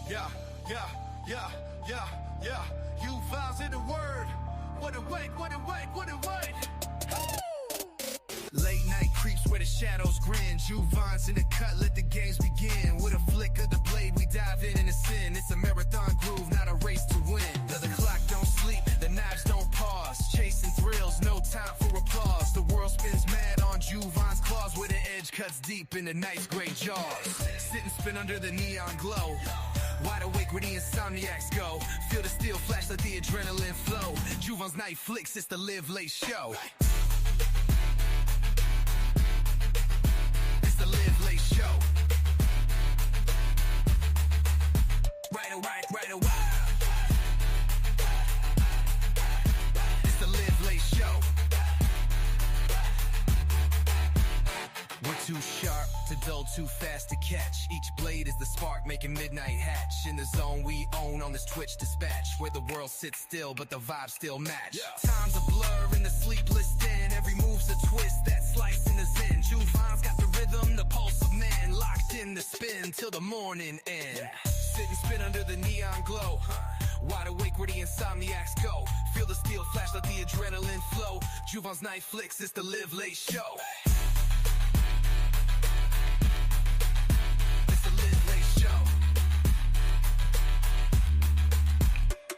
Yeah, yeah, yeah, yeah, yeah. You vibes in the word. What a wait, what a wait, what a wait. Late night creeps where the shadows grin. Juvons in the cut, let the games begin. With a flick of the blade, we dive in the sin. It's a marathon groove, not a race to win. The clock don't sleep, the knives don't pause. Chasing thrills, no time for applause. The world spins mad on Juvon's claws, where the edge cuts deep in the night's gray jaws. Sit and spin under the neon glow. Wide awake where the insomniacs go. Feel the steel flash, let the adrenaline flow. Juvon's night flicks, it's the live late show. It's the live late show. Right, it's the live late show. We're too sharp to dull, too fast to catch. Each blade is the spark making midnight hatch. In the zone we own on this Twitch dispatch, where the world sits still but the vibes still match. Time's a blur in the sleepless den. Every move's a twist that slice in the zen. Juvon's got the rhythm, the pulse of man. Locked in the spin till the morning end. Sit and spin under the neon glow. Wide awake where the insomniacs go. Feel the steel flash, let the adrenaline flow. Juvon's night flicks, it's the live late show. Show.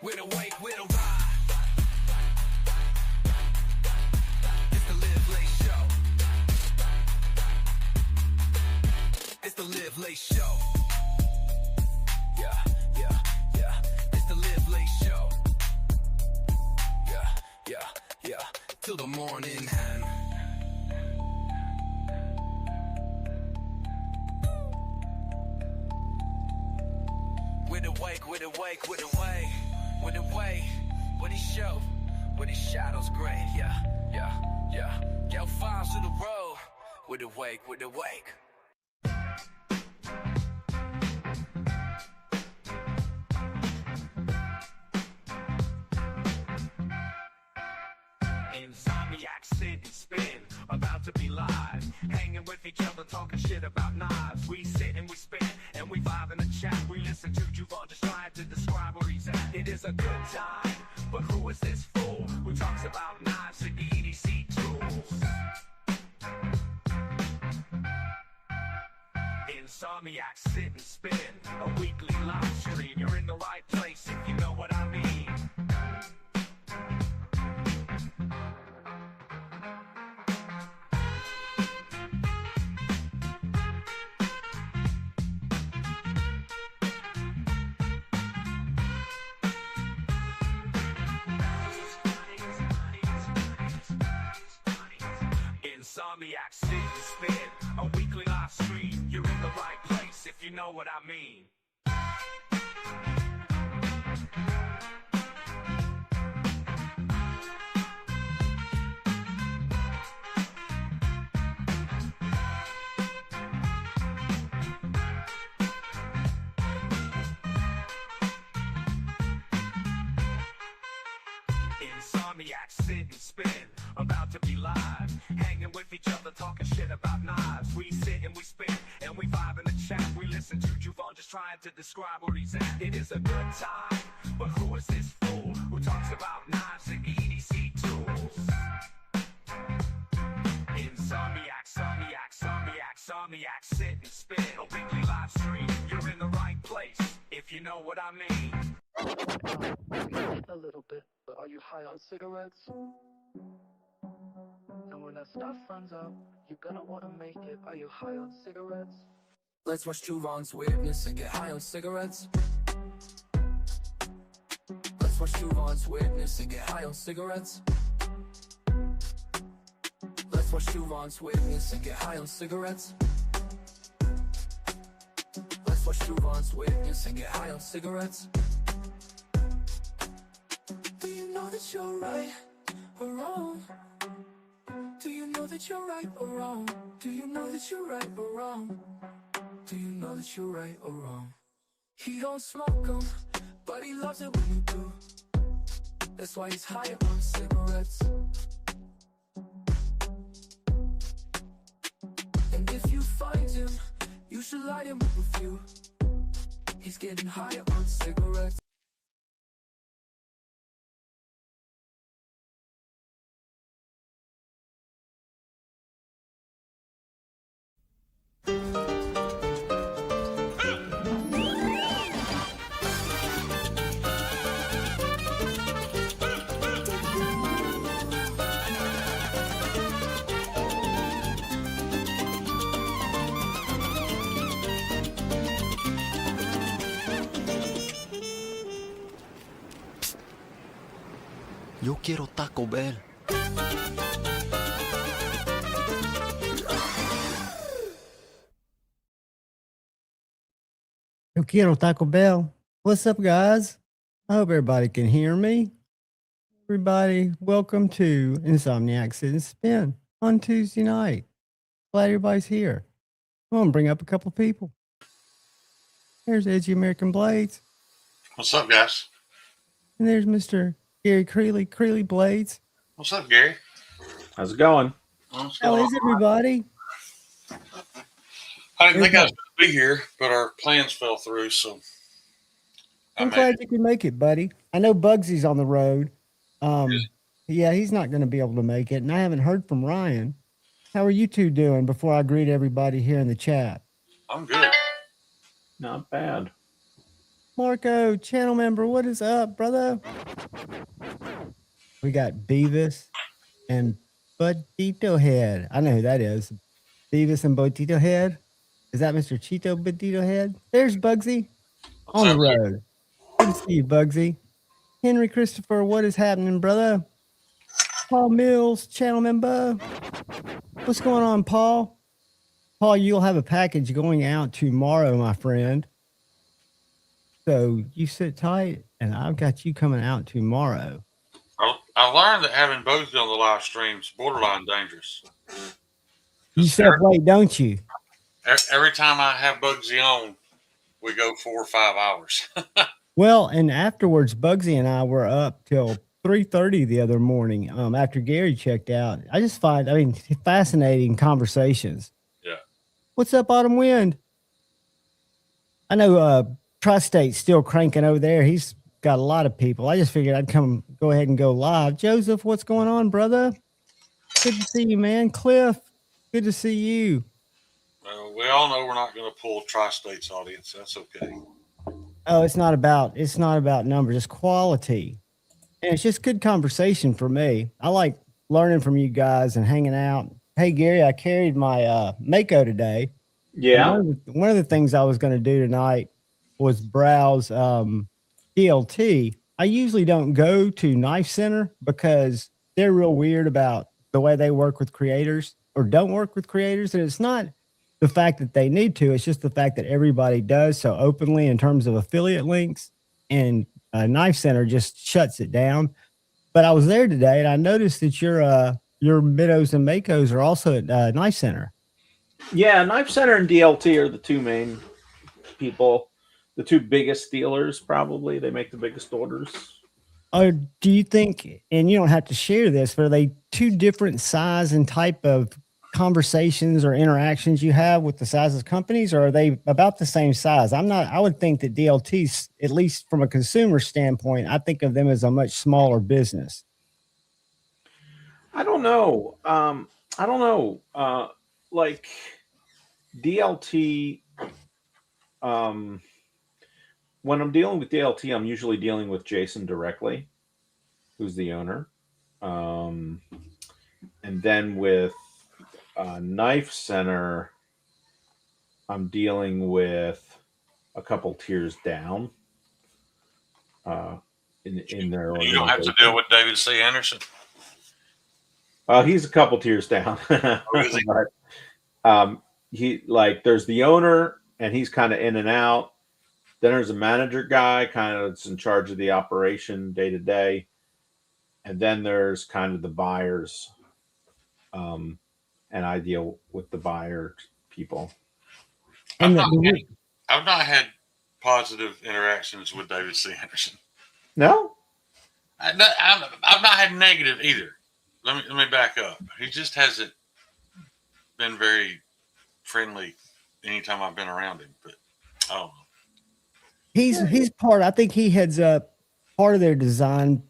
With a wake, with a ride. It's the live late show. It's the live late show. Yeah, yeah, yeah. It's the live late show. Yeah, yeah, yeah. Till the morning. With the wake, with the wake, with the way, with the way, with the show, with the shadows gray, yeah, yeah, yeah. Yo, fives to the road, with the wake, with the wake. Insomniac, sit and spin, about to be live. Hanging with each other, talking shit about knives. We sit and we spin, and we vibe in the chat. We listen to Juvon just trying to describe where he's at. It is a good time, but who is this fool who talks about knives and EDC tools? Insomniac, sit and spin, a weekly live stream. You're in the right place if you know what I mean. Insomniac, sit and spin, a weekly live stream. You're in the right place if you know what I mean. Insomniac, sit and spin, about to be live. Hanging with each other, talking shit about knives. We sit and we spin, and we vibe in the chat. We listen to Juvon just trying to describe where he's at. It is a good time, but who is this fool who talks about knives and EDC tools? Insomniac, Insomniac, Insomniac, Insomniac, sit and spin, a weekly live stream. You're in the right place, if you know what I mean. A little bit, but are you high on cigarettes? And when that stuff runs out, you're gonna wanna make it. Are you high on cigarettes? Let's watch Juvon's weirdness and get high on cigarettes. Let's watch Juvon's weirdness and get high on cigarettes. Let's watch Juvon's weirdness and get high on cigarettes. Let's watch Juvon's weirdness and get high on cigarettes. Do you know that you're right or wrong? Do you know that you're right or wrong? Do you know that you're right or wrong? Do you know that you're right or wrong? He don't smoke them, but he loves it when you do. That's why he's high on cigarettes. And if you find him, you should light him with a few. He's getting high on cigarettes. Yo quiero Taco Bell. Yo quiero Taco Bell. What's up, guys? I hope everybody can hear me. Everybody, welcome to Insomniac Sit and Spin on Tuesday night. Glad everybody's here. I'm gonna bring up a couple people. There's Edgy American Blades, What's up, guys? and there's Mr. Gary Creeley Blades. What's up, Gary? How's it going? What's How going is on? everybody? I didn't think I was going to be here, but our plans fell through, so I I'm made glad it. you could make it, buddy. I know Bugsy's on the road. Yeah, he's not going to be able to make it, and I haven't heard from Ryan. How are you two doing before I greet everybody here in the chat? I'm good. Not bad. Marco, channel member, what is up, brother? We got Beavis and Budito Head. I know who that is. Beavis and Budito Head. Is that Mr. Cheeto Budito Head? There's Bugsy What's on the up, Gary? road. Good to see you, Bugsy. Henry Christopher, what is happening, brother? Paul Mills, channel member. What's going on, Paul? Paul, you'll have a package going out tomorrow, my friend. So you sit tight, and I've got you coming out tomorrow. I learned that having both on the live streams borderline dangerous. You separate, don't you? Every time I have Bugsy on, we go 4 or 5 hours. Well, and afterwards, Bugsy and I were up till 3:30 the other morning. After Gary checked out, I just find, fascinating conversations. Yeah. What's up, Autumn Wind? I know Tri-State's still cranking over there. He's got a lot of people. I just figured I'd go ahead and go live. Joseph, what's going on, brother? Good to see you, man. Cliff, good to see you. Well, we all know we're not going to pull Tri-State's audience. That's okay. Oh, it's not about numbers, it's quality. And it's just good conversation for me. I like learning from you guys and hanging out. Hey Gary, I carried my Mako today. Yeah. One of the things I was going to do tonight was browse DLT. I usually don't go to Knife Center because they're real weird about the way they work with creators or don't work with creators. And it's not the fact that they need to, it's just the fact that everybody does so openly in terms of affiliate links, and Knife Center just shuts it down. But I was there today and I noticed that your Middos and Makos are also at Knife Center. Yeah, Knife Center and DLT are the two main people, the two biggest dealers, probably. They make the biggest orders. Or do you think, and you don't have to share this, but are they two different size and type of conversations or interactions you have with the size of companies, or are they about the same size? I would think that DLT's, at least from a consumer standpoint, I think of them as a much smaller business. I don't know. Like DLT, when I'm dealing with DLT, I'm usually dealing with Jason directly, who's the owner. And then with Knife Center, I'm dealing with a couple tiers down in their organization. You don't have to deal with David C. Anderson. He's a couple tiers down. Oh, is he? But, there's the owner, and he's kind of in and out. Then there's a manager guy, kind of that's in charge of the operation day to day. And then there's kind of the buyers. And I deal with the buyer people. I've not had positive interactions with David C. Anderson. No? I've not had negative either. Let me back up. He just hasn't been very friendly anytime I've been around him. But I don't know. He's part. I think he heads up part of their design,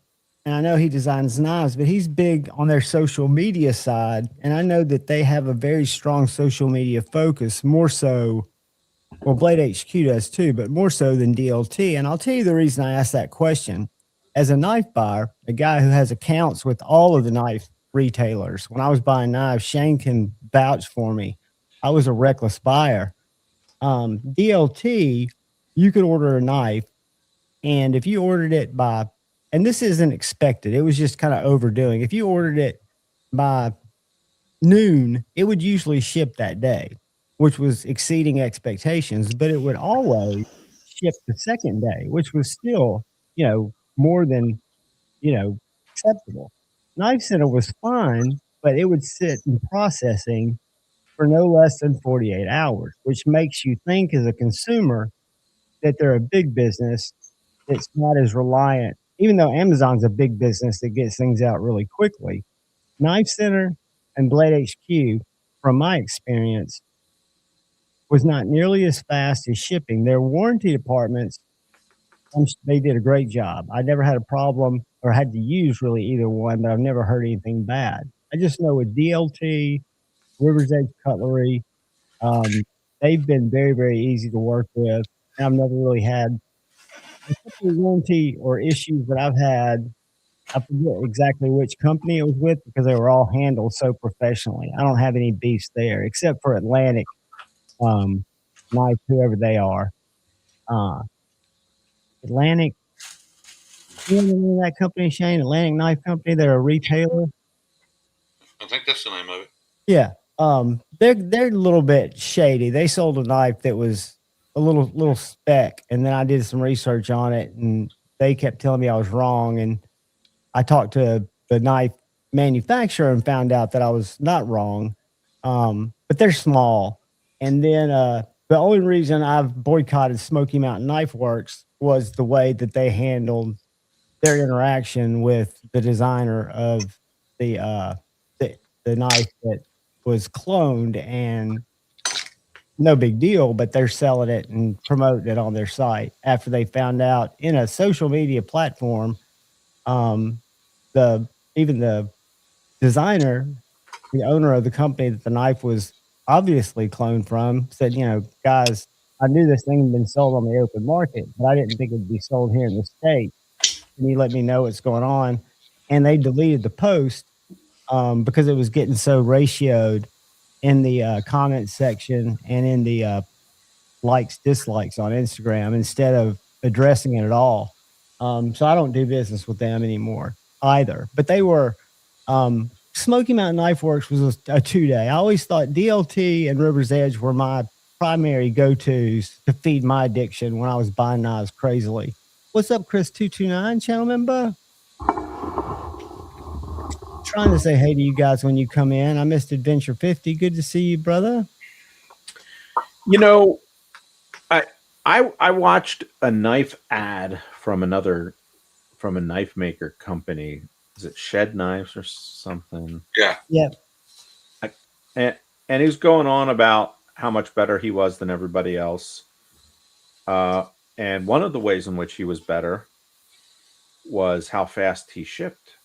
and I know he designs knives, but he's big on their social media side. And I know that they have a very strong social media focus, more so. Well, Blade HQ does too, but more so than DLT. And I'll tell you the reason I asked that question. As a knife buyer, a guy who has accounts with all of the knife retailers, when I was buying knives, Shane can vouch for me. I was a reckless buyer. DLT, you could order a knife, and if you ordered it by, and this isn't expected, it was just kind of overdoing. If you ordered it by noon, it would usually ship that day, which was exceeding expectations, but it would always ship the second day, which was still, more than, acceptable. Knife Center was fine, but it would sit in processing for no less than 48 hours, which makes you think as a consumer that they're a big business that's not as reliant, even though Amazon's a big business that gets things out really quickly. Knife Center and Blade HQ, from my experience, was not nearly as fast as shipping. Their warranty departments, they did a great job. I never had a problem or had to use really either one, but I've never heard anything bad. I just know with DLT, River's Edge Cutlery, um, they've been very, very easy to work with. And I've never really had a couple of warranty or issues that I've had. I forget exactly which company it was with because they were all handled so professionally. I don't have any beefs there except for Atlantic, Knife, whoever they are. Uh, Atlantic, you know the name of that company, Shane? Atlantic Knife Company. They're a retailer. I think that's the name of it. Yeah. They're a little bit shady. They sold a knife that was a little speck, and then I did some research on it, and they kept telling me I was wrong. And I talked to the knife manufacturer and found out that I was not wrong. But they're small. And then the only reason I've boycotted Smoky Mountain Knife Works was the way that they handled their interaction with the designer of the the knife that was cloned, and no big deal, but they're selling it and promoting it on their site after they found out in a social media platform. Um, the even the designer, the owner of the company that the knife was obviously cloned from, said, guys, I knew this thing had been sold on the open market, but I didn't think it would be sold here in the state. Can you let me know what's going on? And they deleted the post because it was getting so ratioed in the comment section and in the likes, dislikes on Instagram instead of addressing it at all. So I don't do business with them anymore either. But they were Smoky Mountain Knife Works was a 2-day. I always thought DLT and River's Edge were my primary go-tos to feed my addiction when I was buying knives crazily. What's up, Chris 229, channel member? Trying to say hey to you guys when you come in. I missed Adventure 50. Good to see you, brother. I watched a knife ad from a knife maker company. Is it Shed Knives or something? Yeah. Yep. And he was going on about how much better he was than everybody else. And one of the ways in which he was better was how fast he shipped.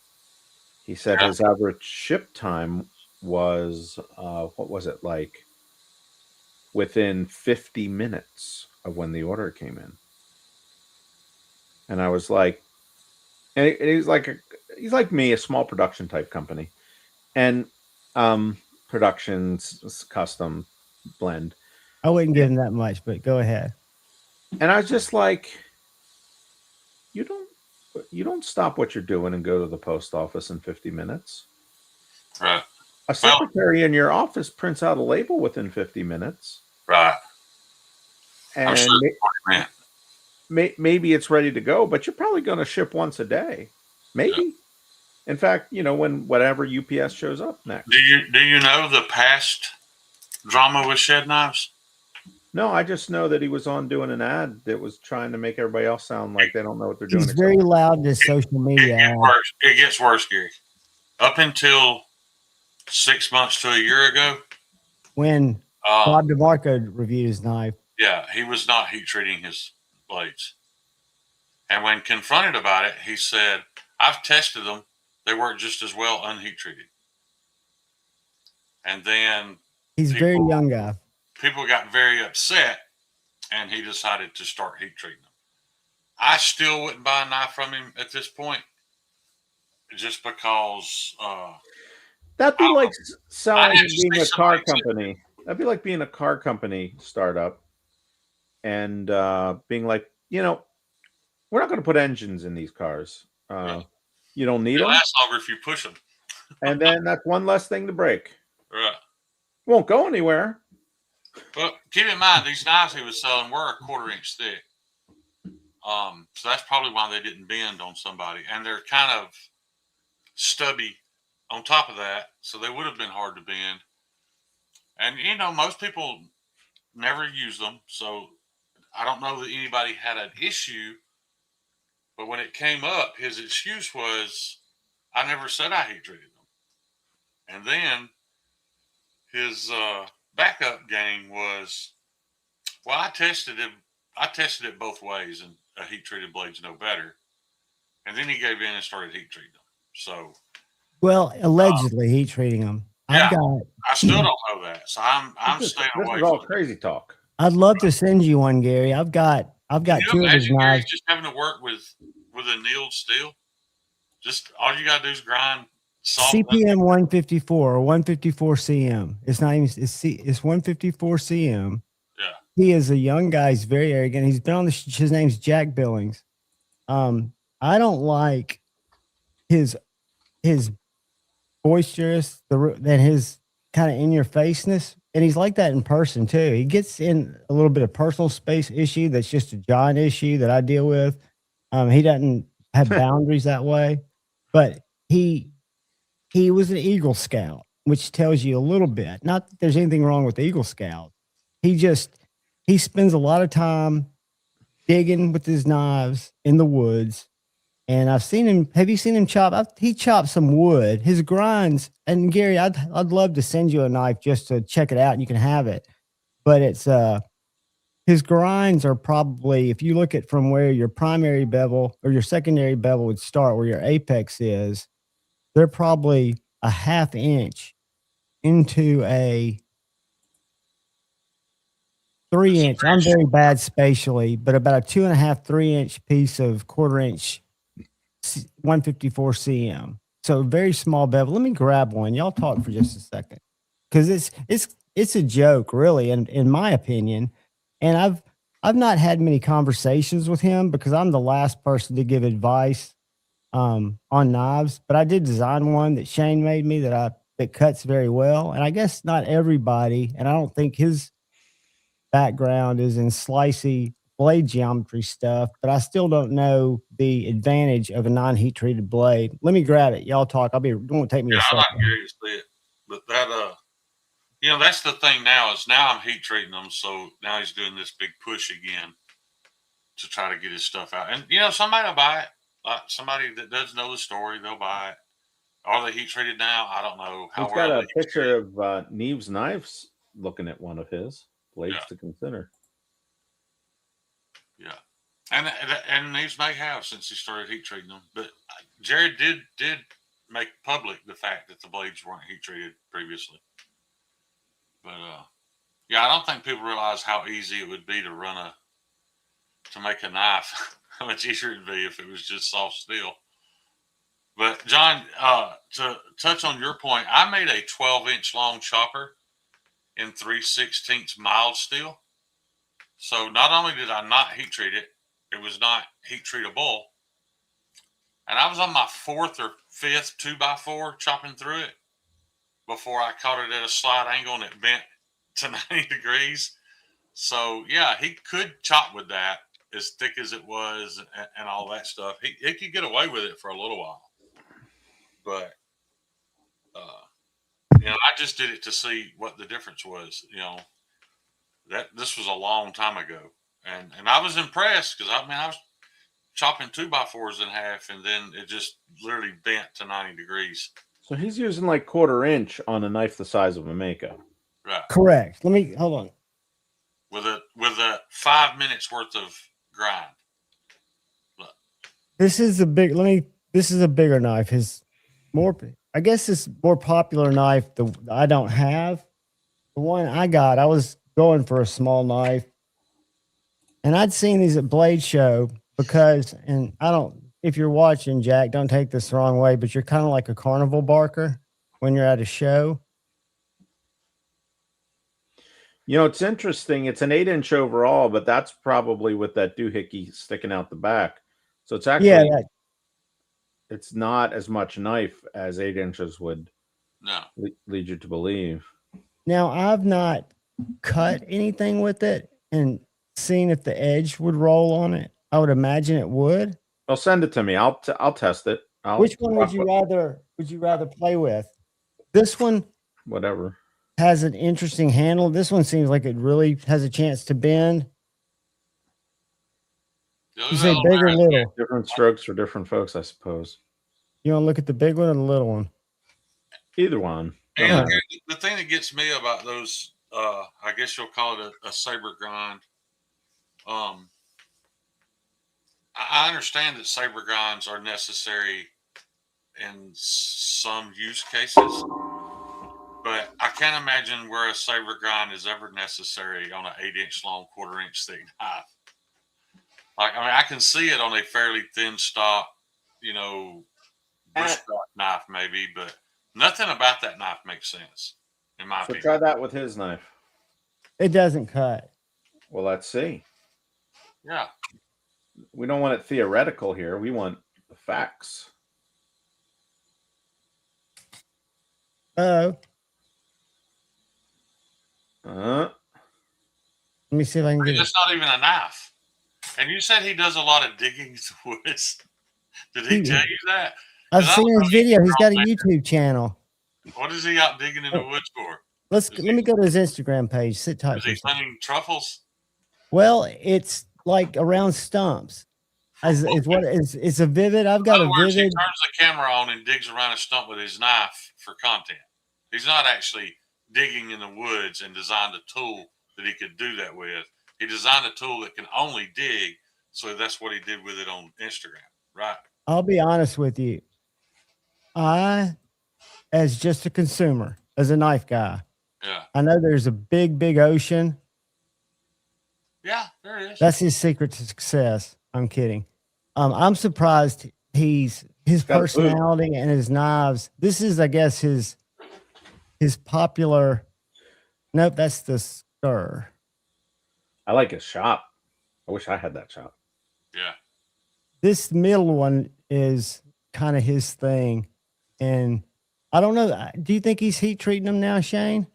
He said his average ship time was, what was it, like within 50 minutes of when the order came in. And I was like, and he's like me, a small production type company. And production's custom blend. I wouldn't give him that much, but go ahead. And I was just like, you don't stop what you're doing and go to the post office in 50 minutes. Right. A secretary in your office prints out a label within 50 minutes. Right. And sure maybe it's ready to go, but you're probably going to ship once a day. Maybe. Yeah. In fact, when whatever UPS shows up next. Do you know the past drama with Shed Knives? No, I just know that he was on doing an ad that was trying to make everybody else sound like they don't know what they're doing. He's very loud in his social media. It gets worse, Gary. Up until 6 months to a year ago, when Bob DeMarco reviewed his knife. Yeah, he was not heat treating his blades. And when confronted about it, he said, I've tested them. They work just as well unheat treated. And then He's a very young guy. People got very upset, and he decided to start heat treating them. I still wouldn't buy a knife from him at this point, just because. That'd be like selling, I'd being a say car somebody company. That'd be like being a car company startup and being like, you know, we're not going to put engines in these cars. You don't need They them. last longer if you push them. And then that's one less thing to break. Right. Won't go anywhere. But keep in mind, these knives he was selling were a 1/4 inch thick. So that's probably why they didn't bend on somebody. And they're kind of stubby on top of that, so they would have been hard to bend. And, you know, most people never use them, so I don't know that anybody had an issue. But when it came up, his excuse was, I never said I heat treated them. And then his backup game was, well, I tested it both ways, and a heat treated blade's no better. And then he gave in and started heat treating them. So, well, allegedly heat treating them. Yeah, I still don't know that, so I'm staying away. This is all crazy talk. I'd love to send you one, Gary. I've got two of his Gary, knives. just having to work with a annealed steel. Just all you gotta do is grind salt. CPM 154 or 154 CM. It's not even it's 154 CM. Yeah. He is a young guy. He's very arrogant. He's been on his name's Jack Billings. I don't like his boisterous and his kind of in your faceness. And he's like that in person too. He gets in a little bit of personal space issue. That's just a John issue that I deal with. He doesn't have boundaries that way, but he was an Eagle Scout, which tells you a little bit. Not that there's anything wrong with the Eagle Scout. He spends a lot of time digging with his knives in the woods. And I've seen him. Have you seen him chop? He chopped some wood. His grinds. And Gary, I'd love to send you a knife just to check it out, and you can have it. But it's his grinds are probably, if you look at from where your primary bevel or your secondary bevel would start, where your apex is, they're probably a 1/2 inch into a 3 inch. I'm very bad spatially, but about a 2.5, 3 inch piece of 1/4 inch 154 CM. So very small bevel. Let me grab one. Y'all talk for just a second, because it's a joke, really, in my opinion. And I've not had many conversations with him because I'm the last person to give advice on knives. But I did design one that Shane made me that cuts very well. And I guess not everybody, and I don't think his background is in slicey blade geometry stuff, but I still don't know the advantage of a non-heat treated blade. Let me grab it. Y'all talk. It won't take me a second. I'm curious to see it, but that you know, that's the thing now is now I'm heat treating them, so now he's doing this big push again to try to get his stuff out. And you know, somebody will buy it. Like somebody that does know the story, they'll buy it. Are they heat treated now? I don't know. He's got a picture of Neve's knives looking at one of his blades to consider. Yeah, and these may have since he started heat treating them. But Jared did make public the fact that the blades weren't heat treated previously. But yeah, I don't think people realize how easy it would be to make a knife. How much easier it'd be if it was just soft steel. But John, to touch on your point, I made a 12-inch long chopper in 3/16 mild steel. So not only did I not heat treat it, it was not heat treatable. And I was on my 4th or 5th 2x4 chopping through it before I caught it at a slight angle and it bent to 90 degrees. So yeah, he could chop with that as thick as it was and all that stuff. He could get away with it for a little while. But, you know, I just did it to see what the difference was, you know. This was a long time ago, and I was impressed because I was chopping 2x4s in half, and then it just literally bent to 90 degrees. So he's using like 1/4 inch on a knife the size of a Mako. Right. Correct. Let me hold on. With a 5 minutes worth of grind. Look, This is a big. This is a bigger knife. I guess this more popular knife. I don't have the one I got. I was going for a small knife, and I'd seen these at Blade Show and I don't. If you're watching, Jack, don't take this the wrong way, but you're kind of like a carnival barker when you're at a show. You know, it's interesting. It's an 8-inch overall, but that's probably with that doohickey sticking out the back. So it's actually it's not as much knife as 8 inches would lead you to believe. Now, I've not cut anything with it and seen if the edge would roll on it. I would imagine it would. Well, send it to me. I'll test it. Which one would you rather play with? This one, whatever, has an interesting handle. This one seems like it really has a chance to bend. You say big or little? Different strokes for different folks, I suppose. You want to look at the big one or the little one? Either one. And the thing that gets me about those, I guess you'll call it a saber grind. I understand that saber grinds are necessary in some use cases, but I can't imagine where a saber grind is ever necessary on an 8-inch long, 1/4-inch thick knife. Like, I mean, I can see it on a fairly thin stock, bush stock knife maybe, but nothing about that knife makes sense, in my opinion. Try that with his knife. It doesn't cut. Well, let's see. Yeah. We don't want it theoretical here. We want the facts. Oh. Let me see if I can get it. It's not even a knife. And you said he does a lot of digging in the woods. Did he tell you that? I've seen his video. He's got a YouTube channel. What is he out digging in the woods for? Let me go to his Instagram page. Sit tight. Is he hunting truffles? Well, it's like around stumps. It's a vivid. I've got a vivid. He turns the camera on and digs around a stump with his knife for content. He's not actually digging in the woods and designed a tool that he could do that with. He designed a tool that can only dig, so that's what he did with it on Instagram, right? I'll be honest with you. As just a consumer, as a knife guy, I know there's a big, big ocean. Yeah, there is. That's his secret to success. I'm kidding. I'm surprised his personality and his knives. This is, I guess, his popular. Nope, that's the Stir. I like his shop. I wish I had that shop. Yeah. This middle one is kind of his thing, and I don't know. Do you think he's heat treating them now, Shane?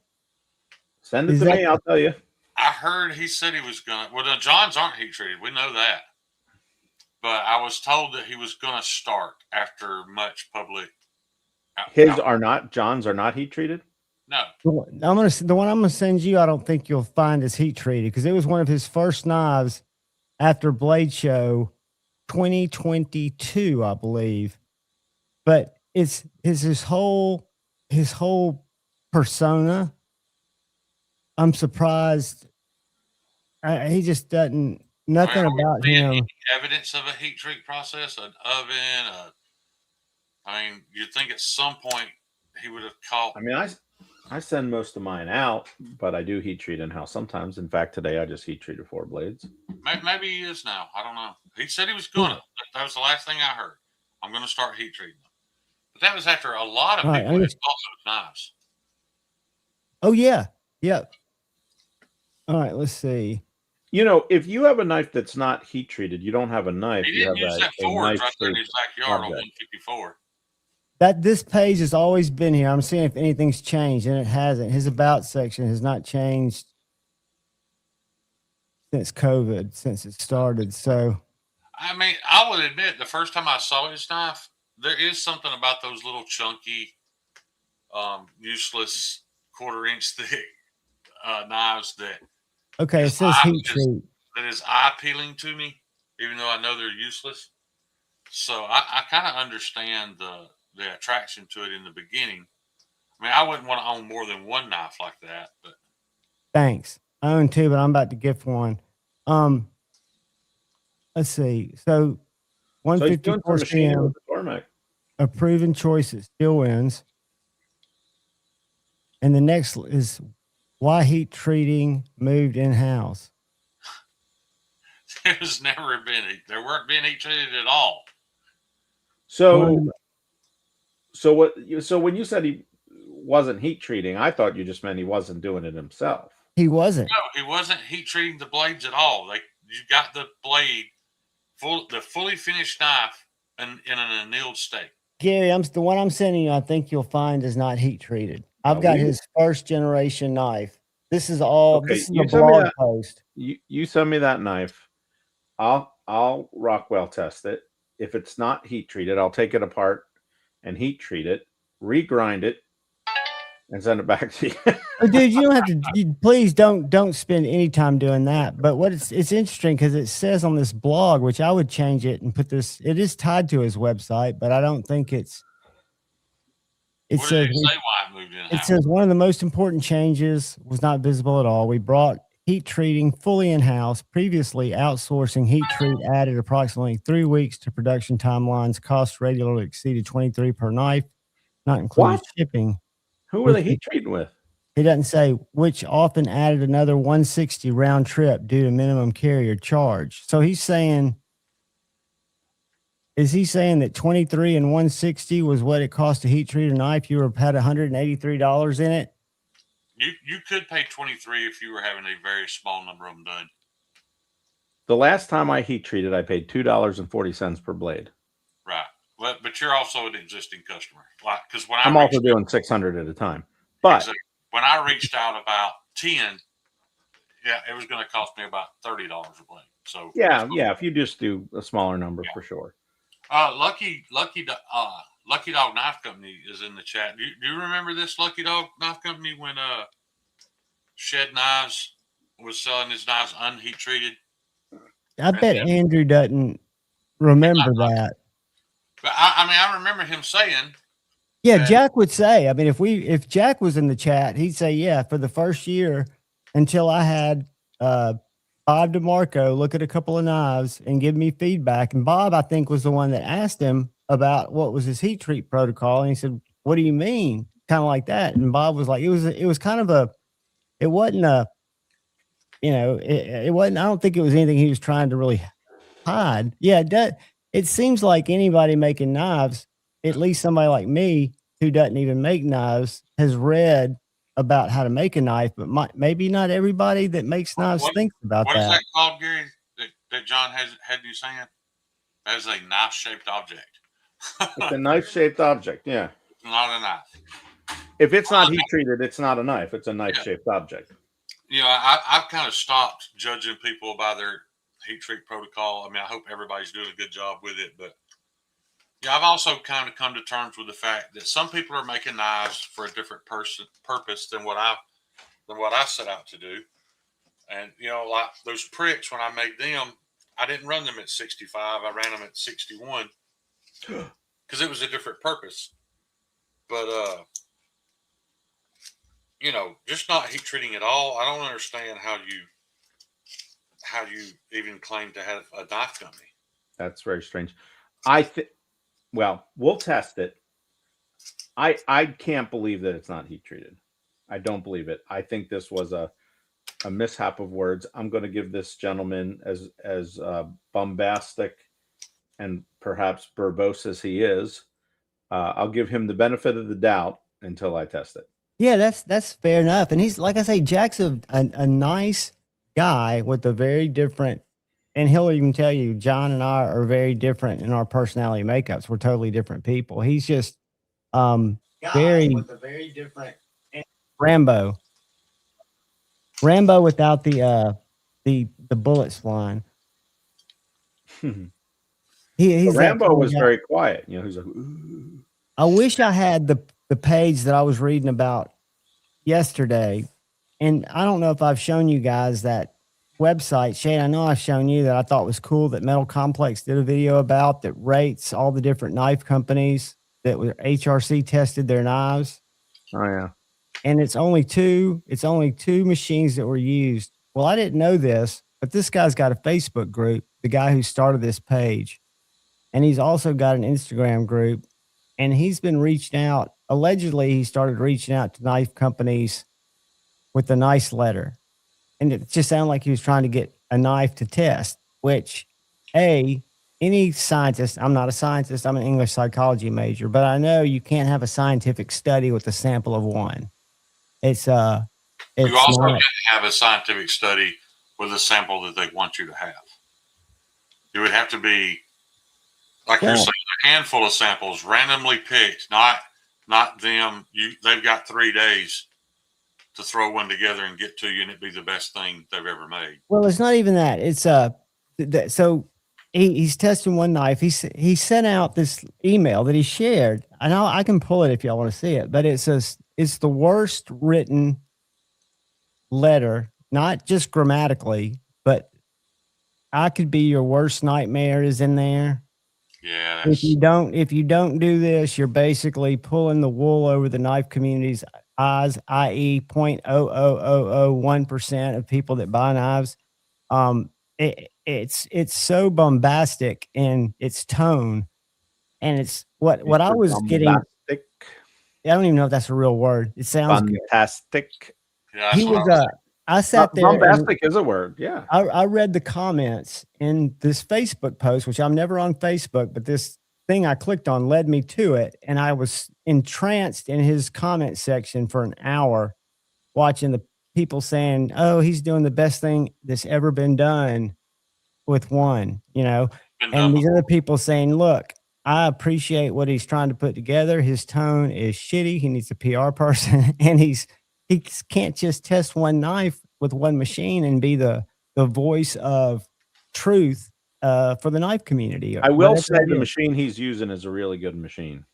Send it to me. I'll tell you. I heard he said he was going to. Well, the Johns aren't heat treated. We know that. But I was told that he was going to start after much public. Johns are not heat treated? No. The one I'm gonna send you, I don't think you'll find is heat treated because it was one of his first knives after Blade Show 2022, I believe. But it's his whole persona. I'm surprised. He just doesn't. Nothing about him. Evidence of a heat treat process, an oven. You'd think at some point he would have caught. I mean, I send most of mine out, but I do heat treat in house sometimes. In fact, today I just heat treated 4 blades. Maybe he is now. I don't know. He said he was going to. That was the last thing I heard. I'm going to start heat treating them. But that was after a lot of people had bought those knives. Oh yeah, yeah. All right, let's see. If you have a knife that's not heat treated, you don't have a knife. He didn't use that forge right there in his backyard on 154. This page has always been here. I'm seeing if anything's changed, and it hasn't. His about section has not changed since COVID, since it started. So, I would admit the first time I saw his knife, there is something about those little chunky, useless 1/4-inch thick knives that. Okay, it says heat treat. That is eye peeling to me, even though I know they're useless. So I kind of understand the attraction to it in the beginning. I wouldn't want to own more than one knife like that, but thanks. I own 2, but I'm about to gift one. let's see. So So he's doing 154 some machining cm, with the Tormek. a proven choice that still wins. And the next is why heat treating moved in house. There's never been there weren't being heat treated at all. So when you said he wasn't heat treating, I thought you just meant he wasn't doing it himself. He wasn't. No, he wasn't heat treating the blades at all. You got the blade the fully finished knife in an annealed state. Gary, the one I'm sending you, I think you'll find is not heat treated. I've got his first generation knife. This is all. Okay, this is a blog post. You send me that knife. I'll Rockwell test it. If it's not heat treated, I'll take it apart and heat treat it, regrind it, and send it back to you. Oh, dude, you don't have to. Please don't spend any time doing that. But it's interesting because it says on this blog, which I would change it and put this. It is tied to his website, but I don't think it's. It says why it moved in. It says one of the most important changes was not visible at all. We brought heat treating fully in-house. Previously, outsourcing heat treat added approximately 3 weeks to production timelines. Costs regularly exceeded $23 per knife, not including shipping. Who were they heat treating with? He doesn't say, which often added another $160 round trip due to minimum carrier charge. So he's saying, is he saying that $23 and $160 was what it cost to heat treat a knife? You had $183 in it. You could pay $23 if you were having a very small number of them done. The last time I heat treated, I paid $2.40 per blade. Right. Well, but you're also an existing customer. Like, because when I'm also doing 600 at a time. But when I reached out about 10, it was going to cost me about $30 a blade. So yeah. If you just do a smaller number, for sure. Lucky Dog Knife Company is in the chat. Do you remember this Lucky Dog Knife Company when Shed Knives was selling his knives unheat treated? I bet Andrew doesn't remember that. But I remember him saying. Yeah, Jack would say. I mean, if Jack was in the chat, he'd say, yeah, for the first year until I had Bob DeMarco look at a couple of knives and give me feedback. And Bob, I think, was the one that asked him about what was his heat treat protocol. And he said, what do you mean? Kind of like that. And Bob was like, it was kind of it wasn't a, it wasn't, I don't think it was anything he was trying to really hide. Yeah, it seems like anybody making knives, at least somebody like me who doesn't even make knives, has read about how to make a knife, but maybe not everybody that makes knives thinks about that. What is that called, Gary, that John had you saying? That is a knife-shaped object. It's a knife-shaped object, yeah. It's not a knife. If it's not heat-treated, it's not a knife. It's a knife-shaped object. I've kind of stopped judging people by their heat treat protocol. I mean, I hope everybody's doing a good job with it, but I've also kind of come to terms with the fact that some people are making knives for a different purpose than what I set out to do. And like those pricks, when I made them, I didn't run them at 65. I ran them at 61 because it was a different purpose. But just not heat treating at all. I don't understand how you even claim to have a knife company. That's very strange. Well, we'll test it. I can't believe that it's not heat treated. I don't believe it. I think this was a mishap of words. I'm going to give this gentleman, as bombastic and perhaps verbose as he is, I'll give him the benefit of the doubt until I test it. Yeah, that's fair enough. And he's, like I say, Jack's a nice guy with a very different, and he'll even tell you, John and I are very different in our personality makeups. We're totally different with a very different Rambo without the bullets flying. Rambo was very quiet. He's like, ooh. I wish I had the page that I was reading about yesterday. And I don't know if I've shown you guys that website. Shane, I know I've shown you that I thought was cool that Metal Complex did a video about that rates all the different knife companies that were HRC tested their knives. Oh yeah. And it's only two machines that were used. Well, I didn't know this, but this guy's got a Facebook group the guy who started this page, and he's also got an Instagram group, and he's been reaching out. Allegedly, he started reaching out to knife companies with a nice letter, and it just sounded like he was trying to get a knife to test. Which, any scientist, I'm not a scientist, I'm an English psychology major, but I know you can't have a scientific study with a sample of one. You It's also not. can't have a scientific study with a sample that they want you to have. It would have to be, like you're Well, saying, a handful of samples randomly picked, not them. They've got 3 days to throw one together and get to you, and it'd be the best thing they've ever made. well, it's not even that. It's so he's testing one knife. He sent out this email that he shared. And I can pull it if y'all want to see it, but it says it's the worst written letter, not just grammatically, but I could be your worst nightmare is in there. Yeah. If you don't do this, you're basically pulling the wool over the knife community's eyes, i.e. 0.00001% of people that buy knives. It's so bombastic in its tone, and it's what I was getting. Bombastic. I don't even know if that's a real word. It sounds good. Fantastic. Yeah, He that's what was I sat there and Bombastic is a word. Yeah. I read the comments in this Facebook post, which I'm never on Facebook, but this thing I clicked on led me to it. And I was entranced in his comment section for an hour, watching the people saying, oh, he's doing the best thing that's ever been done with one, been and done these before. other people saying, look, I appreciate what he's trying to put together. His tone is shitty. He needs a PR person, and he can't just test one knife with one machine and be the voice of truth for the knife community. I will whatever say that the is. machine he's using is a really good machine.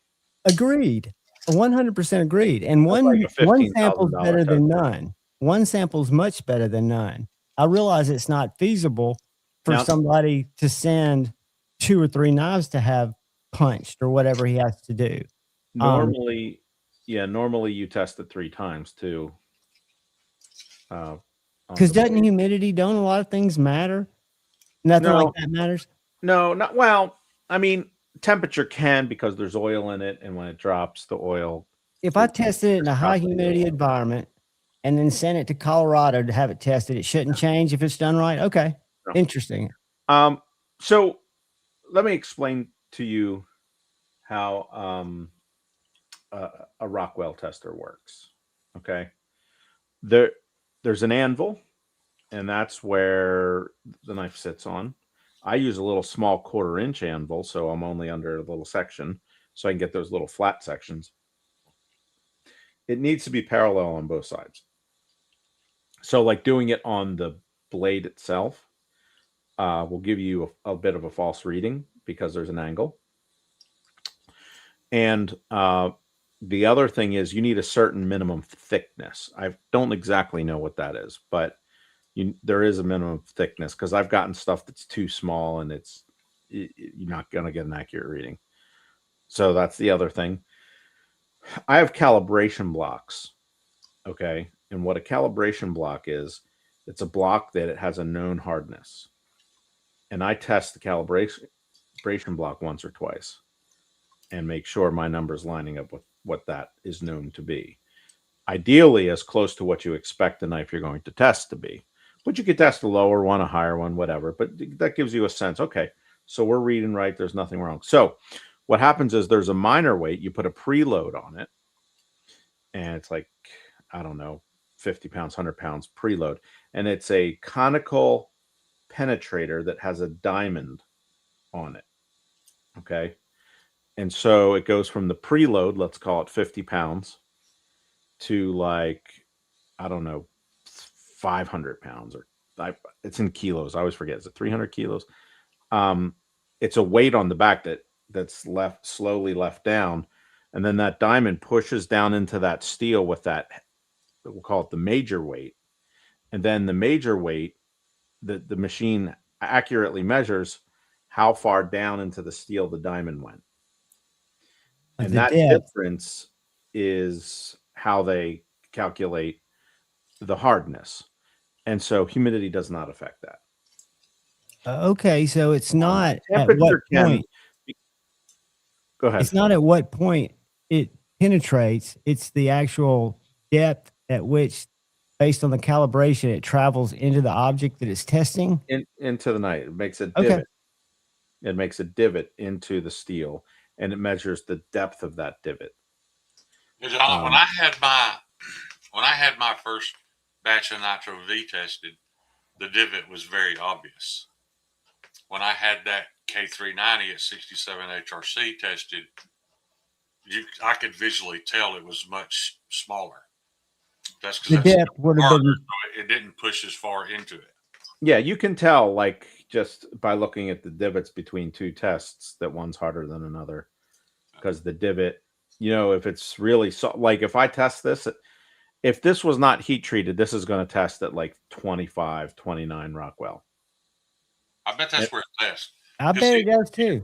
Agreed. 100% agreed. And That's one like a one sample's $15,000 better than tester. none. One sample's much better than none. I realize it's not feasible for Now- somebody to send 2 or 3 knives to have punched or whatever he has to do. Normally you test it 3 times too. Because doesn't humidity, don't a lot of things matter? Nothing like that matters? No, not well. I mean, temperature can, because there's oil in it, and when it drops, the oil. If I tested it in a high viscosity humidity goes up. environment and then sent it to Colorado to have it tested, it shouldn't change if it's done right? Okay. No. Interesting. So let me explain to you how a Rockwell tester works. Okay. There's an anvil, and that's where the knife sits on. I use a little small 1/4 inch anvil, so I'm only under a little section, so I can get those little flat sections. It needs to be parallel on both sides. So like doing it on the blade itself will give you a bit of a false reading because there's an angle. And the other thing is you need a certain minimum thickness. I don't exactly know what that is, but there is a minimum thickness, because I've gotten stuff that's too small and you're not going to get an accurate reading. So that's the other thing. I have calibration blocks. Okay. And what a calibration block is, it's a block that it has a known hardness. And I test the calibration block once or twice and make sure my number's lining up with what that is known to be. Ideally, as close to what you expect the knife you're going to test to be. But you could test a lower one, a higher one, whatever. But that gives you a sense. Okay, so we're reading right. There's nothing wrong. So what happens is there's a minor weight. You put a preload on it. And it's like, I don't know, 50 pounds, 100 pounds preload. And it's a conical penetrator that has a diamond on it. Okay. And so it goes from the preload, let's call it 50 pounds, to like, I don't know, 500 pounds, or it's in kilos. I always forget. Is it 300 kilos? It's a weight on the back that's slowly left down. And then that diamond pushes down into that steel with that, we'll call it the major weight. And then the major weight, the machine accurately measures how far down into the steel the diamond went. And that difference is how they calculate the hardness. And so humidity does not affect that. Okay, so it's not at what Temperature can. point. Go ahead. It's not at what point it penetrates. It's the actual depth at which, based on the calibration, it travels into the object that it's testing. Into the night. It makes a Okay. divot. It makes a divot into the steel, and it measures the depth of that divot. When I had my first batch of Nitro V tested, the divot was very obvious. When I had that K390 at 67 HRC tested, I could visually tell it was much smaller. That's The because depth would have been. it didn't push as far into it. Yeah, you can tell, like, just by looking at the divots between two tests, that one's harder than another. Because the divot, if it's really like if I test this, if this was not heat treated, this is going to test at like 25, 29 Rockwell. I bet that's where it tests. I bet it does too.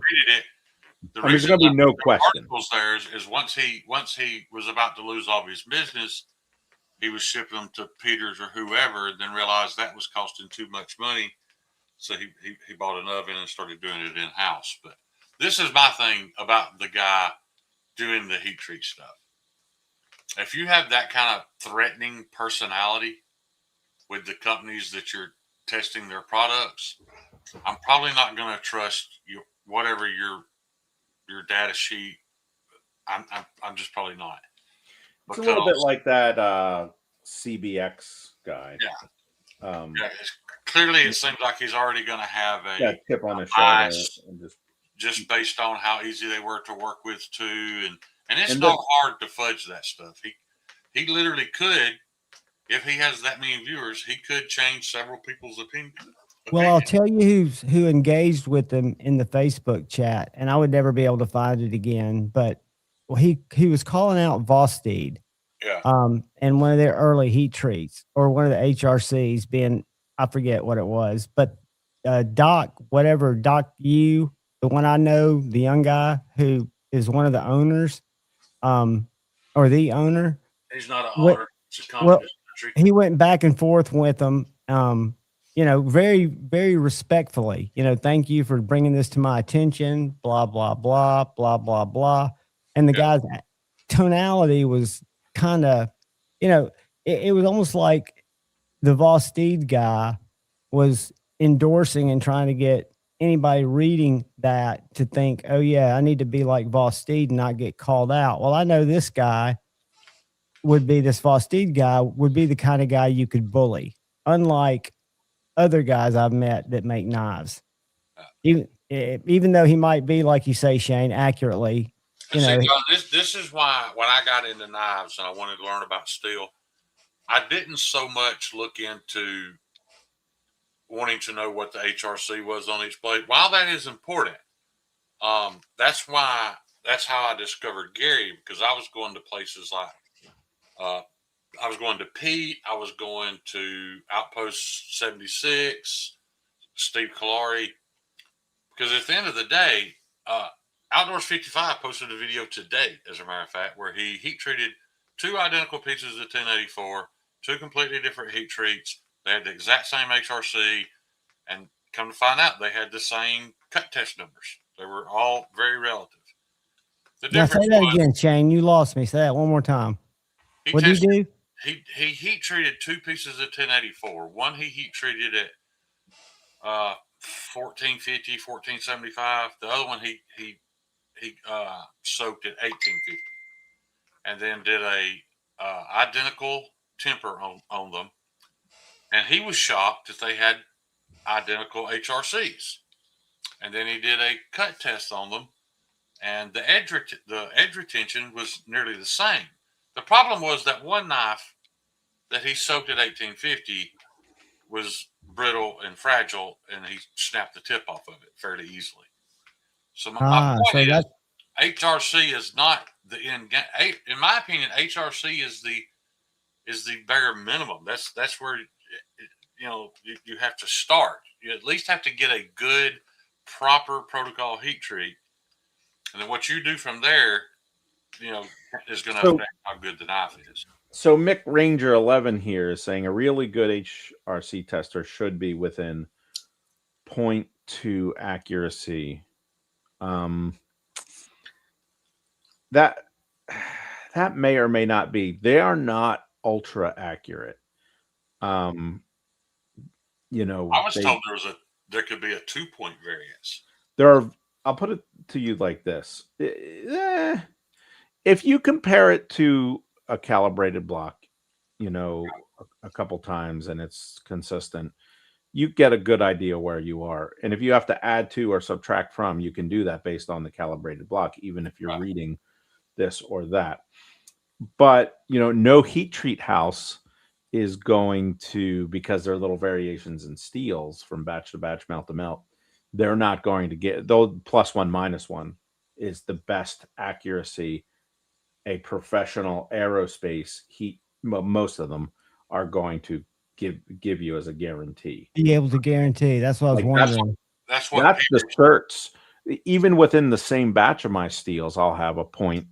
There's going to be no question. Articles there is once he was about to lose all of his business, he was shipping them to Peters or whoever, and then realized that was costing too much money. So he bought an oven and started doing it in house. But this is my thing about the guy doing the heat treat stuff. If you have that kind of threatening personality with the companies that you're testing their products, I'm probably not going to trust whatever your data sheet. I'm just probably not. It's a little bit like that CBX guy. Yeah. Clearly, it seems like he's already going to have a tip on his shoulder, and just based on how easy they were to work with too, and it's not hard to fudge that stuff. He literally could, if he has that many viewers, he could change several people's opinion. Well, I'll tell you who engaged with them in the Facebook chat, and I would never be able to find it again. But he was calling out Vosteed, and one of their early heat treats, or one of the HRCs being, I forget what it was, but Doc U, the one I know, the young guy who is one of the owners, or the owner. He's not an owner. He went back and forth with them. Very, very respectfully, thank you for bringing this to my attention, blah, blah, blah, blah, blah, blah. And the guy's tonality was kind of, it was almost like the Vosteed guy was endorsing and trying to get anybody reading that to think, oh yeah, I need to be like Vosteed and not get called out. Well, I know this guy this Vosteed guy would be the kind of guy you could bully, unlike other guys I've met that make knives. Even though he might be, like you say, Shane, accurately. This is why when I got into knives and I wanted to learn about steel, I didn't so much look into wanting to know what the HRC was on each blade. While that is important, that's how I discovered Gary, because I was going to places like I was going to Pete. I was going to Outpost 76, Steve Kalari. Because at the end of the day, Outdoors 55 posted a video today, as a matter of fact, where he heat treated two identical pieces of 1084, two completely different heat treats. They had the exact same HRC, and come to find out, they had the same cut test numbers. They were all very relative. Now say that again, Shane. You lost me. Say that one more time. What did you do? He heat treated two pieces of 1084. One he heat treated at 1450, 1475. The other one he soaked at 1850, and then did a identical temper on them. And he was shocked that they had identical HRCs. And then he did a cut test on them, and the edge retention was nearly the same. The problem was that one knife that he soaked at 1850 was brittle and fragile, and he snapped the tip off of it fairly easily. So my point is, HRC is not the end game. In my opinion, HRC is the bare minimum. That's where you have to start. You at least have to get a good, proper protocol heat treat, and then what you do from there, is going to affect how good the knife is. So Mick Ranger 11 here is saying a really good HRC tester should be within 0.2 to accuracy, that may or may not be. They are not ultra accurate. You know, I was told there could be a 2-point variance. there are. I'll put it to you like this: if you compare it to a calibrated block, you know, a couple times and it's consistent, you get a good idea where you are. And if you have to add to or subtract from, you can do that based on the calibrated block, even if you're reading this or that. But, you know, no heat treat house is going to, because there are little variations in steels from batch to batch, melt to melt, they're not going to get, though +1, -1 is the best accuracy a professional aerospace heat, most of them are going to give you as a guarantee. Be able to guarantee. That's what I was wondering. That's what That's the certs. Even within the same batch of my steels, I'll have a point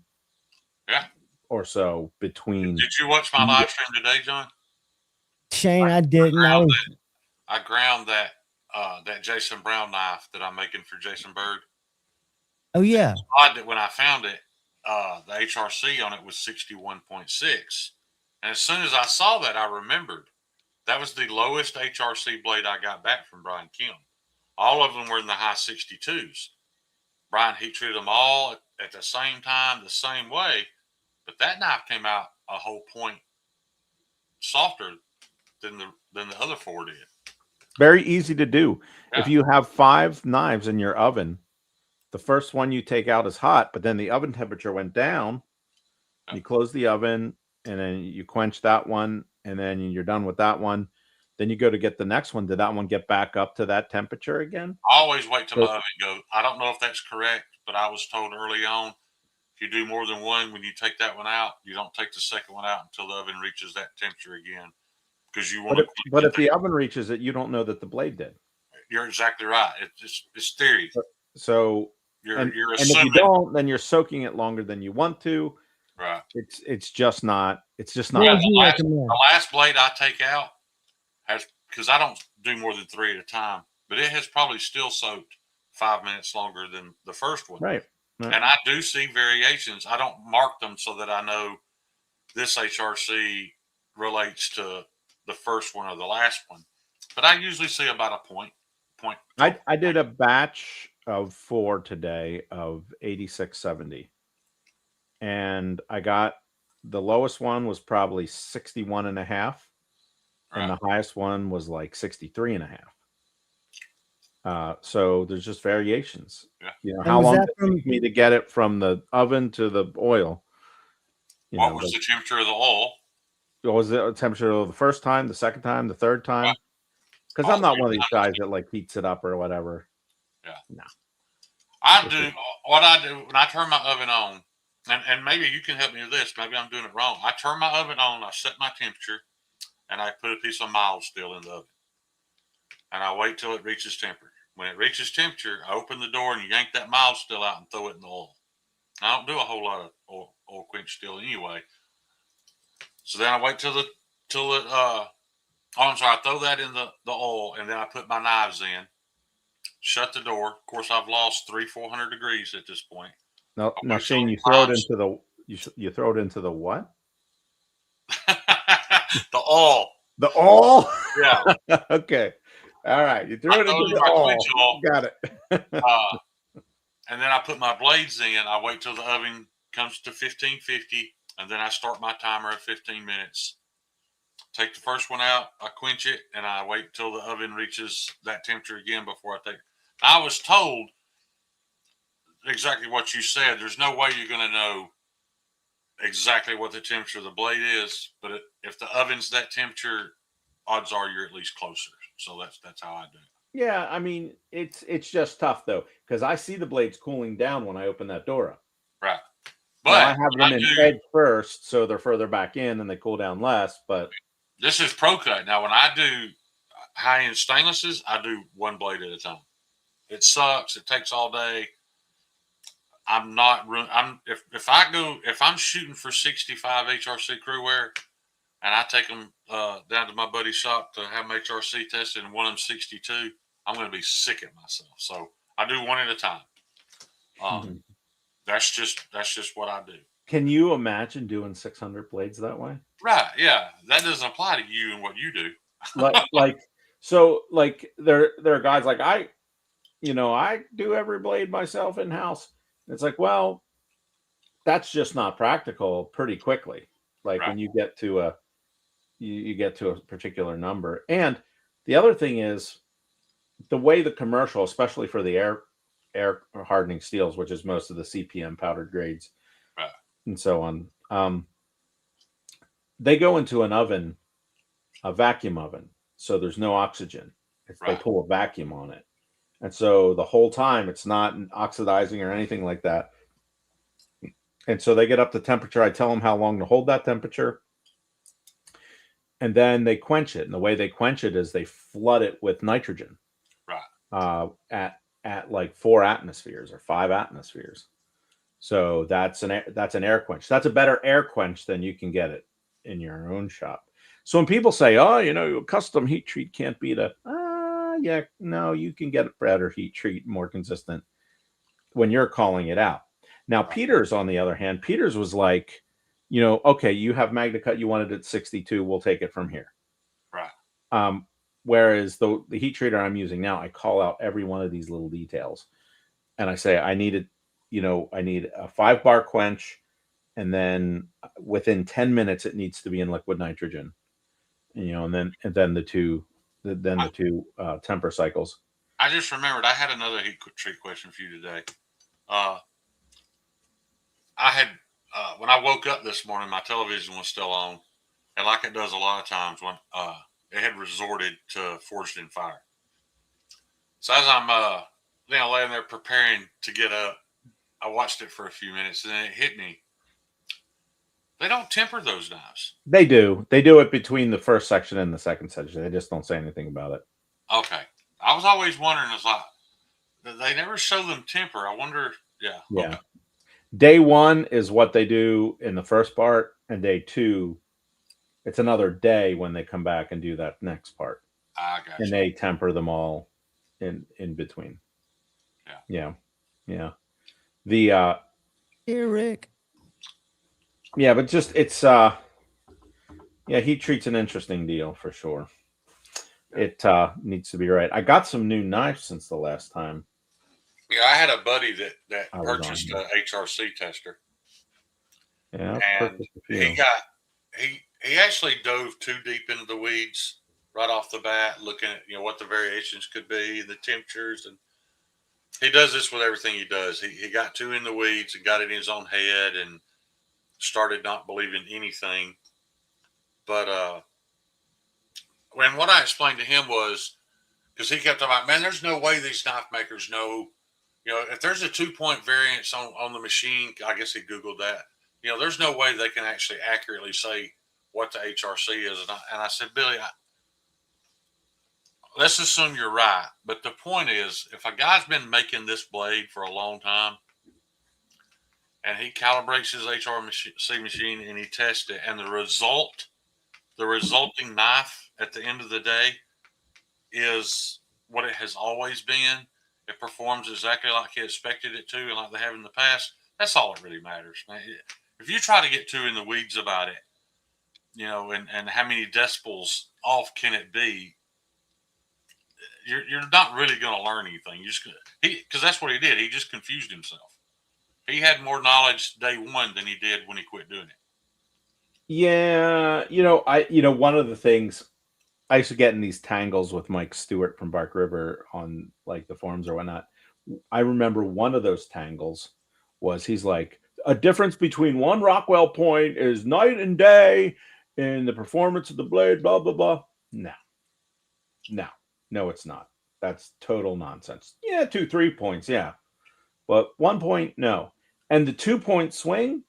or so between. Did you watch my live stream today, John? Shane, I didn't. I ground that that Jason Brown knife that I'm making for Jason Bird. Oh yeah. It's odd that when I found it, the HRC on it was 61.6, and as soon as I saw that, I remembered that was the lowest HRC blade I got back from Brian Kim. All of them were in the high 62s. Brian heat treated them all at the same time, the same way, but that knife came out a whole point softer than the other 4 did. Very easy to do. Yeah. If you have 5 knives in your oven, the first one you take out is hot, but then the oven temperature went down. Yeah. You close the oven, and then you quench that one, and then you're done with that one. Then you go to get the next one. Did that one get back up to that temperature again? I always wait till my oven goes. I don't know if that's correct, but I was told early on, if you do more than one, when you take that one out, you don't take the second one out until the oven reaches that temperature again. Because you want to. But if the oven reaches it, you don't know that the blade did. You're exactly right. It's theory. So you're and assuming. if you don't, then you're soaking it longer than you want to. Right. It's just not. Yeah, the last blade I take out has, because I don't do more than 3 at a time, but it has probably still soaked 5 minutes longer than the first one. Right. And I do see variations. I don't mark them so that I know this HRC relates to the first one or the last one, but I usually see about a point. I did a batch of 4 today of 8670, and I got the lowest one was probably 61.5, and the highest one was like 63.5. So there's just variations. Yeah. You know, how long did it take me to get it from the oven to the oil? What was the temperature of the oil? What was the temperature of the first time, the second time, the third time? Because I'm not one of these guys that like heats it up or whatever. Yeah. No. I do what I do when I turn my oven on, and maybe you can help me with this. Maybe I'm doing it wrong. I turn my oven on, I set my temperature, and I put a piece of mild steel in the oven. And I wait till it reaches temperature. When it reaches temperature, I open the door and yank that mild steel out and throw it in the oil. I don't do a whole lot of oil quench steel anyway. So then I wait till it I throw that in the oil, and then I put my knives in, shut the door. Of course, I've lost 300-400 degrees at this point. Now Shane, you throw it into the you throw it into the what? The oil. The oil? Yeah. Okay. All right. You threw it into the oil. Got it. And then I put my blades in. I wait till the oven comes to 1550, and then I start my timer at 15 minutes. Take the first one out, I quench it, and I wait till the oven reaches that temperature again before I take it. I was told exactly what you said. There's no way you're going to know exactly what the temperature of the blade is, but if the oven's that temperature, odds are you're at least closer. So that's how I do it. Yeah, I mean, it's just tough though, because I see the blades cooling down when I open that door up. Right. But now, I have them in bed first, so they're further back in and they cool down less. But this is Pro Cut. Now, when I do high-end stainlesses, I do one blade at a time. It sucks. It takes all day. If I'm shooting for 65 HRC crew wear, and I take them down to my buddy's shop to have them HRC tested, and one of them 62, I'm going to be sick at myself. So I do one at a time. Mhm. That's just what I do. Can you imagine doing 600 blades that way? Right? Yeah, that doesn't apply to you and what you do. like there are guys like I do every blade myself in house. It's like, well, that's just not practical pretty quickly. Like Right. when you get to you get to a particular number. And the other thing is the way the commercial, especially for the air hardening steels, which is most of the CPM powdered grades, Right. and so on, they go into an oven, a vacuum oven, so there's no oxygen. They Right. pull a vacuum on it, and so the whole time it's not oxidizing or anything like that. And so they get up to temperature. I tell them how long to hold that temperature, and then they quench it. And the way they quench it is they flood it with nitrogen, Right. At like 4 atmospheres or 5 atmospheres. So that's an air quench. That's a better air quench than you can get it in your own shop. So when people say, "Oh, a custom heat treat can't beat a," yeah, no, you can get a better heat treat, more consistent when you're calling it out. Now, Peters, on the other hand, Peters was like, okay, you have MagnaCut, you wanted it at 62, we'll take it from here. Right. Whereas the heat treater I'm using now, I call out every one of these little details, and I say I need a 5-bar quench, and then within 10 minutes it needs to be in liquid nitrogen, and then the two temper cycles. I just remembered I had another heat treat question for you today. I had when I woke up this morning, my television was still on, and like it does a lot of times when it had resorted to forged in fire. So as I'm laying there preparing to get up, I watched it for a few minutes, and then it hit me. They don't temper those knives. They do. They do it between the first section and the second section. They just don't say anything about it. Okay. I was always wondering, it's like, they never show them temper. I wonder, yeah. Yeah. Okay. Day 1 is what they do in the first part, and day 2, it's another day when they come back and do that next part. I got you. And they temper them all in between. Yeah. Yeah. The Eric. Yeah, but just it's heat treat's an interesting deal for sure. It needs to be right. I got some new knives since the last time. Yeah, I had a buddy that purchased a HRC tester. Yeah, and he actually dove too deep into the weeds right off the bat, looking at what the variations could be, the temperatures, and he does this with everything he does. He got too in the weeds and got it in his own head and started not believing anything. But when what I explained to him was, because he kept talking about, man, there's no way these knife makers know, if there's a 2-point variance on the machine, I guess he Googled that, there's no way they can actually accurately say what the HRC is. And I said, Billy, let's assume you're right. But the point is, if a guy's been making this blade for a long time and he calibrates his HRC machine and he tests it, and the resulting knife at the end of the day is what it has always been, it performs exactly like he expected it to and like they have in the past, that's all that really matters, man. If you try to get too in the weeds about it, and how many decibels off can it be, you're not really going to learn anything. Because that's what he did. He just confused himself. He had more knowledge day 1 than he did when he quit doing it. Yeah, one of the things I used to get in these tangles with Mike Stewart from Bark River on like the forums or whatnot. I remember one of those tangles was he's like, a difference between one Rockwell point is night and day in the performance of the blade, blah, blah, blah. No, it's not. That's total nonsense. Yeah, 2-3 points. Yeah. But 1 point, no. And the 2-point swing,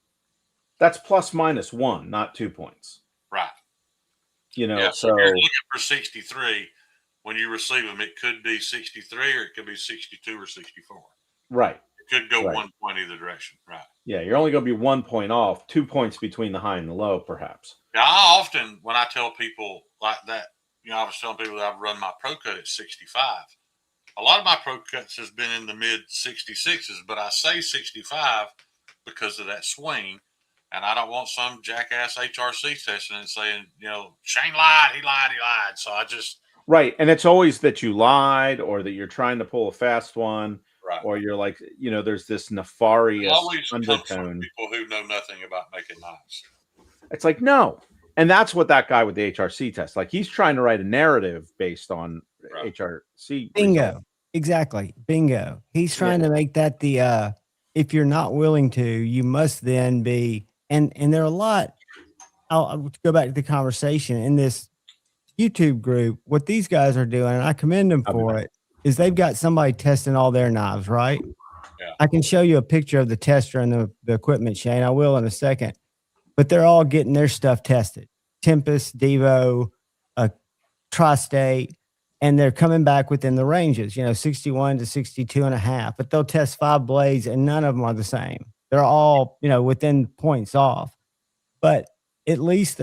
that's ±1, not 2 points. Right. So if you're looking for 63, when you receive them, it could be 63 or it could be 62 or 64. Right. It could go 1 point either direction. Right. Yeah, you're only going to be 1 point off, 2 points between the high and the low, perhaps. Yeah, I often, when I tell people like that, I was telling people that I've run my Pro Cut at 65. A lot of my pro cuts has been in the mid 66s, but I say 65 because of that swing. And I don't want some jackass HRC testing and saying, Shane lied, he lied. So I just. Right. And it's always that you lied or that you're trying to pull a fast one. Right. Or you're like, there's this nefarious always undertone. Comes from people who know nothing about making knives. It's like, no. And that's what that guy with the HRC test, like he's trying to write a narrative based on HRC. Bingo. Results. Exactly. Bingo. He's trying to make that the, if you're not willing to, you must then be, and there are a lot, I'll go back to the conversation in this YouTube group. What these guys are doing, and I commend them for it, is they've got somebody testing all their knives, right? Yeah. I can show you a picture of the tester and the equipment, Shane. I will in a second. But they're all getting their stuff tested. Tempest, Devo, Tri-State, and they're coming back within the ranges, 61 to 62 and a half. But they'll test 5 blades, and none of them are the same. They're all, within points off. But at least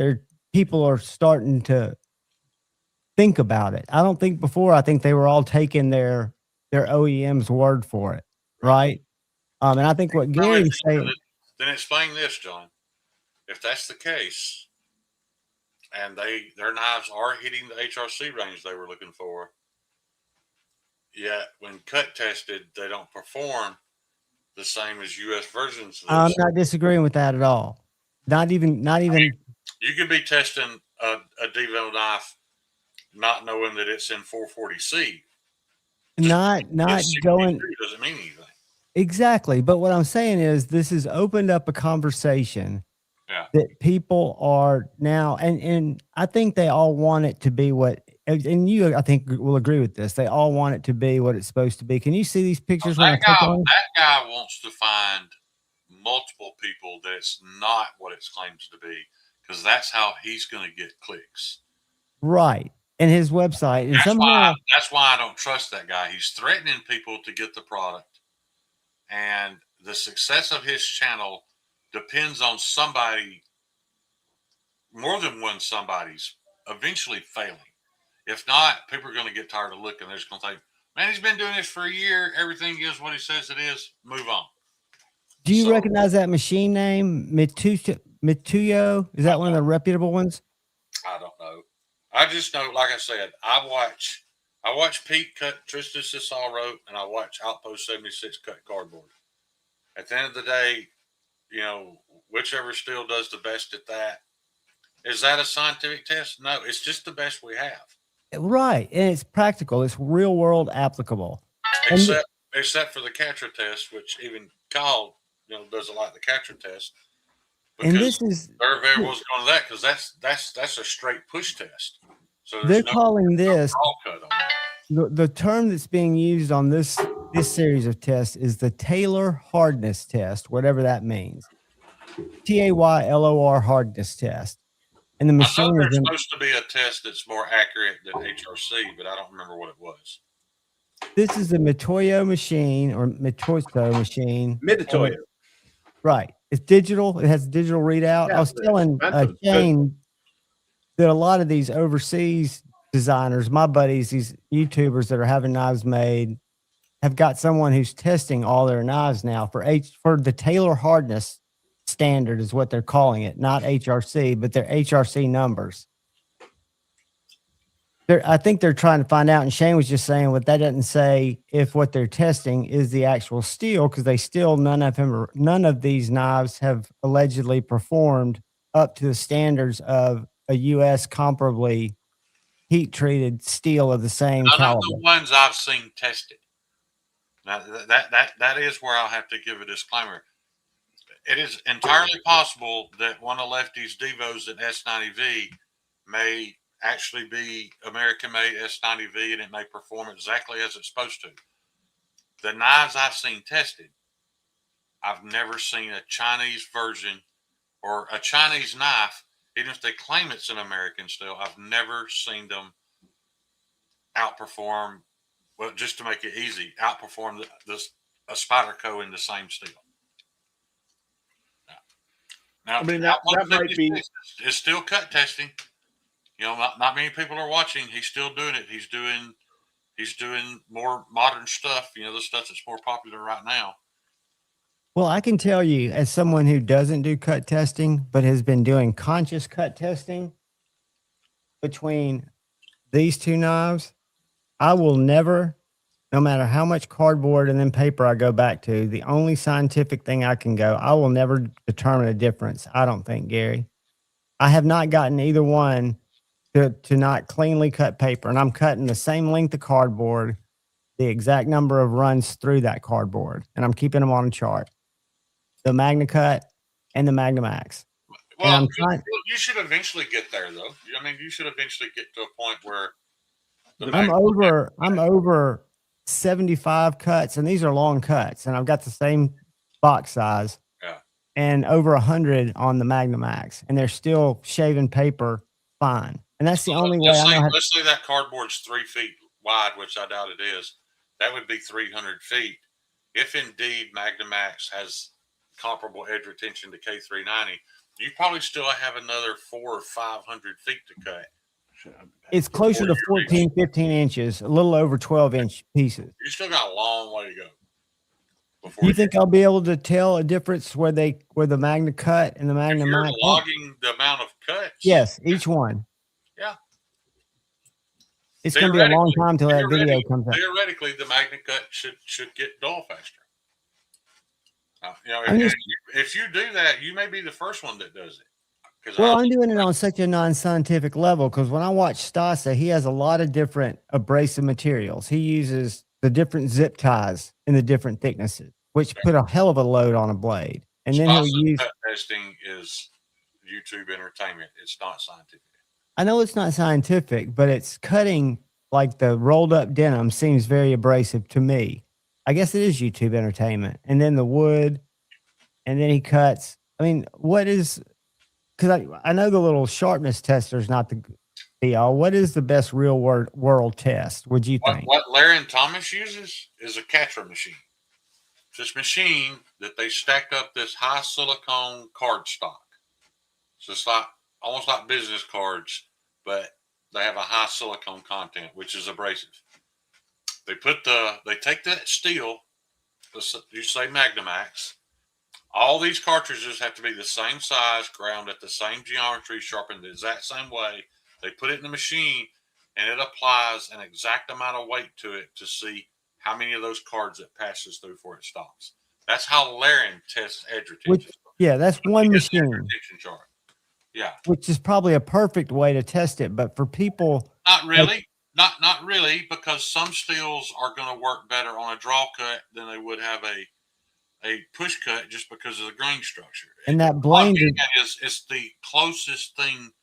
people are starting to think about it. I don't think before. I think they were all taking their OEM's word for it, right? And I think what Gary's saying. Then explain this, John. If that's the case, and their knives are hitting the HRC range they were looking for, yet when cut tested, they don't perform the same as U.S. versions. I'm not disagreeing with that at all. Not even. You could be testing a Devo knife, not knowing that it's in 440C. Not going. Doesn't mean anything. Exactly. But what I'm saying is this has opened up a conversation that people are now, and I think they all want it to be what, and you, I think, will agree with this. They all want it to be what it's supposed to be. Can you see these pictures? That guy wants to find multiple people that it's not what it claims to be, because that's how he's going to get clicks. Right. And his website. And that's why I don't trust that guy. He's threatening people to get the product. And the success of his channel depends on somebody, more than one somebody's eventually failing. If not, people are going to get tired of looking. They're just going to think, man, he's been doing this for a year. Everything is what he says it is. Move on. Do you recognize that machine name? Mituyo? Is that one of the reputable ones? I don't know. I just know, like I said, I watch Pete cut Tristan Sissall rope, and I watch Outpost 76 cut cardboard. At the end of the day, whichever steel does the best at that. Is that a scientific test? No, it's just the best we have. Right. And it's practical. It's real world applicable. Except for the Catra test, which even Kyle, doesn't like the Catra test. And this is there are variables going to that, because that's a straight push test. So they're calling this the term that's being used on this series of tests is the Taylor hardness test, whatever that means. TAYLOR hardness test. And the machine there's supposed to be a test that's more accurate than HRC, but I don't remember what it was. This is the Mituyo machine or Mituyo machine. Mituyo. Right. It's digital. It has a digital readout. I was telling Shane that a lot of these overseas designers, my buddies, these YouTubers that are having knives made, have got someone who's testing all their knives now for the Taylor hardness standard is what they're calling it, not HRC, but they're HRC numbers. I think they're trying to find out, and Shane was just saying what that doesn't say if what they're testing is the actual steel, because none of these knives have allegedly performed up to the standards of a U.S. comparably heat treated steel of the same caliber. None of the ones I've seen tested. Now that is where I'll have to give a disclaimer. It is entirely possible that one of Lefty's Devos at S90V may actually be American-made S90V, and it may perform exactly as it's supposed to. The knives I've seen tested, I've never seen a Chinese version or a Chinese knife, even if they claim it's an American steel. I've never seen them outperform, well, just to make it easy, outperform a Spyderco in the same steel. Now, I mean, that might be. It's still cut testing. Not many people are watching. He's still doing it. He's he's doing more modern stuff. You know, the stuff that's more popular right now. Well, I can tell you, as someone who doesn't do cut testing, but has been doing conscious cut testing between these two knives, I will never, no matter how much cardboard and then paper I go back to, the only scientific thing I can go, I will never determine a difference. I don't think, Gary. I have not gotten either one to not cleanly cut paper, and I'm cutting the same length of cardboard, the exact number of runs through that cardboard, and I'm keeping them on a chart. The Magna Cut and the Magna Max. Well, you should eventually get there, though. I mean, you should eventually get to a point where I'm over 75 cuts, and these are long cuts, and I've got the same box size. Yeah. And over 100 on the Magna Max, and they're still shaving paper fine. And that's the only way I know. Let's say that cardboard's 3 feet wide, which I doubt it is. That would be 300 feet. If indeed Magna Max has comparable edge retention to K390, you probably still have another 400 or 500 feet to cut. It's closer to 14, 15 inches, a little over 12-inch pieces. You still got a long way to go. You think I'll be able to tell a difference where the Magna Cut and the Magna Max? Logging the amount of cuts. Yes, each one. Yeah. It's going to be a long time till that video comes out. Theoretically, the Magna Cut should get dull faster. If you do that, you may be the first one that does it. Well, I'm doing it on such a non-scientific level because when I watch Stasa, he has a lot of different abrasive materials. He uses the different zip ties in the different thicknesses, which put a hell of a load on a blade. And then he'll use cut testing is YouTube entertainment. It's not scientific. I know it's not scientific, but it's cutting like the rolled up denim seems very abrasive to me. I guess it is YouTube entertainment. And then the wood, and then he cuts. I mean, what is, because I know the little sharpness tester is not the be all. What is the best real world test, would you think? What Larry and Thomas uses is a Katra machine. This machine that they stack up this high silicone card stock. So it's like almost like business cards, but they have a high silicone content, which is abrasive. They take that steel, you say Magnamax. All these cartridges have to be the same size, ground at the same geometry, sharpened the exact same way. They put it in the machine, and it applies an exact amount of weight to it to see how many of those cards it passes through before it stops. That's how Laren tests edge retention. That's one machine. Chart. Yeah. Which is probably a perfect way to test it, but for people... Not really. Not really, because some steels are going to work better on a draw cut than they would have a push cut just because of the grain structure. And that blade is the closest thing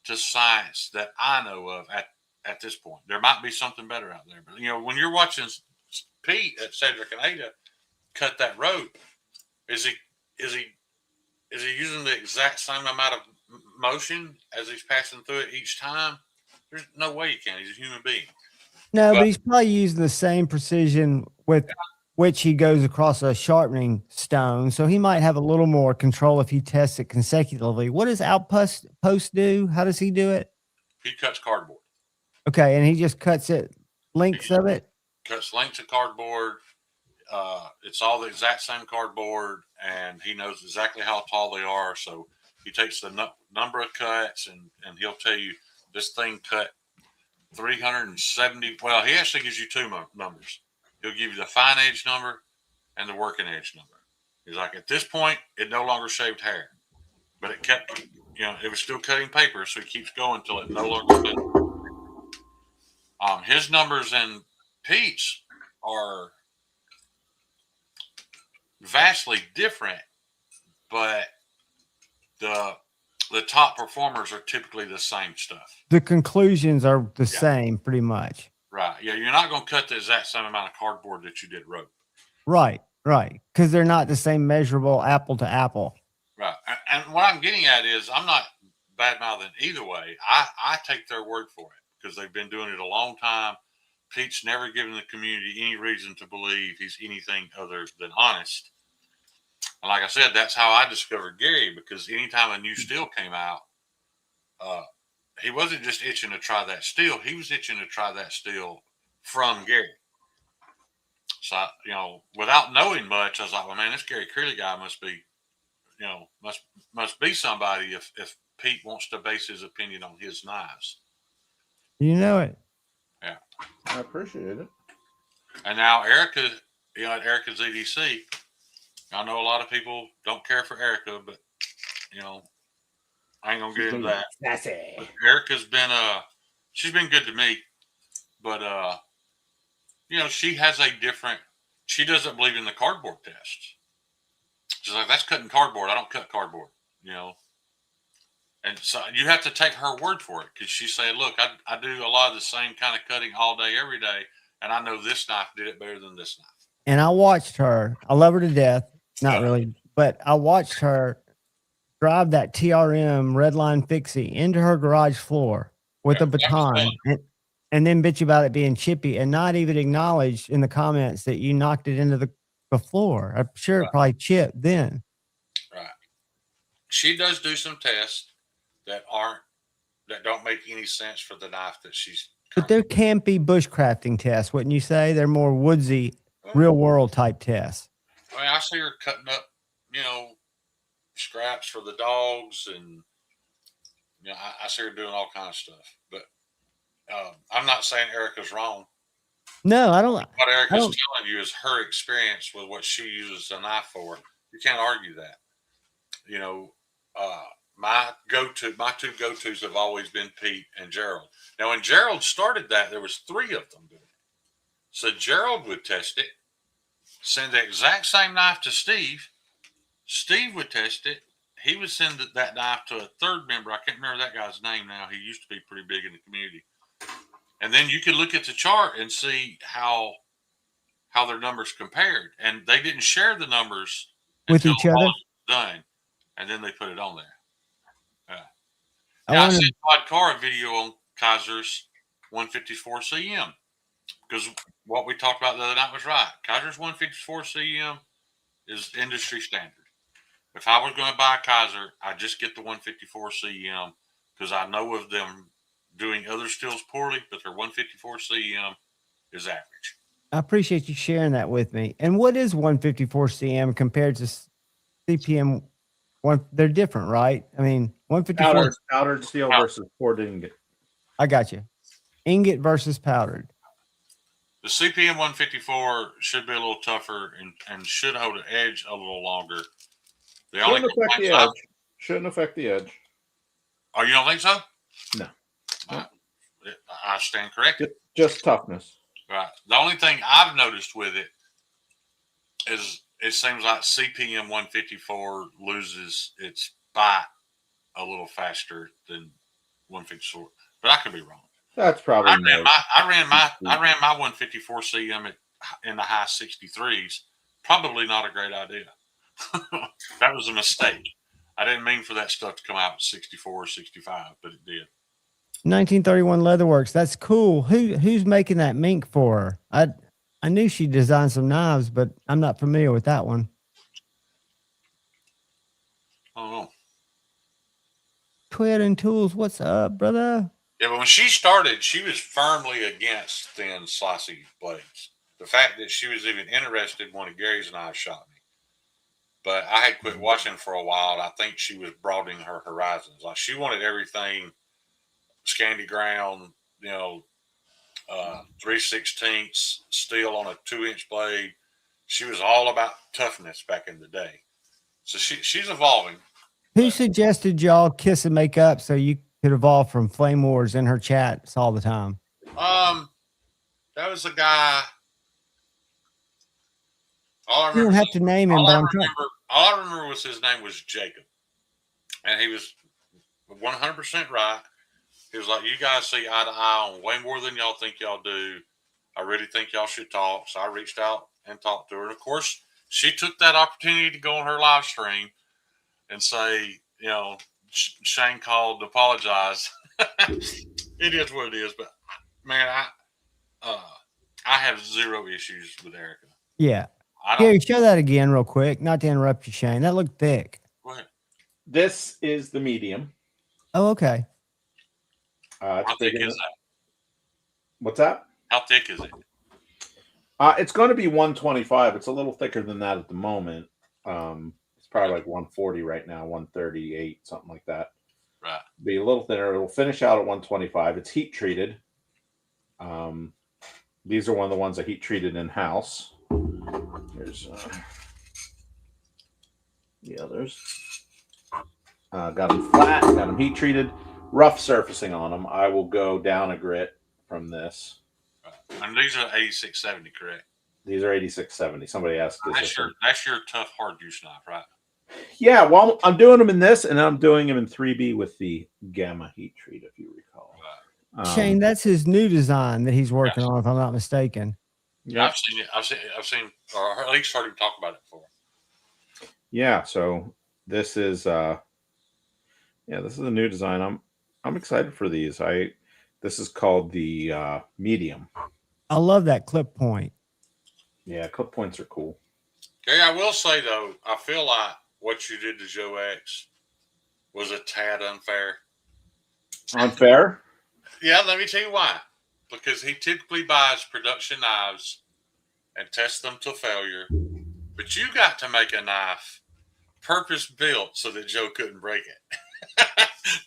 to science that I know of at this point. There might be something better out there, but when you're watching Pete at Cedric and Ada cut that rope, is he using the exact same amount of motion as he's passing through it each time? There's no way he can. He's a human being. No, but he's probably using the same precision with which he goes across a sharpening stone. So he might have a little more control if he tests it consecutively. What does Outpost do? How does he do it? He cuts cardboard. Okay, and he just cuts it, lengths of it? Cuts lengths of cardboard. It's all the exact same cardboard, and he knows exactly how tall they are. So he takes the number of cuts, and he'll tell you, this thing cut 370. Well, he actually gives you two numbers. He'll give you the fine edge number and the working edge number. He's like, at this point, it no longer shaved hair, but it kept, it was still cutting paper, so he keeps going until it no longer cut. His numbers and Pete's are vastly different, but the top performers are typically the same stuff. The conclusions are the same, pretty much. Right. Yeah, you're not going to cut the exact same amount of cardboard that you did rope. Right. Because they're not the same measurable apple to apple. Right. And what I'm getting at is I'm not bad-mouthing either way. I take their word for it because they've been doing it a long time. Pete's never given the community any reason to believe he's anything other than honest. And like I said, that's how I discovered Gary, because anytime a new steel came out, he wasn't just itching to try that steel. He was itching to try that steel from Gary. So, without knowing much, I was like, well, man, this Gary Curley guy must be, must be somebody if Pete wants to base his opinion on his knives. You know it. Yeah. I appreciate it. And now Erica, at Erica's EDC, I know a lot of people don't care for Erica, but, I ain't going to get into that. But Erica's been, she's been good to me, but, she has a different, she doesn't believe in the cardboard test. She's like, that's cutting cardboard. I don't cut cardboard, And so you have to take her word for it, because she said, look, I do a lot of the same kind of cutting all day, every day, and I know this knife did it better than this knife. And I watched her. I love her to death. Not really, but I watched her drive that TRM Redline Fixie into her garage floor with a baton and then bitch about it being chippy and not even acknowledge in the comments that you knocked it into the floor. I'm sure it probably chipped then. Right. She does do some tests that don't make any sense for the knife that she's. But there can't be bushcrafting tests, wouldn't you say? They're more woodsy, real world type tests. I mean, I see her cutting up, scraps for the dogs, and I see her doing all kinds of stuff. But I'm not saying Erica's wrong. No, I don't. What Erica's telling you is her experience with what she uses the knife for. You can't argue that. My two go-tos have always been Pete and Gerald. Now, when Gerald started that, there was 3 of them doing it. So Gerald would test it, send the exact same knife to Steve. Steve would test it. He would send that knife to a third member. I can't remember that guy's name now. He used to be pretty big in the community. And then you could look at the chart and see how their numbers compared. And they didn't share the numbers with each other. Done. And then they put it on there. I sent Todd Carr a video on Kaiser's 154 CM, because what we talked about the other night was right. Kaiser's 154 CM is industry standard. If I was going to buy a Kaiser, I'd just get the 154 CM, because I know of them doing other steels poorly, but their 154 CM is average. I appreciate you sharing that with me. And what is 154 CM compared to CPM? They're different, right? I mean, 154 powdered steel versus poured ingot. I got you. Ingot versus powdered. The CPM 154 should be a little tougher and should hold an edge a little longer. Shouldn't affect the edge. Oh, you don't think so? No. I stand corrected. Just toughness. Right. The only thing I've noticed with it is it seems like CPM 154 loses its bite a little faster than 154, but I could be wrong. That's probably. I ran my 154 CM in the high 63s. Probably not a great idea. That was a mistake. I didn't mean for that stuff to come out at 64 or 65, but it did. 1931 Leatherworks. That's cool. Who's making that mink for her? I knew she designed some knives, but I'm not familiar with that one. I don't know. Twid and Tools, what's up, brother? Yeah, but when she started, she was firmly against thin, slicey blades. The fact that she was even interested in one of Gary's knives shocked me. But I had quit watching for a while, and I think she was broadening her horizons. Like, she wanted everything Scandi ground, 3/16 steel on a 2-inch blade. She was all about toughness back in the day. So she's evolving. Who suggested y'all kiss and make up so you could evolve from flame wars in her chats all the time? That was a guy. You don't have to name him, all I remember was his name was Jacob, and he was 100% right. He was like, you guys see eye to eye on way more than y'all think y'all do. I really think y'all should talk. So I reached out and talked to her. And of course, she took that opportunity to go on her live stream and say, Shane called to apologize. It is what it is. But, man, I have zero issues with Erica. Yeah. Gary, show that again real quick. Not to interrupt you, Shane. That looked thick. Go ahead. This is the medium. Oh, okay. How thick is that? What's that? How thick is it? It's going to be 125. It's a little thicker than that at the moment. It's probably like 140 right now, 138, something like that. Right. Be a little thinner. It'll finish out at 125. It's heat treated. These are one of the ones I heat treated in house. Here's the others. Got them flat. Got them heat treated. Rough surfacing on them. I will go down a grit from this. And these are 8670, correct? These are 8670. Somebody asked. That's your tough hard use knife, right? Yeah, well, I'm doing them in this, and I'm doing them in 3B with the Gamma heat treat, if you recall. Shane, that's his new design that he's working on, if I'm not mistaken. Yeah, I've seen it. I've seen, or at least heard him talk about it before. Yeah, so this is this is a new design. I'm excited for these. This is called the medium. I love that clip point. Yeah, clip points are cool. Okay, I will say though, I feel like what you did to Joe X was a tad unfair. Unfair? Yeah, let me tell you why. Because he typically buys production knives and tests them to failure. But you got to make a knife purpose built so that Joe couldn't break it.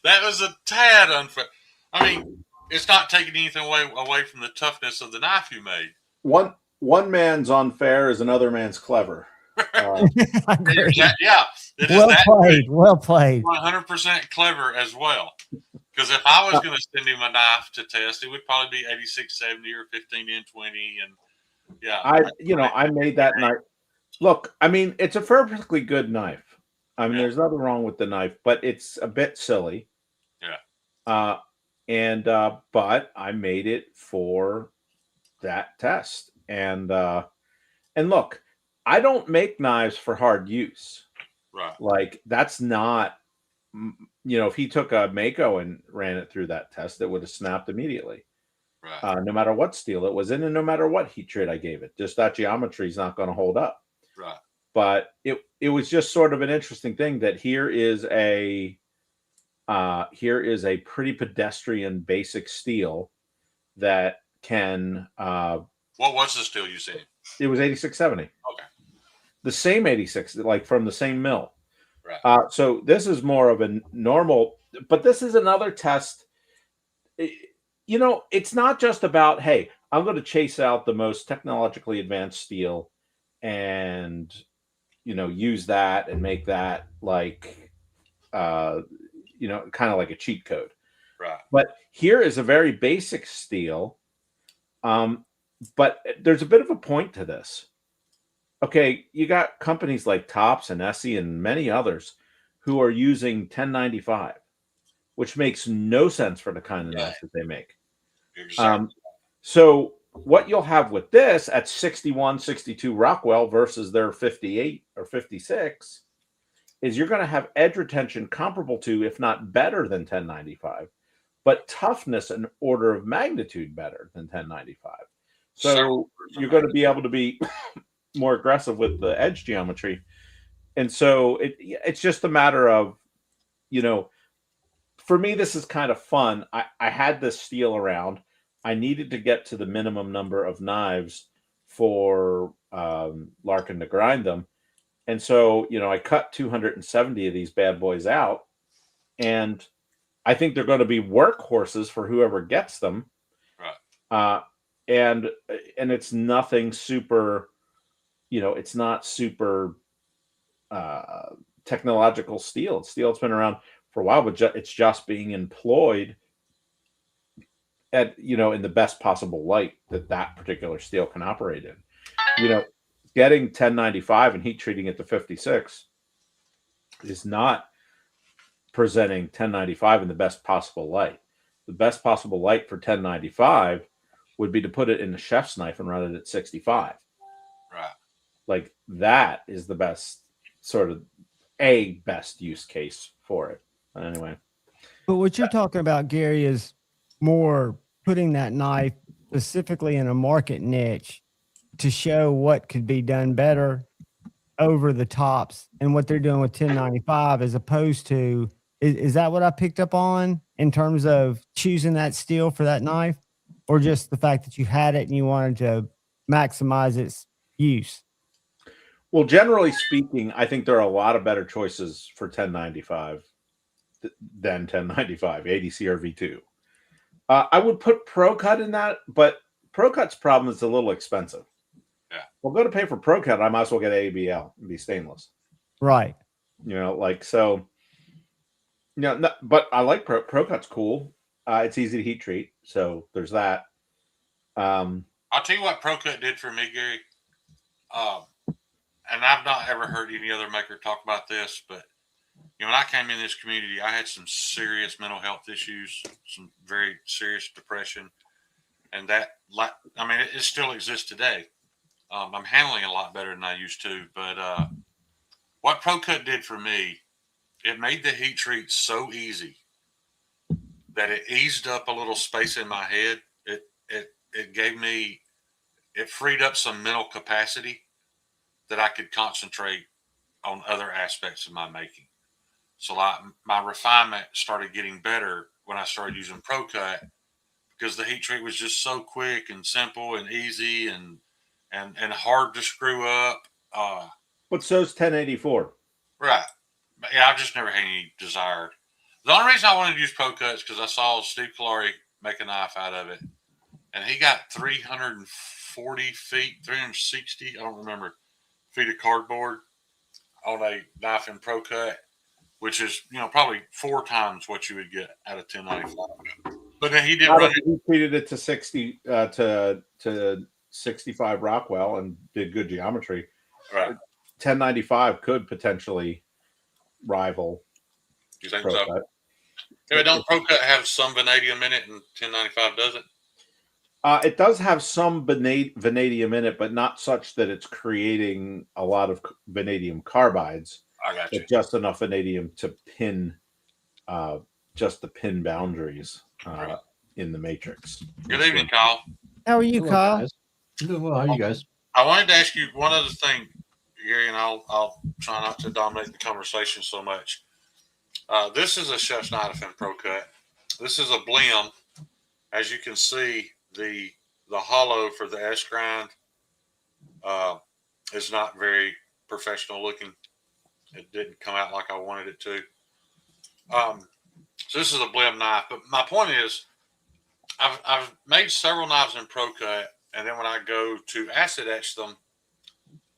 That was a tad unfair. I mean, it's not taking anything away from the toughness of the knife you made. One man's unfair is another man's clever. Well played. 100% clever as well. Because if I was going to send him a knife to test, it would probably be 8670 or 15N20, and yeah. I made that knife. Look, I mean, it's a perfectly good knife. I mean, there's nothing wrong with the knife, but it's a bit silly. Yeah. But I made it for that test, and look, I don't make knives for hard use. Right. Like that's not, if he took a Mako and ran it through that test, it would have snapped immediately. Right. No matter what steel it was in, and no matter what heat treat I gave it, just that geometry is not going to hold up. Right. But it was just sort of an interesting thing that here is a pretty pedestrian basic steel that can. What was the steel you said? It was 8670. Okay. The same 86, like from the same mill. Right. So this is more of a normal, but this is another test. It's not just about, hey, I'm going to chase out the most technologically advanced steel and, use that and make that like, kind of like a cheat code. Right. But here is a very basic steel. But there's a bit of a point to this. Okay, you got companies like Tops and Essie and many others who are using 1095, which makes no sense for the kind of knife that they make. Exactly. So what you'll have with this at 61, 62 Rockwell versus their 58 or 56 is you're going to have edge retention comparable to, if not better than 1095, but toughness an order of magnitude better than 1095. So you're going to be able to be more aggressive with the edge geometry. And so it's just a matter of, for me, this is kind of fun. I had this steel around. I needed to get to the minimum number of knives for Larkin to grind them. And so, I cut 270 of these bad boys out. And I think they're going to be workhorses for whoever gets them. Right. And it's nothing super, it's not super technological steel. It's steel that's been around for a while, but it's just being employed at, in the best possible light that particular steel can operate in. Getting 1095 and heat treating it to 56 is not presenting 1095 in the best possible light. The best possible light for 1095 would be to put it in a chef's knife and run it at 65. Right. Like that is the best best use case for it. But anyway. But what you're talking about, Gary, is more putting that knife specifically in a market niche to show what could be done better over the Tops and what they're doing with 1095, as opposed to, is that what I picked up on in terms of choosing that steel for that knife? or just the fact that you had it and you wanted to maximize its use? Well, generally speaking, I think there are a lot of better choices for 1095 than 1095 ADC or V2. I would put ProCut in that, but ProCut's problem is a little expensive. Yeah. Well, go to pay for ProCut, I might as well get ABL and be stainless. Right. You know, like so. No, but I like ProCut's cool. It's easy to heat treat, so there's that. I'll tell you what ProCut did for me, Gary. And I've not ever heard any other maker talk about this, but you know, when I came in this community, I had some serious mental health issues, some very serious depression, and that, I mean, it still exists today. I'm handling it a lot better than I used to, but what ProCut did for me, it made the heat treat so easy that it eased up a little space in my head. It gave me, it freed up some mental capacity that I could concentrate on other aspects of my making. So like my refinement started getting better when I started using ProCut, because the heat treat was just so quick and simple and easy and hard to screw up. But so's 1084. Right. But yeah, I've just never had any desire. The only reason I wanted to use ProCut is because I saw Steve Kalari make a knife out of it, and he got 340 feet, 360, I don't remember, feet of cardboard on a knife in ProCut, which is, you know, probably 4 times what you would get out of 1095. But then he did run it. He treated it to 60 to 65 Rockwell and did good geometry. Right. 1095 could potentially rival. You think ProCut. so? Yeah, but don't ProCut have some vanadium in it and 1095 doesn't? It does have some vanadium in it, but not such that it's creating a lot of vanadium carbides. I got you. But just enough vanadium to pin, just the pin boundaries in the matrix. Good evening, Kyle. How are you, Hello, Kyle? guys. I'm doing well. How are you guys? I wanted to ask you one other thing, Gary, and I'll try not to dominate the conversation so much. This is a chef's knife in ProCut. This is a Blim. As you can see, the hollow for the S grind is not very professional looking. It didn't come out like I wanted it to. So this is a Blim knife. But my point is, I've made several knives in ProCut, and then when I go to acid etch them,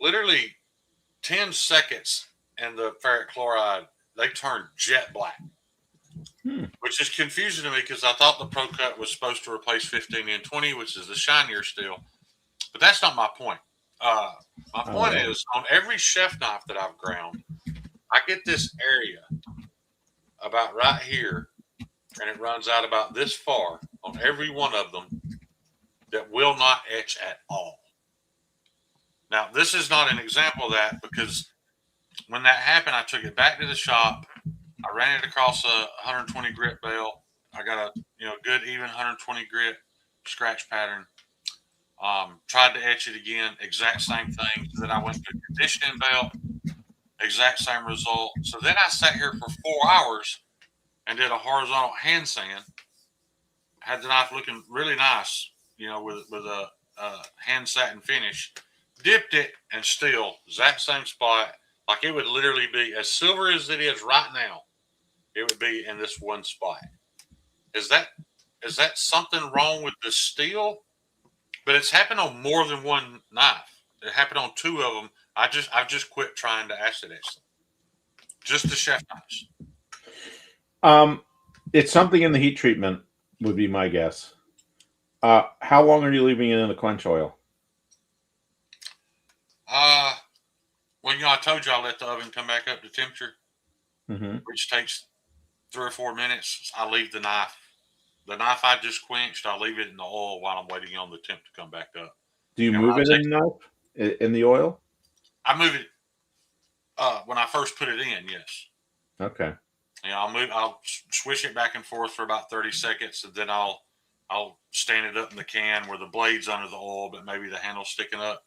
literally 10 seconds in the ferric chloride, they turn jet black. Which is confusing to me because I thought the ProCut was supposed to replace 15 and 20, which is the shinier steel. But that's not my point. My point is, on every chef knife that I've ground, I get this area about right here, and it runs out about this far on every one of them that will not etch at all. Now, this is not an example of that, because when that happened, I took it back to the shop. I ran it across a 120 grit belt. I got a good even 120 grit scratch pattern. Tried to etch it again, exact same thing. Then I went to a conditioning belt, exact same result. So then I sat here for 4 hours and did a horizontal hand sand. Had the knife looking really nice, with a hand satin finish. Dipped it, and still exact same spot. Like, it would literally be as silver as it is right now. It would be in this one spot. Is that something wrong with the steel? But it's happened on more than one knife. It happened on 2 of them. I've just quit trying to acid etch them. Just the chef knives. It's something in the heat treatment would be my guess. How long are you leaving it in the quench oil? Well, I told you I let the oven come back up to temperature, Mm-hmm. which takes 3 or 4 minutes. I leave the knife. The knife I just quenched, I leave it in the oil while I'm waiting on the temp to come back up. Do you move it in the knife, in the oil? I move it when I first put it in, yes. Okay. I'll swish it back and forth for about 30 seconds, and then I'll stand it up in the can where the blade's under the oil, but maybe the handle's sticking up.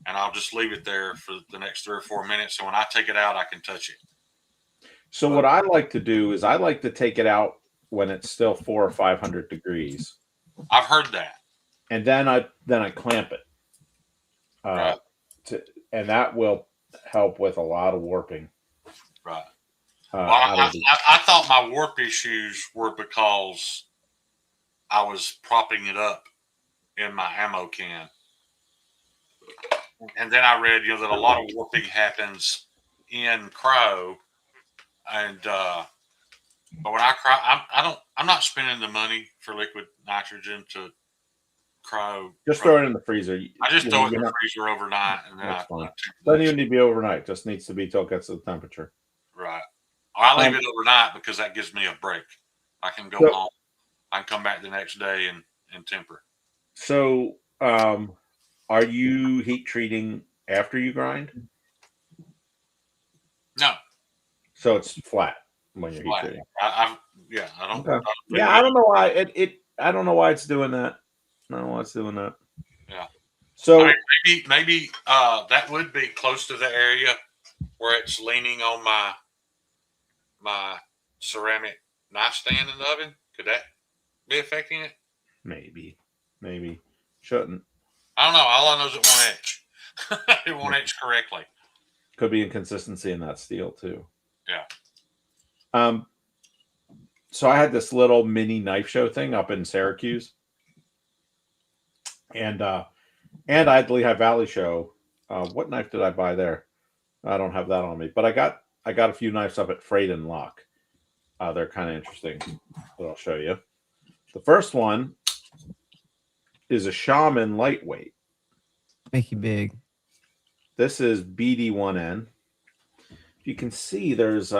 And I'll just leave it there for the next 3 or 4 minutes. So when I take it out, I can touch it. So what I like to do is I like to take it out when it's still 400 or 500 degrees, I've heard that. and then I clamp it, Right. and that will help with a lot of warping. Right. Out Well, of the, I thought my warp issues were because I was propping it up in my ammo can. And then I read, that a lot of warping happens in Crow, and but when I'm not spending the money for liquid nitrogen to Crow. just throw it in the freezer. I just throw it in the freezer overnight, and then That's fine. I Doesn't even need to be overnight. Just needs to be till it gets to the temperature. Right. I leave it overnight because that gives me a break. I can go home. I can come back the next day and temper. So, are you heat treating after you grind? No. So it's flat when you're heat treating. I don't. Okay. I don't know why I don't know why it's doing that. I don't know why it's doing that. Yeah. So maybe that would be close to the area where it's leaning on my ceramic knife stand in the oven. Could that be affecting it? Maybe. Shouldn't. I don't know. All I know is it won't etch. It won't etch correctly. Could be inconsistency in that steel too. Yeah. So I had this little mini knife show thing up in Syracuse, and I had the Lehigh Valley show. What knife did I buy there? I don't have that on me, but I got a few knives up at Freight and Lock. They're kind of interesting, but I'll show you. The first one is a Shaman lightweight. Make you big. This is BD1N. You can see there's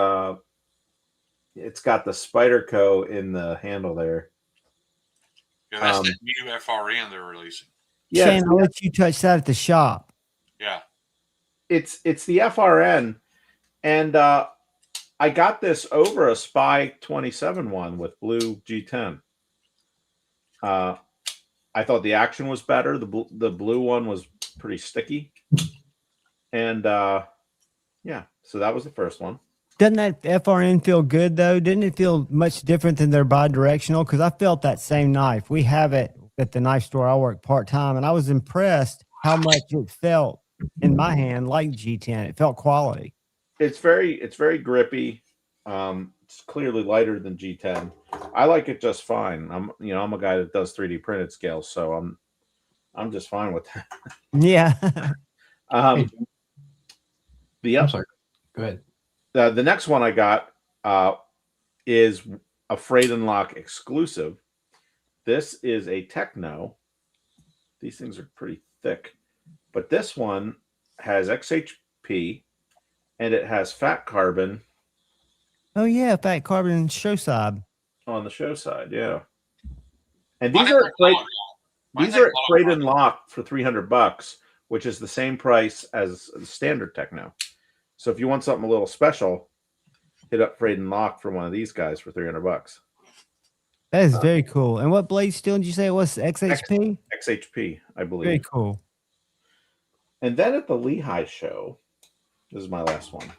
it's got the Spyderco in the handle there. Yeah, that's the new FRN they're releasing. Yeah, Shane, I'll let you touch that at the shop. Yeah. It's the FRN, and I got this over a Spy 27 one with blue G10. I thought the action was better. The blue one was pretty sticky, and so that was the first one. Doesn't that FRN feel good though? Didn't it feel much different than their bi-directional? Because I felt that same knife. We have it at the knife store. I work part-time, and I was impressed how much it felt in my hand like G10. It felt quality. It's very grippy. It's clearly lighter than G10. I like it just fine. I'm a guy that does 3D printed scales, so I'm just fine with that. Yeah. I'm sorry. Go ahead. The next one I got is a Freight and Lock exclusive. This is a Techno. These things are pretty thick, but this one has XHP and it has fat carbon. Oh yeah, fat carbon show side. On the show side, yeah. And these are at Freight and Lock for $300, which is the same price as the standard Techno. So if you want something a little special, hit up Freight and Lock for one of these guys for $300. That is very cool. And what blade steel did you say it was? XHP? XHP, I believe. Very cool. And then at the Lehigh show, this is my last one.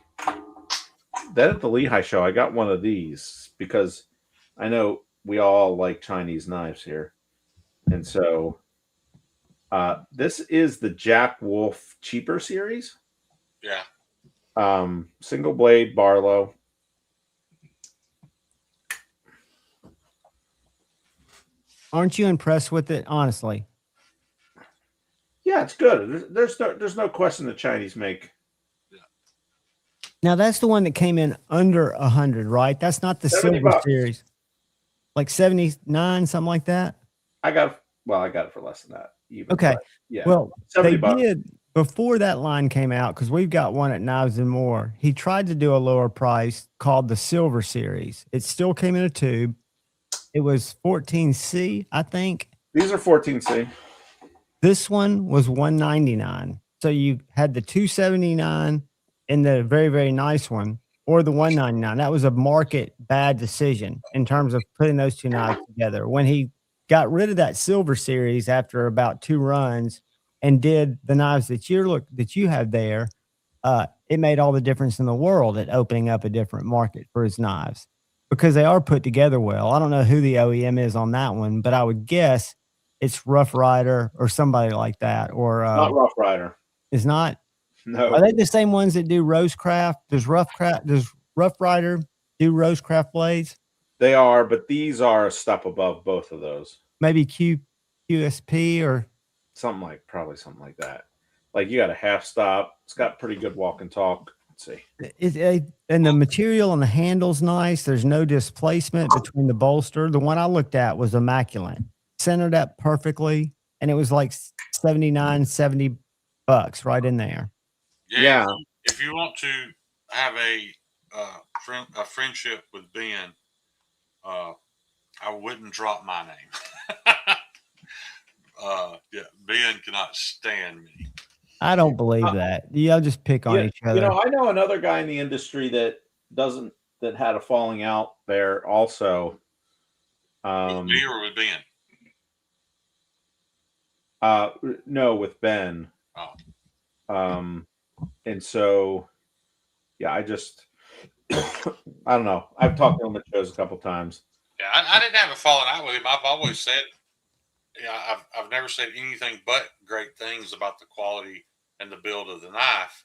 Then at the Lehigh show, I got one of these because I know we all like Chinese knives here. And so this is the Jack Wolf Cheaper series. Yeah. Single blade Barlow. Aren't you impressed with it, honestly? Yeah, it's good. There's no question the Chinese make. Now that's the one that came in under 100, right? That's not the silver series. Like 79, something like that. I got it for less than that. Even, okay. Yeah. Well, they $70. did before that line came out, because we've got one at Knives and More. He tried to do a lower price called the Silver Series. It still came in a tube. It was 14C, I think. These are 14C. This one was $199. So you had the 279 and the very, very nice one, or the 199. That was a market bad decision in terms of putting those two knives together. When he got rid of that Silver Series after about 2 runs and did the knives that you have there, it made all the difference in the world at opening up a different market for his knives. because they are put together well. I don't know who the OEM is on that one, but I would guess it's Rough Rider or somebody like that. Or Not Rough Rider. Is not. No. Are they the same ones that do Rosecraft? Does Rough Rider do Rosecraft blades? They are, but these are a step above both of those. Maybe QSP or probably something like that. Like you got a half stop. It's got pretty good walk and talk. Let's see. And the material and the handle's nice. There's no displacement between the bolster. The one I looked at was immaculate, centered up perfectly, and it was like $70 right in there. Yeah. If you want to have a friendship with Ben, I wouldn't drop my name. Ben cannot stand me. I don't believe that. Y'all just pick on each other. I know another guy in the industry that had a falling out there also. With me or with Ben? No, with Ben. Oh. And so, yeah, I don't know. I've talked to him at shows a couple times. Yeah, I didn't have a falling out with him. I've always said, I've never said anything but great things about the quality and the build of the knife.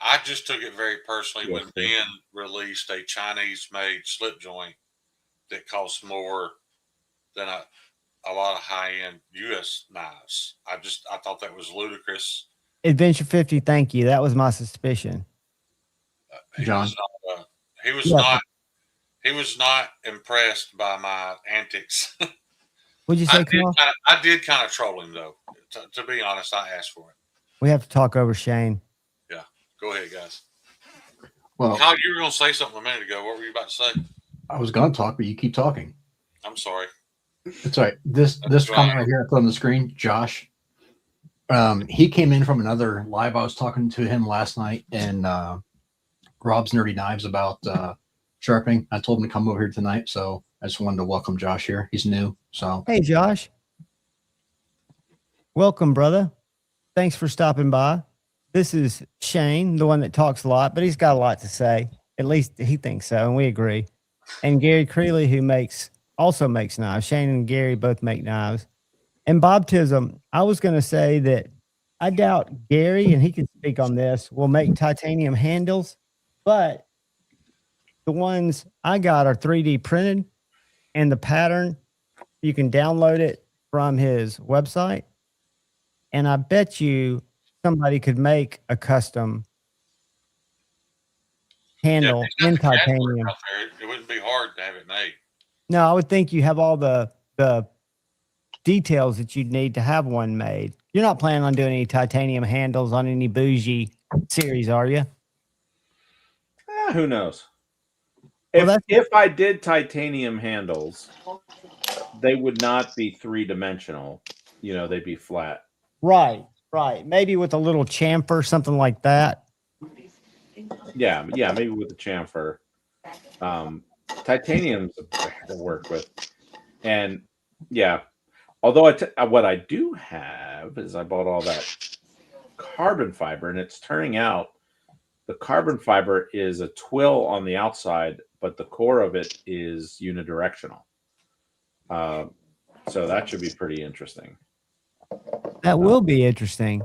I just took it very personally when Ben released a Chinese-made slip joint that cost more than a lot of high-end U.S. knives. I thought that was ludicrous. Adventure 50, thank you. That was my suspicion. John, he was not impressed by my antics. What'd you say? I did kind of troll him though. To be honest, I asked for it. We have to talk over Shane. Yeah, go ahead, guys. Well, Kyle, you were going to say something a minute ago. What were you about to say? I was going to talk, but you keep talking. I'm sorry. It's all right. This comment right here on the screen, Josh. He came in from another live. I was talking to him last night, and Rob's Nerdy Knives about sharpening. I told him to come over here tonight, so I just wanted to welcome Josh here. He's new, so hey, Josh. Welcome, brother. Thanks for stopping by. This is Shane, the one that talks a lot, but he's got a lot to say. At least he thinks so, and we agree. And Gary Creeley, who also makes knives. Shane and Gary both make knives. And Bob Tism, I was going to say that I doubt Gary, and he can speak on this, will make titanium handles, but the ones I got are 3D printed, and the pattern, you can download it from his website. And I bet you somebody could make a custom handle in titanium. It wouldn't be hard to have it made. No, I would think you have all the details that you'd need to have one made. You're not planning on doing any titanium handles on any bougie series, are you? Who knows? If I did titanium handles, they would not be 3-dimensional. They'd be flat. Right. Maybe with a little chamfer, something like that. Yeah, maybe with the chamfer. Titanium's to work with. And yeah, although what I do have is I bought all that carbon fiber, and it's turning out the carbon fiber is a twill on the outside, but the core of it is unidirectional. So that should be pretty interesting. That will be interesting.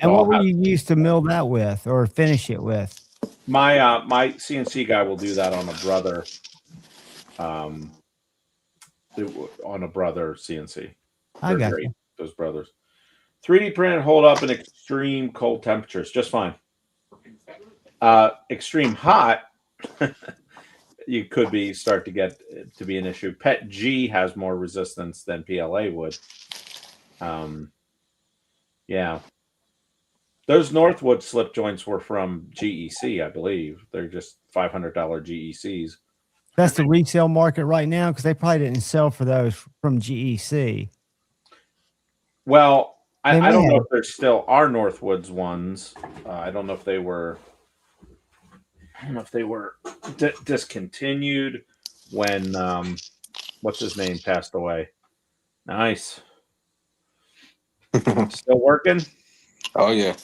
And what will you use to mill that with or finish it with? My CNC guy will do that on a Brother. On a Brother CNC. I got you. Those Brothers. 3D printed hold up in extreme cold temperatures just fine. Extreme hot, you could start to get to be an issue. PET G has more resistance than PLA would. Yeah. Those Northwood slip joints were from GEC, I believe. They're just $500 GECs. That's the resale market right now because they probably didn't sell for those from GEC. Well, I don't know if there still are Northwoods ones. I don't know if they were. Discontinued when what's his name passed away. Nice. Still working? Oh yeah.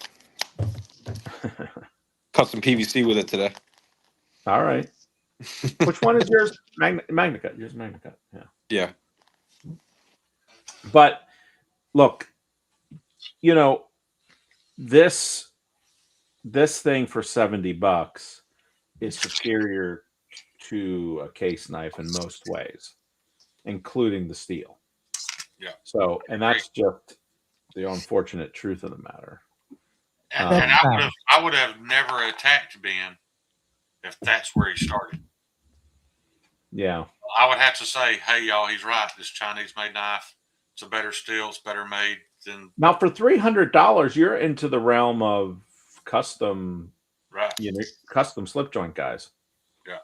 Cut some PVC with it today. All right. Which one is yours? Magnicut. Yours Magnicut. Yeah. Yeah. But look, you know, this thing for $70 is superior to a case knife in most ways, including the steel. Yeah. So, and that's just the unfortunate truth of the matter. And I would have never attacked Ben if that's where he started. Yeah. I would have to say, hey, y'all, he's right. This Chinese-made knife, it's a better steel. It's better made than. Now, for $300, you're into the realm of custom, right? Custom slip joint guys. Yeah.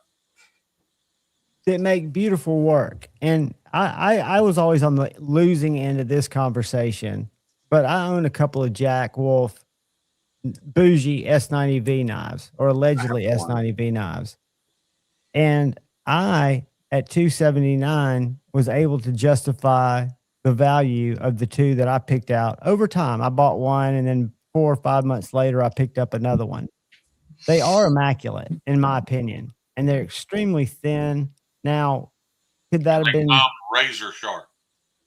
That make beautiful work. And I was always on the losing end of this conversation, but I own a couple of Jack Wolf bougie S90V knives, or allegedly S90V knives. And I, at $279, was able to justify the value of the two that I picked out over time. I bought one, and then 4 or 5 months later, I picked up another one. They are immaculate, in my opinion, and they're extremely thin. Now, could that have been razor sharp?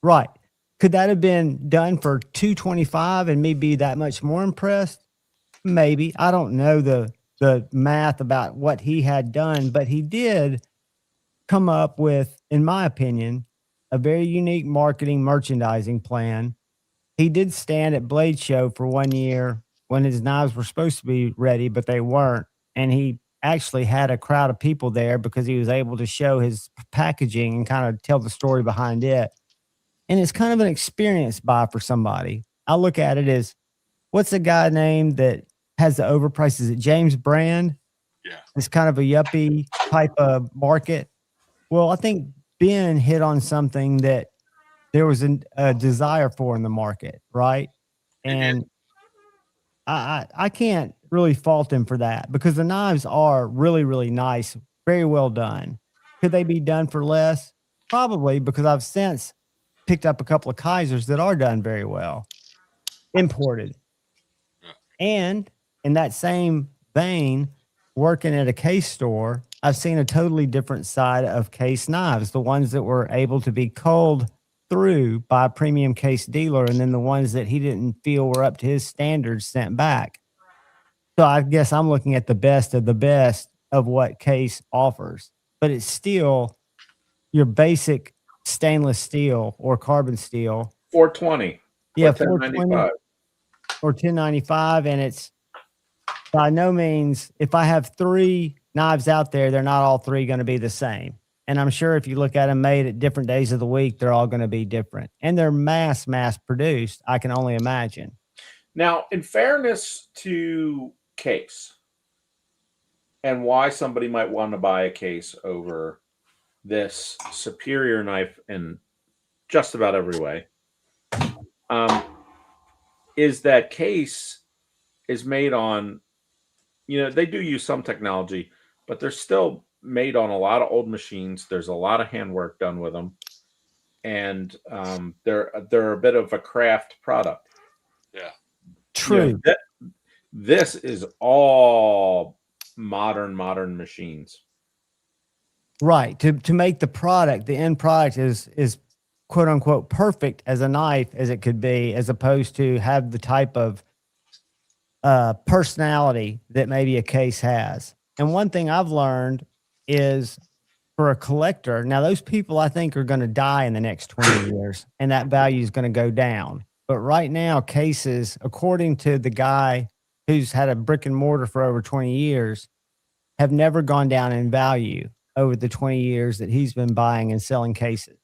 Right. Could that have been done for $225 and me be that much more impressed? Maybe. I don't know the math about what he had done, but he did come up with, in my opinion, a very unique marketing merchandising plan. He did stand at Blade Show for 1 year when his knives were supposed to be ready, but they weren't. And he actually had a crowd of people there because he was able to show his packaging and kind of tell the story behind it. And it's kind of an experience buy for somebody. I look at it as, what's the guy named that has the overpriced? Is it James Brand? Yeah. It's kind of a yuppie type of market. Well, I think Ben hit on something that there was a desire for in the market, right? And I can't really fault him for that, because the knives are really, really nice, very well done. Could they be done for less? Probably, because I've since picked up a couple of Kaisers that are done very well, imported. And in that same vein, working at a case store, I've seen a totally different side of case knives, the ones that were able to be culled through by a premium case dealer, and then the ones that he didn't feel were up to his standards sent back. So I guess I'm looking at the best of what case offers, but it's still your basic stainless steel or carbon steel. 420. Yeah, 420 or 1095. And it's by no means, if I have 3 knives out there, they're not all 3 going to be the same. And I'm sure if you look at them made at different days of the week, they're all going to be different. And they're mass produced, I can only imagine. Now, in fairness to case, and why somebody might want to buy a case over this superior knife in just about every way, is that case is made on, they do use some technology, but they're still made on a lot of old machines. There's a lot of handwork done with them, and they're a bit of a craft product. Yeah, true. This is all modern machines, right? To make the product, the end product is quote unquote perfect as a knife as it could be, as opposed to have the type of personality that maybe a case has. And one thing I've learned is, for a collector, now those people I think are going to die in the next 20 years, and that value is going to go down. But right now, cases, according to the guy who's had a brick and mortar for over 20 years, have never gone down in value over the 20 years that he's been buying and selling cases.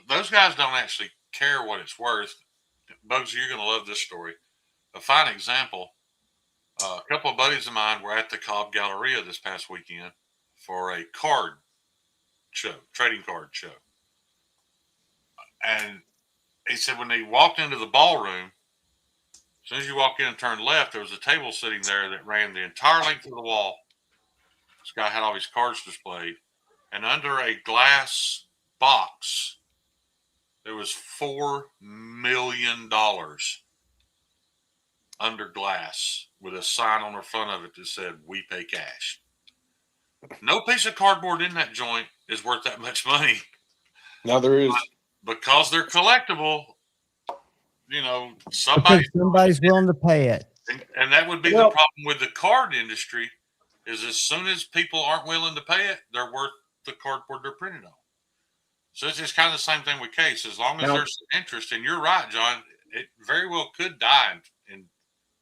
Those guys don't actually care what it's worth. Bugsy, you're going to love this story. A fine example, a couple of buddies of mine were at the Cobb Galleria this past weekend for a card show, trading card show. And he said when they walked into the ballroom, as soon as you walk in and turn left, there was a table sitting there that ran the entire length of the wall. This guy had all his cards displayed. And under a glass box, there was $4 million under glass with a sign on the front of it that said, "We pay cash." No piece of cardboard in that joint is worth that much money. Now there is. Because they're collectible, Because somebody's willing to pay it. and that would be the problem with the card industry is as soon as people aren't willing to pay it, they're worth the cardboard they're printed on. So it's just kind of the same thing with case. As long as there's interest, and you're right, John, it very well could die in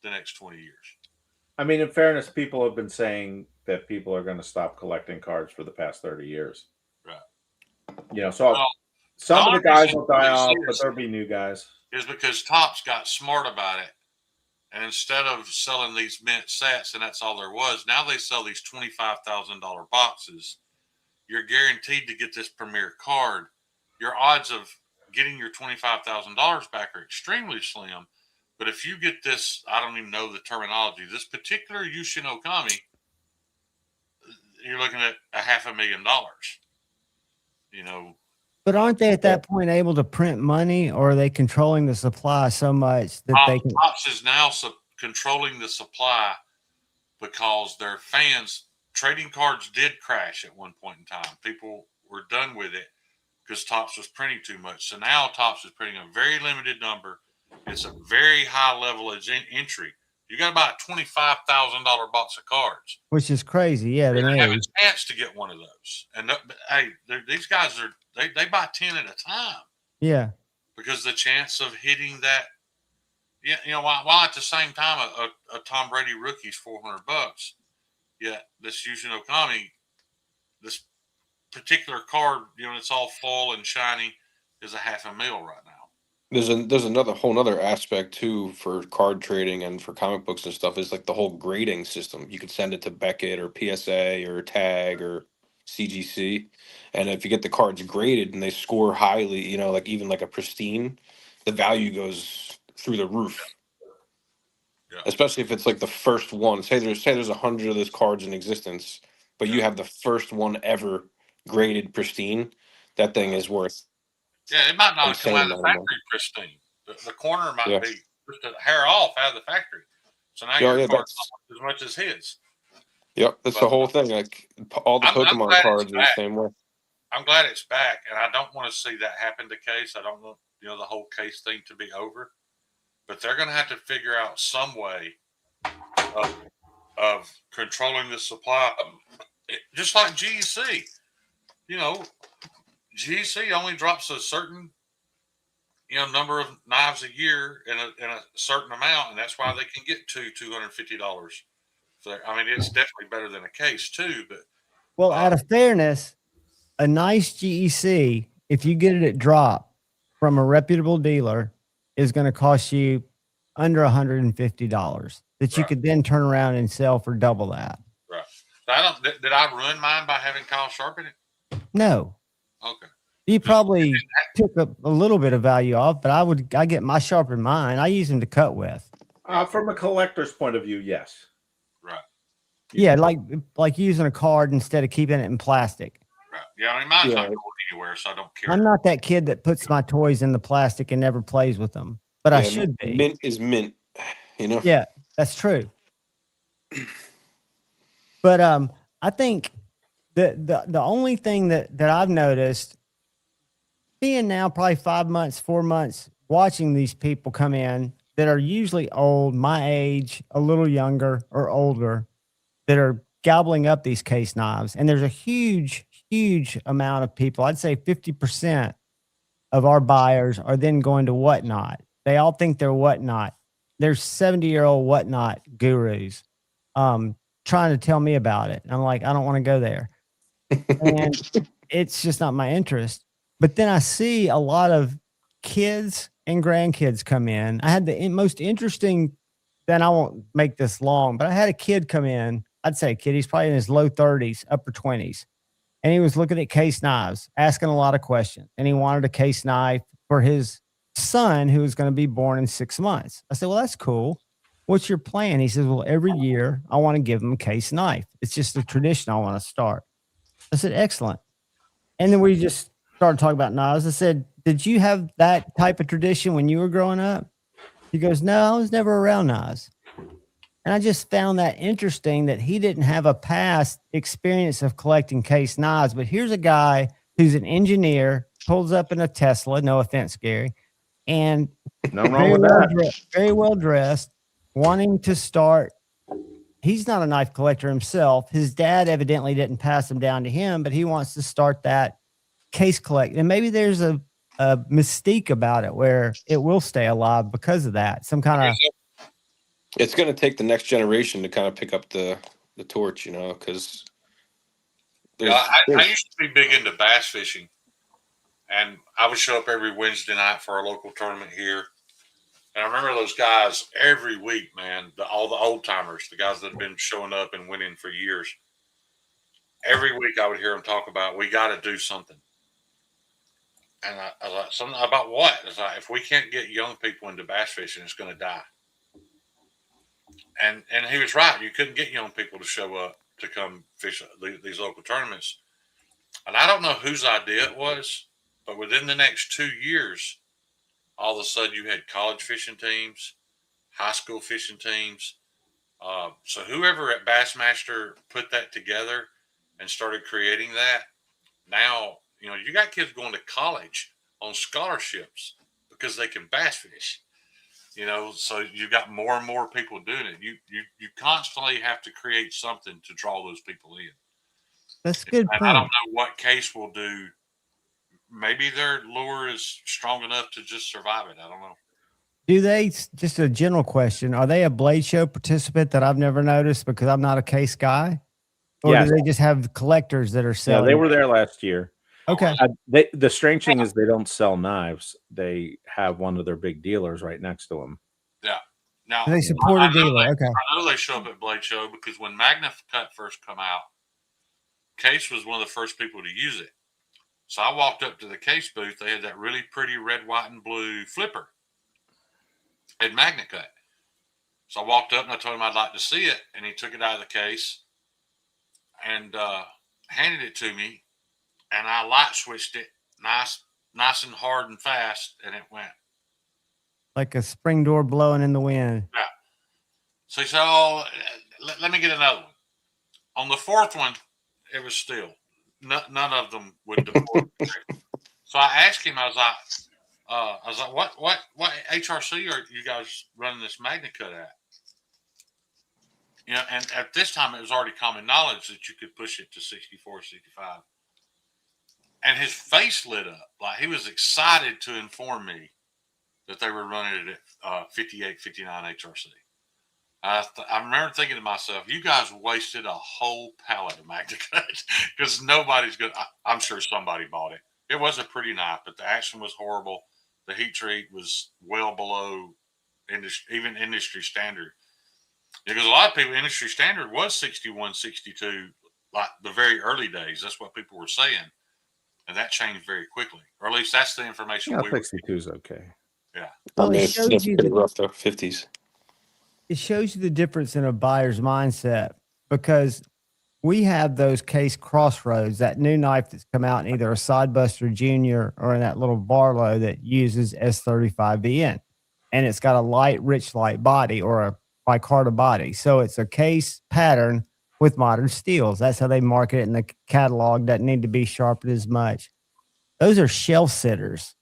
the next 20 years. I mean, in fairness, people have been saying that people are going to stop collecting cards for the past 30 years. Right. So some of the guys will die off, but there'll be new guys. Is because Topps got smart about it. And instead of selling these mint sets, and that's all there was, now they sell these $25,000 boxes. You're guaranteed to get this premier card. Your odds of getting your $25,000 back are extremely slim. But if you get this, I don't even know the terminology, this particular Yushin Okami, you're looking at $500,000. But aren't they at that point able to print money, or are they controlling the supply so much that they can? Topps is now controlling the supply because their fans, trading cards did crash at one point in time. People were done with it because Topps was printing too much. So now Topps is printing a very limited number. It's a very high level of entry. You got about a $25,000 box of cards, Which is crazy. Yeah, they have a chance to get one of those. And these guys they buy 10 at a time. Yeah, because the chance of hitting that, while at the same time a Tom Brady rookie's $400, yet this Yushin Okami, this particular card, it's all full and shiny, is $500,000 right now. There's another whole other aspect too for card trading and for comic books and stuff is like the whole grading system. You could send it to Beckett or PSA or Tag or CGC, and if you get the cards graded and they score highly, like even like a pristine, the value goes through the roof. Yeah. Especially if it's like the first one. Say there's 100 of those cards in existence, but you have the first one ever graded pristine. That thing is worth. Yeah, it might not come out of the factory pristine. The corner might be just a hair off out of the factory. So now your card's not as much as his. Yep, that's the whole thing. Like all the Pokemon cards are the same way. I'm glad it's back, and I don't want to see that happen to Case. I don't want the whole Case thing to be over. But they're going to have to figure out some way of controlling the supply, just like GEC. GEC only drops a certain number of knives a year in a certain amount, and that's why they can get $250. So I mean, it's definitely better than a Case too. But out of fairness, a nice GEC, if you get it at drop from a reputable dealer, is going to cost you under $150 that you could then turn around and sell for double that. Right. Did I ruin mine by having Kyle sharpen it? No. Okay. You probably took a little bit of value off, but I get my sharpen mine. I use them to cut with. From a collector's point of view, yes. Right. Yeah, like using a card instead of keeping it in plastic. Right. Yeah, I mean, mine's not going anywhere, so I don't care. I'm not that kid that puts my toys in the plastic and never plays with them, but I should be. Mint is mint, Yeah, that's true. But I think the only thing that I've noticed, being now probably 5 months, 4 months, watching these people come in that are usually old, my age, a little younger or older, that are gobbling up these Case knives. And there's a huge amount of people. I'd say 50% of our buyers are then going to Whatnot. They all think they're Whatnot. There's 70-year-old Whatnot gurus trying to tell me about it. And I'm like, I don't want to go there. And it's just not my interest. But then I see a lot of kids and grandkids come in. I had the most interesting, then I won't make this long, but I had a kid come in. I'd say a kid, he's probably in his low 30s, upper 20s. And he was looking at Case knives, asking a lot of questions. And he wanted a Case knife for his son who was going to be born in 6 months. I said, well, that's cool. What's your plan? He says, well, every year I want to give him a Case knife. It's just a tradition I want to start. I said, excellent. And then we just started talking about knives. I said, did you have that type of tradition when you were growing up? He goes, no, I was never around knives. And I just found that interesting that he didn't have a past experience of collecting case knives. But here's a guy who's an engineer, pulls up in a Tesla, no offense, Gary, and Nothing wrong with that. very well dressed, wanting to start. He's not a knife collector himself. His dad evidently didn't pass them down to him, but he wants to start that case collect. And maybe there's a mystique about it where it will stay alive because of that. Some kind of. It's going to take the next generation to kind of pick up the torch, because I used to be big into bass fishing, and I would show up every Wednesday night for a local tournament here. And I remember those guys every week, man, all the old timers, the guys that have been showing up and winning for years. Every week I would hear them talk about, we got to do something. And I was like, something about what? It's like, if we can't get young people into bass fishing, it's going to die. And he was right. You couldn't get young people to show up to come fish these local tournaments. And I don't know whose idea it was, but within the next 2 years, all of a sudden you had college fishing teams, high school fishing teams. So whoever at Bassmaster put that together and started creating that, now, you got kids going to college on scholarships because they can bass fish. So you've got more and more people doing it. You constantly have to create something to draw those people in. That's good. And I don't know what Case will do. Maybe their lure is strong enough to just survive it. I don't know. Do they, just a general question, are they a Blade Show participant that I've never noticed because I'm not a Case guy? Or do they just have collectors that are selling? Yeah, they were there last year. Okay. The strange thing is they don't sell knives. They have one of their big dealers right next to them. Yeah. Now they support a dealer. Okay. I know they show up at Blade Show because when Magna Cut first come out, Case was one of the first people to use it. So I walked up to the Case booth. They had that really pretty red, white, and blue flipper at Magna Cut. So I walked up and I told him I'd like to see it, and he took it out of the case and handed it to me. And I light switched it nice and hard and fast, and it went like a spring door blowing in the wind. Yeah. So he said, "Oh, let me get another one." On the fourth one, it was still none of them would deploy. So I asked him. I was like, "What HRC are you guys running this Magna Cut at?" And at this time, it was already common knowledge that you could push it to 64, 65. And his face lit up. Like he was excited to inform me that they were running it at 58, 59 HRC. I remember thinking to myself, you guys wasted a whole pallet of Magna Cut because nobody's good. I'm sure somebody bought it. It was a pretty knife, but the action was horrible. The heat treat was well below even industry standard. Because a lot of people, industry standard was 61, 62, like the very early days. That's what people were saying. And that changed very quickly, or at least that's the information. Yeah, 62 is okay. Yeah. Well, it shows you rough though, 50s. It shows you the difference in a buyer's mindset because we have those Case Crossroads, that new knife that's come out in either a Sidebuster Junior or in that little Barlow that uses S35VN. And it's got a light, rich light body or a bicarta body. So it's a Case pattern with modern steels. That's how they market it in the catalog. Doesn't need to be sharpened as much. Those are shelf sitters.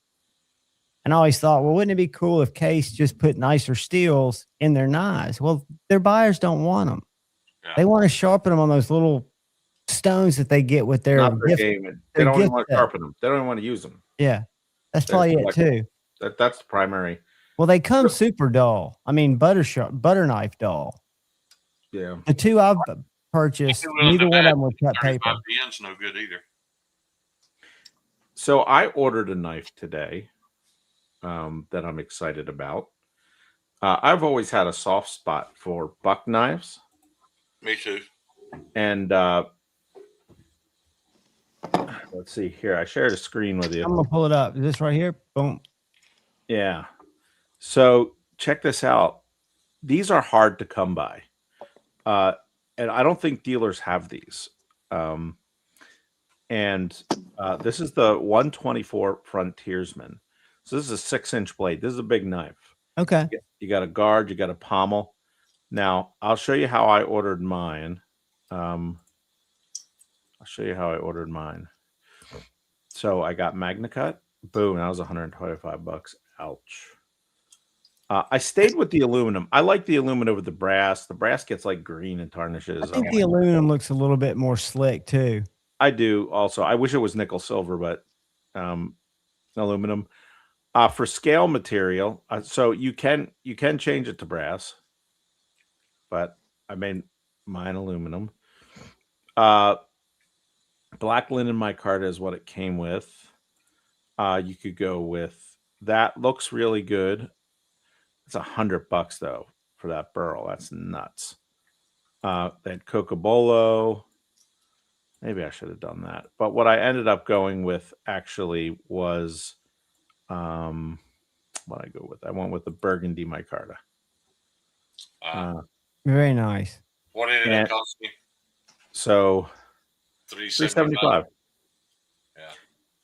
And I always thought, well, wouldn't it be cool if Case just put nicer steels in their knives? Well, their buyers don't want them. Yeah. They want to sharpen them on those little stones that they get with their game. They don't even want to sharpen them. They don't even want to use them. Yeah, that's probably it too. That's the primary. Well, they come super dull. I mean, butter knife dull. Yeah. The two I've purchased, neither one of them would cut paper. The end's no good either. So I ordered a knife today that I'm excited about. I've always had a soft spot for buck knives. Me too. And let's see here. I shared a screen with you. I'm gonna pull it up. Is this right here? Boom. Yeah. So check this out. These are hard to come by. And I don't think dealers have these. This is the 124 Frontiersman. So this is a 6-inch blade. This is a big knife. Okay. You got a guard, you got a pommel. Now, I'll show you how I ordered mine. So I got Magna Cut. Boom, that was $125. Ouch. I stayed with the aluminum. I like the aluminum over the brass. The brass gets like green and tarnishes. I think the aluminum looks a little bit more slick too. I do also. I wish it was nickel silver, but aluminum. For scale material, so you can change it to brass, but I made mine aluminum. Black linen micarta is what it came with. You could go with that. Looks really good. It's $100 though for that burl. That's nuts. That Cocobolo. Maybe I should have done that. But what I ended up going with actually was what I go with. I went with the burgundy micarta. Very nice. What did it cost me? So $375. Yeah.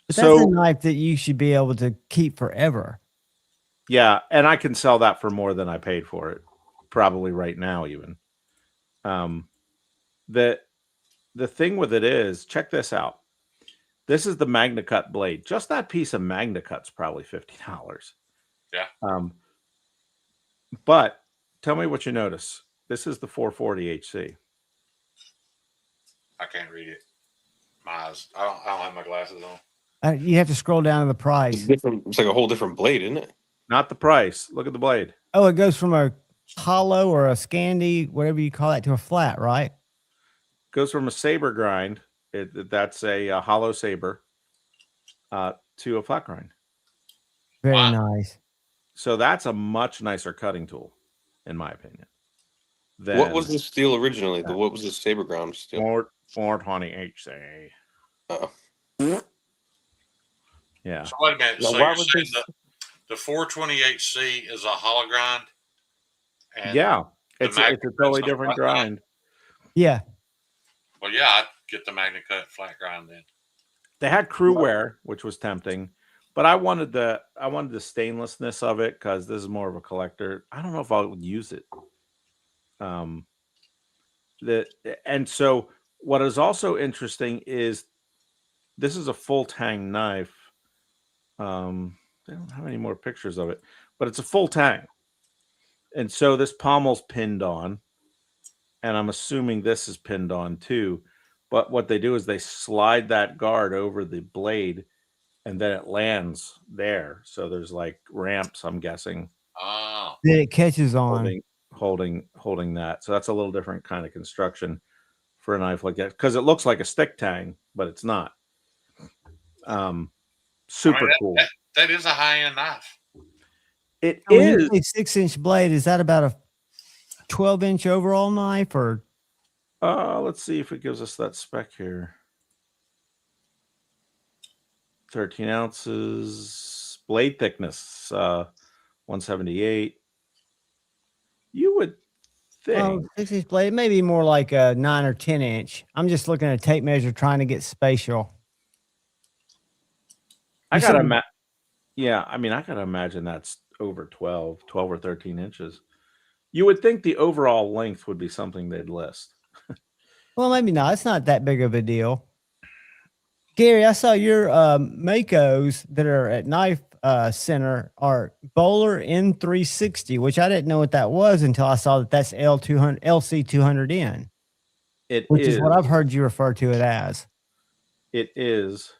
But that's a knife that you should be able to keep forever. Yeah, and I can sell that for more than I paid for it, probably right now even. The thing with it is, check this out. This is the Magna Cut blade. Just that piece of Magna Cut's probably $50. Yeah. But tell me what you notice. This is the 440 HC. I can't read it. My eyes. I don't have my glasses on. You have to scroll down to the price. It's like a whole different blade, isn't it? Not the price. Look at the blade. Oh, it goes from a hollow or a Scandi, whatever you call that, to a flat, right? Goes from a saber grind. That's a hollow saber to a flat grind. Very nice. So that's a much nicer cutting tool, in my opinion. What was the steel originally? What was the saber ground steel? 420 HC. Oh. Yeah. So wait a minute. Now, So why you're would saying the 420 HC is a hollow grind? And yeah. It's a totally different grind. Yeah. Well, yeah, I'd get the Magna Cut flat grind then. They had crew wear, which was tempting, but I wanted the stainlessness of it because this is more of a collector. I don't know if I would use it. And so what is also interesting is this is a full tang knife. They don't have any more pictures of it, but it's a full tang. And so this pommel's pinned on, and I'm assuming this is pinned on too. But what they do is they slide that guard over the blade, and then it lands there. So there's like ramps, I'm guessing. Oh. That it catches on. Holding that. So that's a little different kind of construction for a knife like that, because it looks like a stick tang, but it's not. Super cool. That is a high-end knife. It is. A 6-inch blade. Is that about a 12-inch overall knife, or? Let's see if it gives us that spec here. 13 ounces. Blade thickness, 178. You would think 6-inch blade, maybe more like a 9 or 10 inch. I'm just looking at a tape measure, trying to get spatial. I gotta imagine that's over 12 or 13 inches. You would think the overall length would be something they'd list. Well, maybe not. It's not that big of a deal. Gary, I saw your Makos that are at Knife Center are Bowler N360, which I didn't know what that was until I saw that that's LC200N. Which is what I've heard you refer to it as. It is.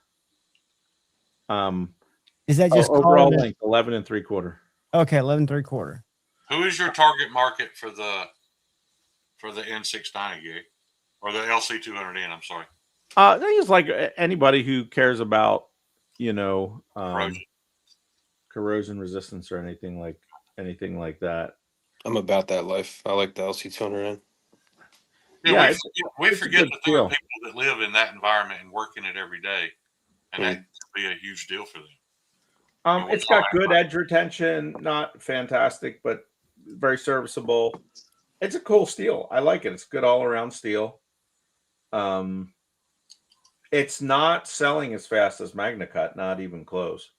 Is that just overall length 11 3/4? Okay, 11 3/4. Who is your target market for the N690 gig or the LC200N? I'm sorry. I think it's like anybody who cares about, corrosion resistance or anything like that. I'm about that life. I like the LC200N. Yeah, we forget that there are people that live in that environment and work in it every day, and that could be a huge deal for them. It's got good edge retention, not fantastic, but very serviceable. It's a cool steel. I like it. It's good all around steel. Right. It's not selling as fast as Magna Cut, not even close.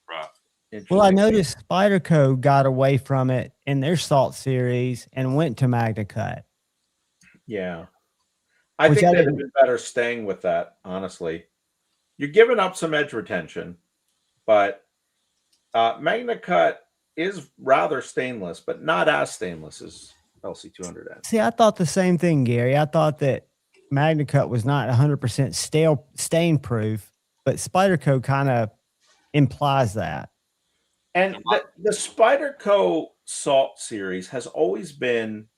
Right. Well, I Interesting. noticed Spyderco got away from it in their Salt series and went to MagnaCut. Yeah. I Which think I they'd have didn't. been better staying with that, honestly. You're giving up some edge retention, but MagnaCut is rather stainless, but not as stainless as LC200N. See, I thought the same thing, Gary. I thought that MagnaCut was not 100% stain proof, but Spyderco kind of implies that. And the Spyderco Salt series has always been,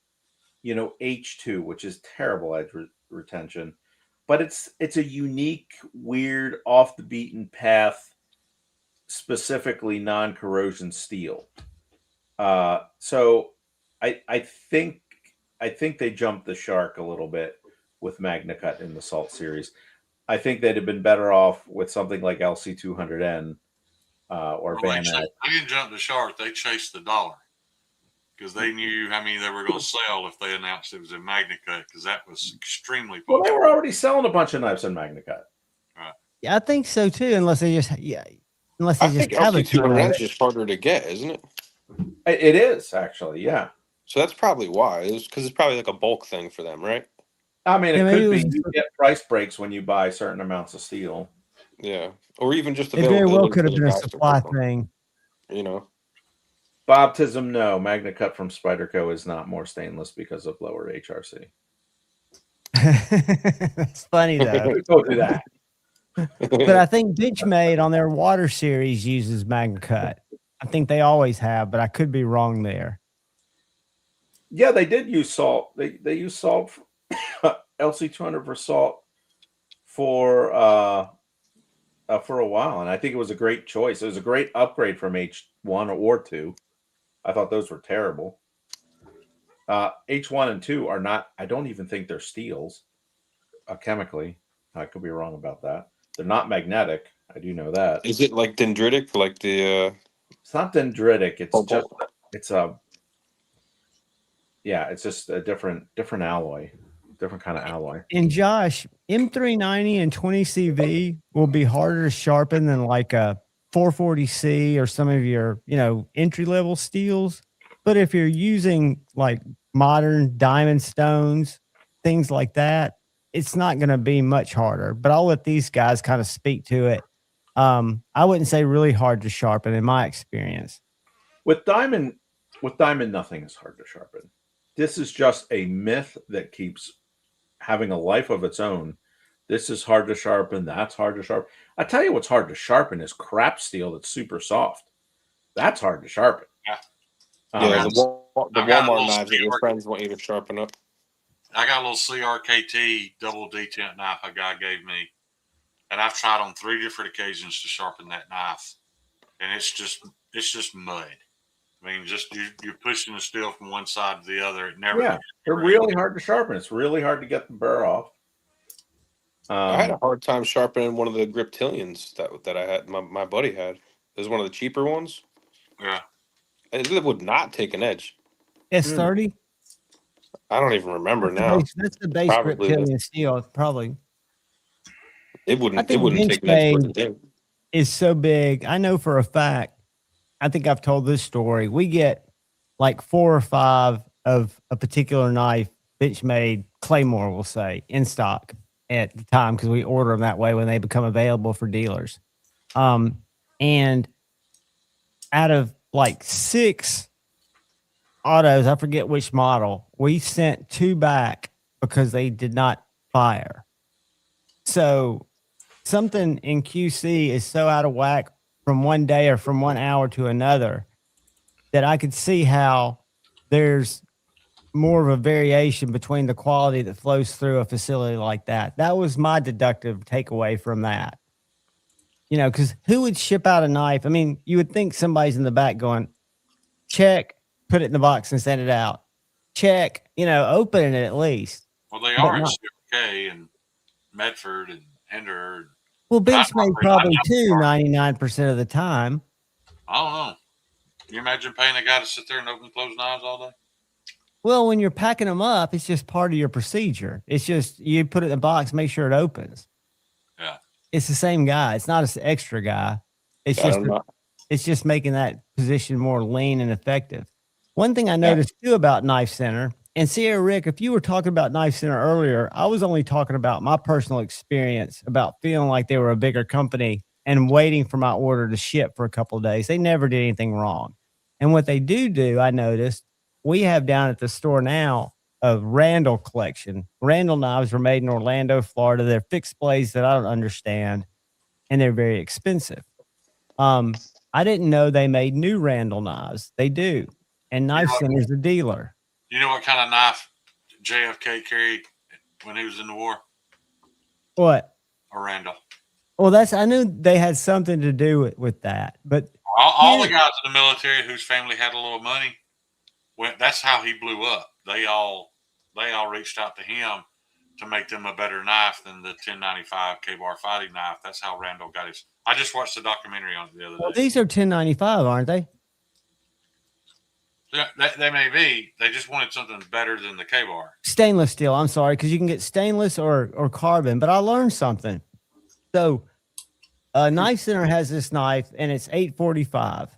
H2, which is terrible edge retention, but it's a unique, weird, off the beaten path, specifically non-corrosion steel. So I think they jumped the shark a little bit with MagnaCut in the Salt series. I think they'd have been better off with something like LC200N or Van They Eyck. didn't jump the shark; they chased the dollar because they knew how many they were going to sell if they announced it was in MagnaCut, because that was extremely popular. Well, they were already selling a bunch of knives in MagnaCut. Right. Yeah, I think so too. Unless they just unless they I think just have a LC200N is just harder to get, isn't it? It is actually, yeah. So that's probably why. It's because it's probably like a bulk thing for them, right? I mean, Yeah, it maybe could it be was- you get price breaks when you buy certain amounts of steel. Yeah, or even just It very well availability could for have the been a guys to supply work on, thing. You know, Baptism, no. MagnaCut from Spyderco is not more stainless because of lower HRC. It's funny though. Who told you that? But I think Benchmade on their water series uses MagnaCut. I think they always have, but I could be wrong there. Yeah, they did use salt. They used salt, LC200 for salt for a while, and I think it was a great choice. It was a great upgrade from H1 or 2. I thought those were terrible. H1 and 2 are not. I don't even think they're steels chemically. I could be wrong about that. They're not magnetic. I do know that. is it like dendritic, like the? It's not dendritic. It's Oh, just it's a it's just a different alloy, different kind of alloy. And Josh, M390 and 20CV will be harder to sharpen than like a 440C or some of your, entry level steels. But if you're using like modern diamond stones, things like that, it's not going to be much harder. But I'll let these guys kind of speak to it. I wouldn't say really hard to sharpen in my experience. With diamond, nothing is hard to sharpen. This is just a myth that keeps having a life of its own. This is hard to sharpen. That's hard to sharpen. I tell you what's hard to sharpen is crap steel that's super soft. That's hard to sharpen. Yeah. Yeah, the I've got a Walmart little knives that your CR friends want you to sharpen up. I got a little CRKT double detent knife a guy gave me, and I've tried on 3 different occasions to sharpen that knife, and it's just mud. I mean, just you're pushing the steel from one side to the other. It never. Yeah, they're really hard to sharpen. It's really hard to get the burr off. I had a hard time sharpening one of the Griptilians that I had. My buddy had. It was one of the cheaper ones. Yeah. It would not take an edge. S30? I don't even remember now. That's the base Probably Griptilian steel. Probably. It wouldn't. I think It wouldn't take an edge. Benchmade For the is so big. I know for a fact, I think I've told this story. We get like 4 or 5 of a particular knife, Benchmade Claymore, we'll say, in stock at the time because we order them that way when they become available for dealers. And out of like 6 autos, I forget which model, we sent 2 back because they did not fire. So something in QC is so out of whack from one day or from 1 hour to another that I could see how there's more of a variation between the quality that flows through a facility like that. That was my deductive takeaway from that. Because who would ship out a knife? I mean, you would think somebody's in the back going, check, put it in the box and send it out. Check, open it at least. Well, they But are in not- CRK and Medford and Hinder. Well, Benchmade probably I- too, 99% of the time. I don't know. Can you imagine paying a guy to sit there and open and close knives all day? Well, when you're packing them up, it's just part of your procedure. It's just you put it in the box, make sure it opens. Yeah. It's the same guy. It's not an extra guy. It's I just don't know. It's just making that position more lean and effective. One thing I noticed too about Knife Center, and Sierra Rick, if you were talking about Knife Center earlier, I was only talking about my personal experience about feeling like they were a bigger company and waiting for my order to ship for a couple of days. They never did anything wrong. And what they do, I noticed, we have down at the store now a Randall collection. Randall knives were made in Orlando, Florida. They're fixed blades that I don't understand, and they're very expensive. I didn't know they made new Randall knives. They do. And Knife Center's a dealer. You know what kind of knife JFK carried when he was in the war? What? A Randall. Well, I knew they had something to do with that. But all the guys in the military whose family had a little money, that's how he blew up. They all reached out to him to make them a better knife than the 1095 K-bar fighting knife. That's how Randall got his. I just watched the documentary on it the other day. These are 1095, aren't they? Yeah, they may be. They just wanted something better than the K-bar. Stainless steel. I'm sorry, because you can get stainless or carbon. But I learned something. So, Knife Center has this knife, and it's $845.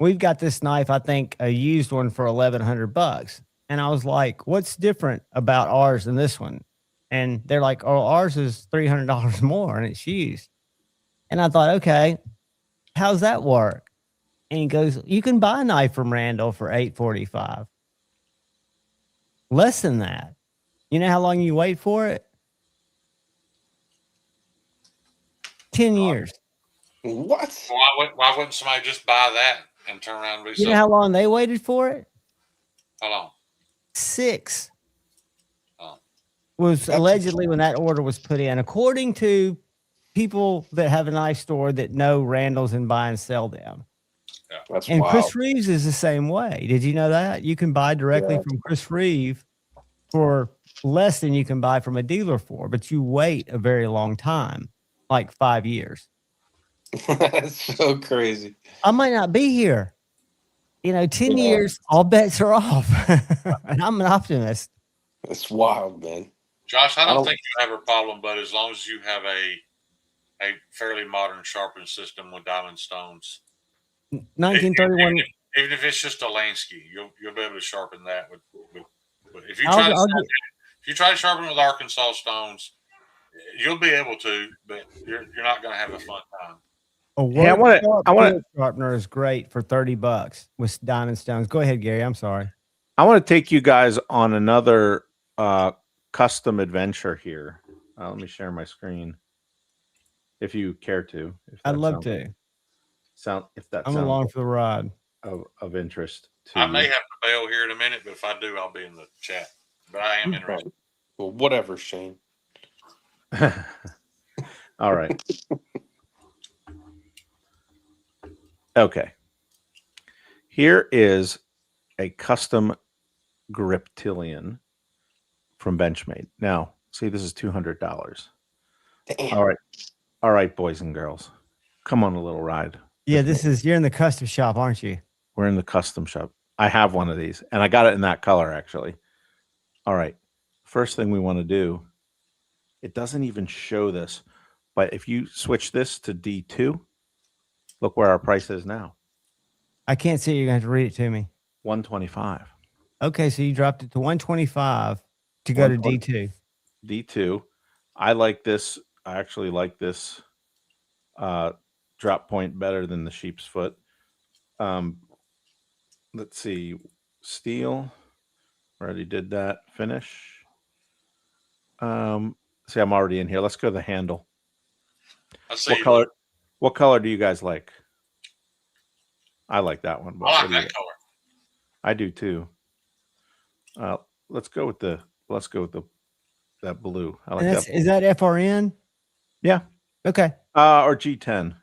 We've got this knife, I think, a used one for $1,100. And I was like, "What's different about ours than this one?" And they're like, "Oh, ours is $300 more, and it's used." And I thought, "Okay, how's that work?" And he goes, "You can buy a knife from Randall for $845. Less than that. You know how long you wait for it? 10 years. What? Why wouldn't somebody just buy that and turn around and resell? You know how long they waited for it? How long? 6. Oh. Was allegedly when that order was put in, according to people that have a knife store that know Randall's and buy and sell them. Yeah. That's And wild. Chris Reeves is the same way. Did you know that? You can buy directly from Chris Reeves for less than you can buy from a dealer for, but you wait a very long time, like 5 years. That's so crazy. I might not be here. 10 years, all bets are off. And I'm an optimist. It's wild, man. Josh, I don't think you have a problem, but as long as you have a fairly modern sharpening system with diamond stones. 1931. Even if it's just a Lansky, you'll be able to sharpen that with if you try to sharpen with Arkansas stones, you'll be able to, but you're not going to have a fun time. I want sharpener is great for $30 with diamond stones. Go ahead, Gary. I'm sorry. I want to take you guys on another custom adventure here. Let me share my screen, if you care to. I'd love to. I'm along for the ride. Of interest to I may have to bail here in a minute, but if I do, I'll be in the chat. But I am interested. Well, whatever, Shane. All right. Okay. Here is a custom Griptilian from Benchmade. Now, see, this is $200. Damn. All right, boys and girls. Come on a little ride. Yeah, you're in the custom shop, aren't you? We're in the custom shop. I have one of these, and I got it in that color, actually. All right. First thing we want to do, it doesn't even show this, but if you switch this to D2, look where our price is now. I can't see it. You're going to have to read it to me. $125. Okay, so you dropped it to $125 to go to D2. D2. I like this. I actually like this drop point better than the sheep's foot. Let's see. Steel. Already did that. Finish. See, I'm already in here. Let's go to the handle. What color do you guys like? I like that one. I like that color. I do too. Let's go with that blue. I like that. Is that FRN? Yeah. Okay. Or G10.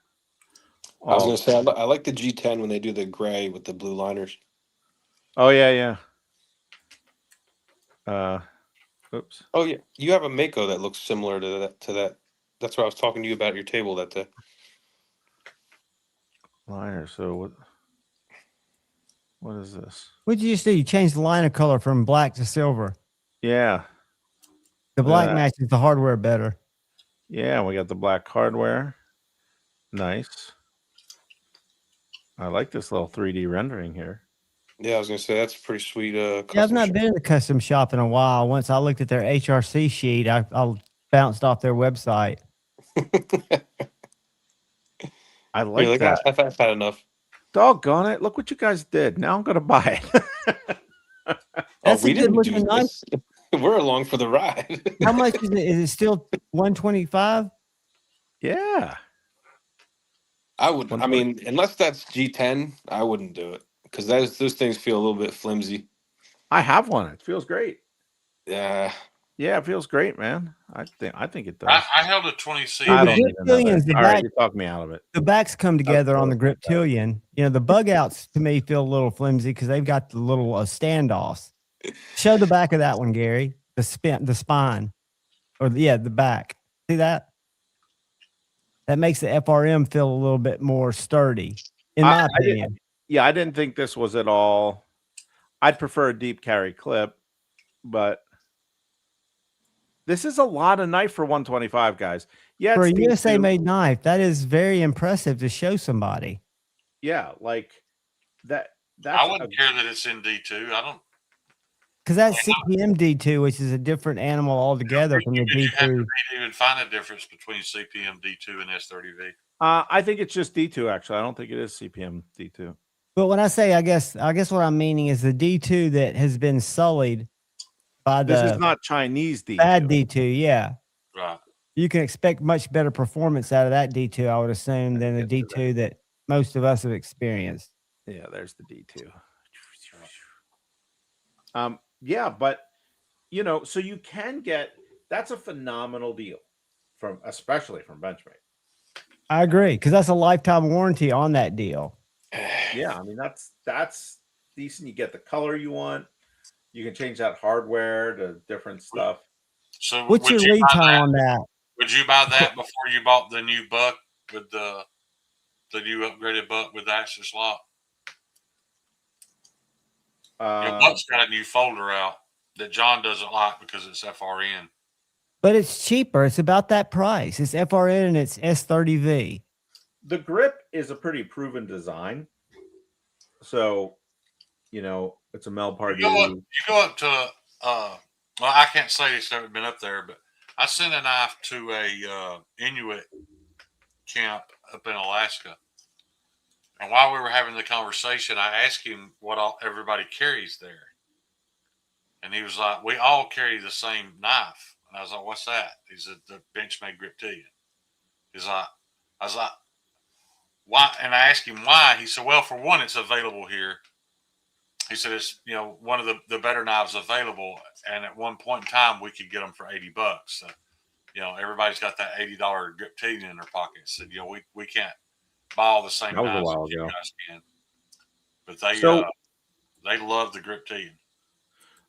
I was going to say, I like the G10 when they do the gray with the blue liners. Oh, yeah. Oops. Oh, yeah. You have a Mako that looks similar to that. That's what I was talking to you about your table that day. Liner. So what is this? What did you just do? You changed the liner color from black to silver. Yeah. The black matches the hardware better. Yeah, we got the black hardware. Nice. I like this little 3D rendering here. Yeah, I was gonna say that's a pretty sweet. Yeah, I've Custom not shop. been in the custom shop in a while. Once I looked at their HRC sheet, I bounced off their website. I You're like like, that. I've had enough. Doggone it. Look what you guys did. Now I'm going to buy it. That's We a good didn't do looking knife. this. We're along for the ride. How much is it? Is it still 125? Yeah. I would. I mean, unless that's G10, I wouldn't do it because those things feel a little bit flimsy. I have one. It feels great. Yeah. Yeah, it feels great, man. I think it does. I held a 20C. I The don't grip need another. pillions, the All right, back, you talked me out of it. the backs come together on the grip close. tillion. You know, the bug outs to me feel a little flimsy because they've got the little standoffs. Show the back of that one, Gary. The spine, or the back. See that? That makes the FRM feel a little bit more sturdy, in my opinion. I didn't think this was at all. I'd prefer a deep carry clip, but this is a lot of knife for 125, guys. Yeah, For a it's USA D2. made knife, that is very impressive to show somebody. Yeah, like that. I wouldn't care that it's in D2. I don't. Because that's CPM D2, which is a different animal altogether from the You have D2. to even find a difference between CPM D2 and S30V. I think it's just D2. Actually, I don't think it is CPM D2. But when I say, I guess what I'm meaning is the D2 that has been sullied by This is the not Chinese D2. bad D2. Yeah, Right. you can expect much better performance out of that D2, I would assume, than the D2 that most of us have experienced. Yeah, there's the D2. Yeah, but you know, so you can get, that's a phenomenal deal especially from Benchmade. I agree, because that's a lifetime warranty on that deal. Yeah, I mean that's decent. You get the color you want. You can change that hardware to different stuff. So What's your lead time on that? Would you buy that before you bought the new buck with the new upgraded buck with the access slot? Your buck's got a new folder out that John doesn't like because it's FRN. But it's cheaper. It's about that price. It's FRN and it's S30V. The grip is a pretty proven design. So, you know, it's a Melpar. You go up to, well, I can't say it's never been up there, but I sent a knife to a Inuit camp up in Alaska. And while we were having the conversation, I asked him what everybody carries there. And he was like, we all carry the same knife. And I was like, what's that? He said, the Benchmade Grip Tillion. I was like, why? And I asked him why. He said, well, for one, it's available here. He said, it's, you know, one of the better knives available. And at one point in time, we could get them for $80. So, you know, everybody's got that $80 Grip Tillion in their pockets. So, you know, we can't buy all the same That was a knives while that you ago. guys can. But they love the Grip Tillion.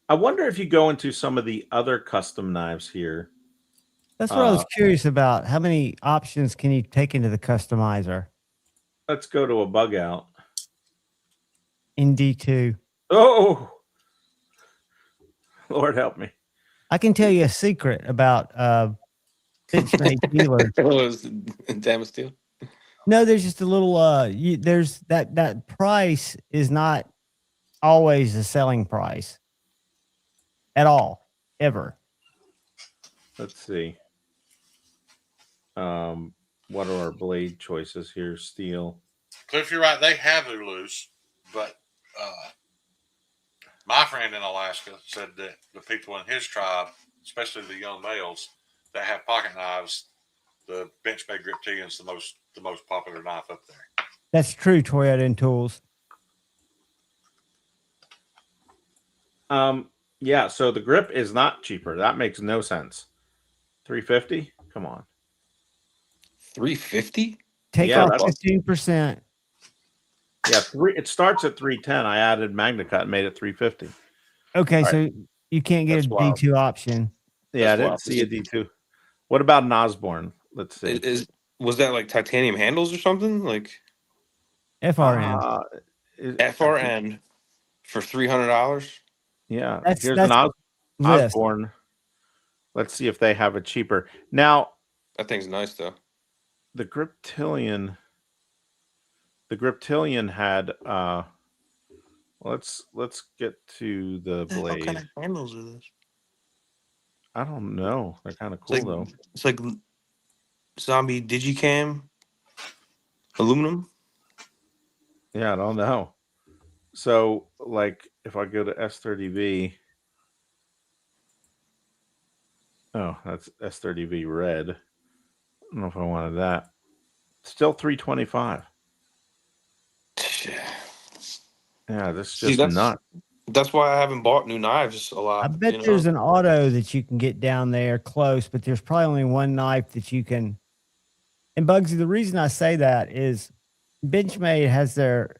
I wonder if you go into some of the other custom knives here. That's what I was curious about. How many options can you take into the customizer? Let's go to a bug out. In D2. Oh, Lord help me. I can tell you a secret about Benchmade dealers. Was Damascene steel? No, there's just a little there's that price is not always the selling price at all, ever. Let's see. What are our blade choices here? Steel. Cliff, you're right. They have it loose, but my friend in Alaska said that the people in his tribe, especially the young males that have pocket knives, the Benchmade Grip Tillion is the most popular knife up there. That's true, Toyota and Tools. Yeah, so the grip is not cheaper. That makes no sense. $350? Come on. $350? Take off 15%. Yeah, it starts at $310. I added MagnaCut and made it $350. Okay, All so right. you can't get That's a wild. D2 option. Yeah, That's I wild. didn't see a D2. What about an Osborne? Let's see. Was that like titanium handles or something? Like FRN. FRN for $300? Yeah, That's here's an list. Osborne. Let's see if they have it cheaper. Now, That thing's nice though. the Grip Tillion the Griptilian had let's get to the What kind blade. of handles are this? I don't know. They're kind of It's cool like though. it's like zombie digicam aluminum. Yeah, I don't know. So like if I go to S30V, oh, that's S30V red. I don't know if I wanted that. Still 325. Yeah, this is See, just nuts. that's why I haven't bought new knives a lot. I bet there's an auto that you can get down there close, but there's probably only one knife that you can. And Bugsy, the reason I say that is Benchmade has their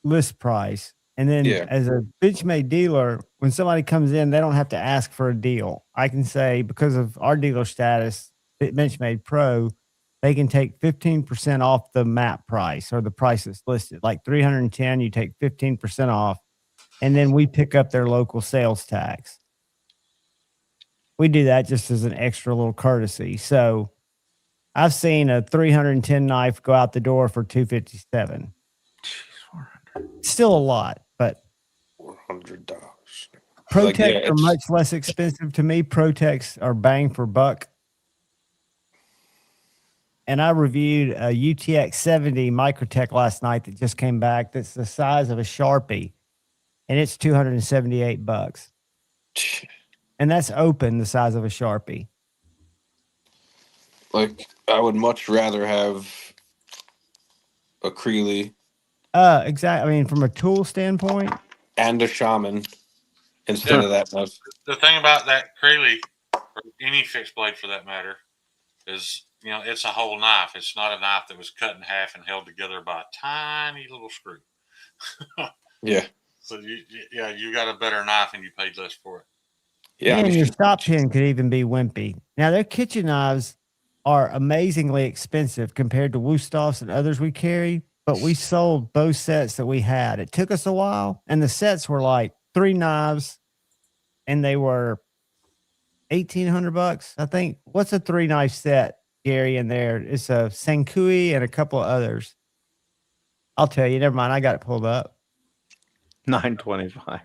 list price. And then Yeah. as a Benchmade dealer, when somebody comes in, they don't have to ask for a deal. I can say, because of our dealer status, Benchmade Pro, they can take 15% off the map price or the price that's listed. Like 310, you take 15% off. And then we pick up their local sales tax. We do that just as an extra little courtesy. So I've seen a 310 knife go out the door for 257. Still a lot, but $400. Protects are much less expensive to me. Protects are bang for buck. And I reviewed a UTX 70 Microtech last night that just came back. That's the size of a Sharpie, and it's $278. And that's open, the size of a Sharpie. Like, I would much rather have a Creeley. Exactly. I mean, from a tool standpoint, and a Shaman instead of that knife. The thing about that Creeley, or any fixed blade for that matter, is, you know, it's a whole knife. It's not a knife that was cut in half and held together by a tiny little screw. Yeah. So you got a better knife and you paid less for it. Yeah, and your stop pin could even be wimpy. Now, their kitchen knives are amazingly expensive compared to Wusthoff's and others we carry, but we sold both sets that we had. It took us a while, and the sets were like 3 knives, and they were $1,800, I think. What's a 3-knife set, Gary, in there? It's a Sankui and a couple of others. I'll tell you. Never mind. I got it pulled up. $925.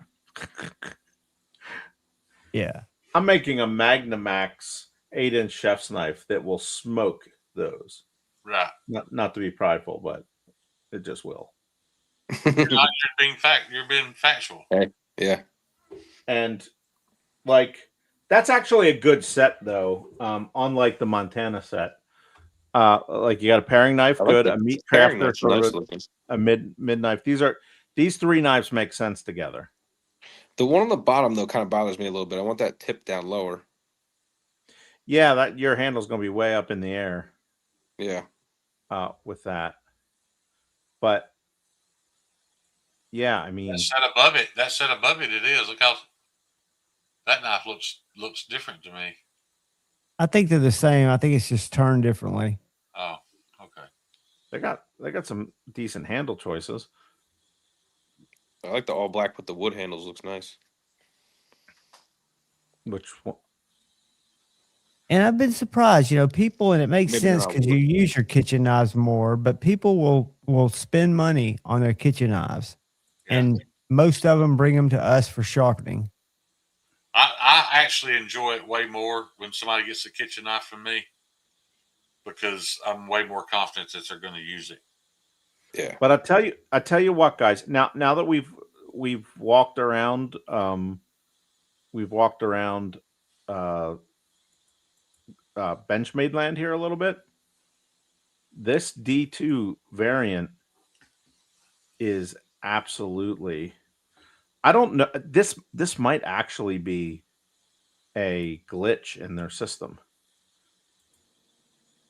Yeah. I'm making a Magnamax 8-inch chef's knife that will smoke those. Right. Not to be prideful, but it just will. You're being factual. Yeah. And like, that's actually a good set though. Unlike the Montana set. Like, you got a paring knife, good, a meat crafter, a mid knife. These 3 knives make sense together. The one on the bottom though kind of bothers me a little bit. I want that tip down lower. Yeah, that your handle's going to be way up in the air. Yeah. With that. But yeah, I mean, That set above it, it is. Look how that knife looks different to me. I think they're the same. I think it's just turned differently. Oh, okay. They got some decent handle choices. I like the all black with the wood handles. Looks nice. Which one? And I've been surprised, people, and it makes sense because you use your kitchen knives more, but people will spend money on their kitchen knives. Yeah. And most of them bring them to us for sharpening. I actually enjoy it way more when somebody gets a kitchen knife from me, because I'm way more confident that they're going to use it. Yeah. But I tell you what, guys, now that we've walked around, Benchmade land here a little bit. This D2 variant is absolutely, I don't know, this might actually be a glitch in their system.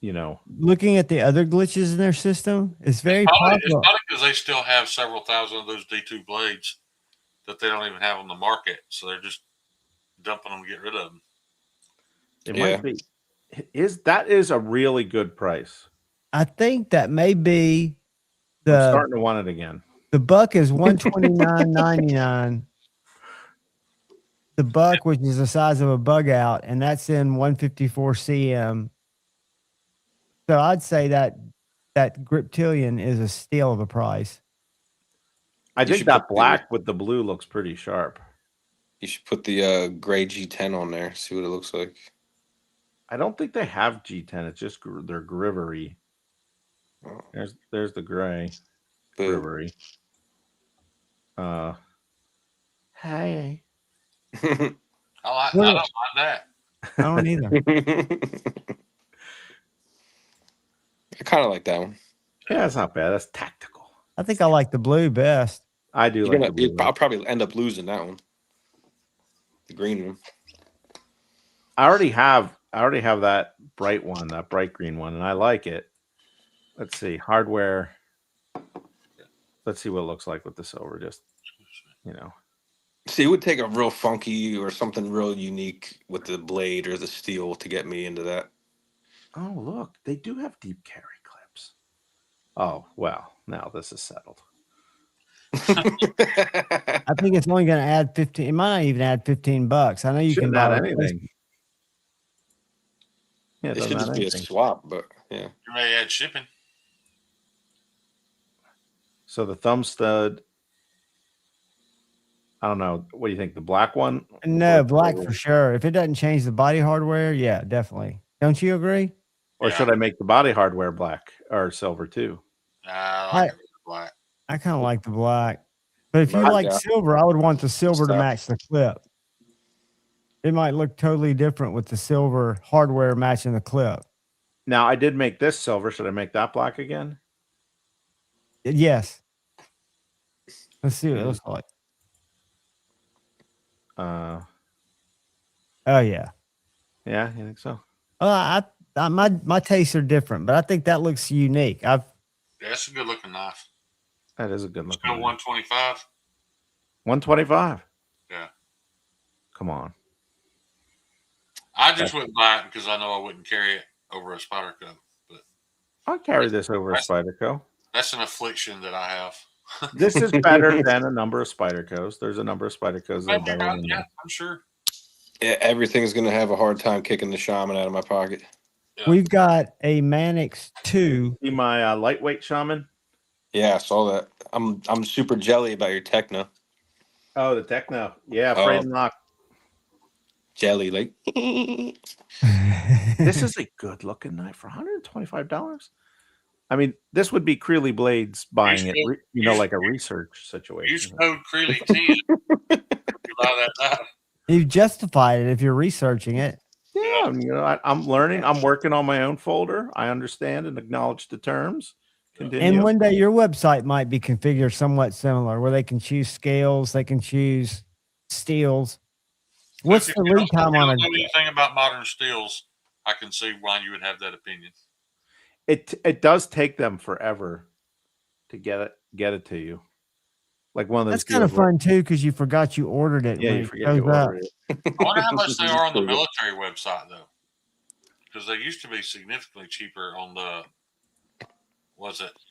Looking at the other glitches in their system, it's very popular. It's probably because they still have several thousand of those D2 blades that they don't even have on the market, so they're just dumping them to get rid of them. It might be. That is a really good price. I think that may be I'm starting to want it again. The buck is $129.99. The buck, which is the size of a bug out, and that's in 154 cm. So I'd say that that Griptilian is a steal of a price. I You think should that put black with the blue looks pretty sharp. You should put the gray G10 on there. See what it looks like. I don't think they have G10. It's just they're Grivery. Oh, There's the gray boo. Grivery. Hey. I don't What- mind that. I don't either. I kind of like that one. Yeah, it's not bad. That's tactical. I think I like the blue best. I do like the blue. I'll probably end up losing that one. The green one. I already have that bright one, that bright green one, and I like it. Let's see. Hardware. Let's see what it looks like with the silver. Just, you know. See, it would take a real funky or something real unique with the blade or the steel to get me into that. Oh, look. They do have deep carry clips. Oh, well. Now this is settled. I think it's only going to add 15. It might not even add $15. I know you Shouldn't can buy add anything. Yeah, It should just be a swap, but yeah. You may add shipping. So the thumb stud. I don't know. What do you think? The black one? No, black for sure. If it doesn't change the body hardware, yeah, definitely. Don't you agree? Or should I make the body hardware black or silver too? I like it with black. I kind of like the black. But if you Black, like yeah. silver, I would want the silver to Stuff. match the clip. It might look totally different with the silver hardware matching the clip. Now I did make this silver. Should I make that black again? Yes. Let's see what it looks like. Oh yeah. Yeah, you think so? My tastes are different, but I think that looks unique. Yeah, that's a good looking knife. That is a good looking. Still 125. 125. Yeah. Come on. I just wouldn't buy it because I know I wouldn't carry it over a Spyderco. But I'll carry this over a Spyderco. That's an affliction that I have. This is better than a number of Spydercos. There's a number of Spydercos that are better than Yeah, that. I'm sure. Yeah, everything's gonna have a hard time kicking the shaman out of my pocket. Yeah. We've got a Manix 2. See my lightweight shaman? Yeah, I saw that. I'm super jelly about your Techno. Oh, the Techno. Yeah, Frayed and Lock. Jelly, like. This is a good looking knife for $125. I mean, this would be Creeley Blades buying it, like a research situation. Use code Creeley10. You buy that knife. You've justified it if you're researching it. Yeah, I'm learning. I'm working on my own folder. I understand and acknowledge the terms. Continue. And one day your website might be configured somewhat similar where they can choose scales, they can choose steels. What's the lead time on it? If you don't know anything about modern steels, I can see why you would have that opinion. It does take them forever to get it to you. Like one of those. That's kind of fun too because you forgot you ordered it. Yeah, you forget you ordered it. I wonder how much they are on the military website though, because they used to be significantly cheaper on the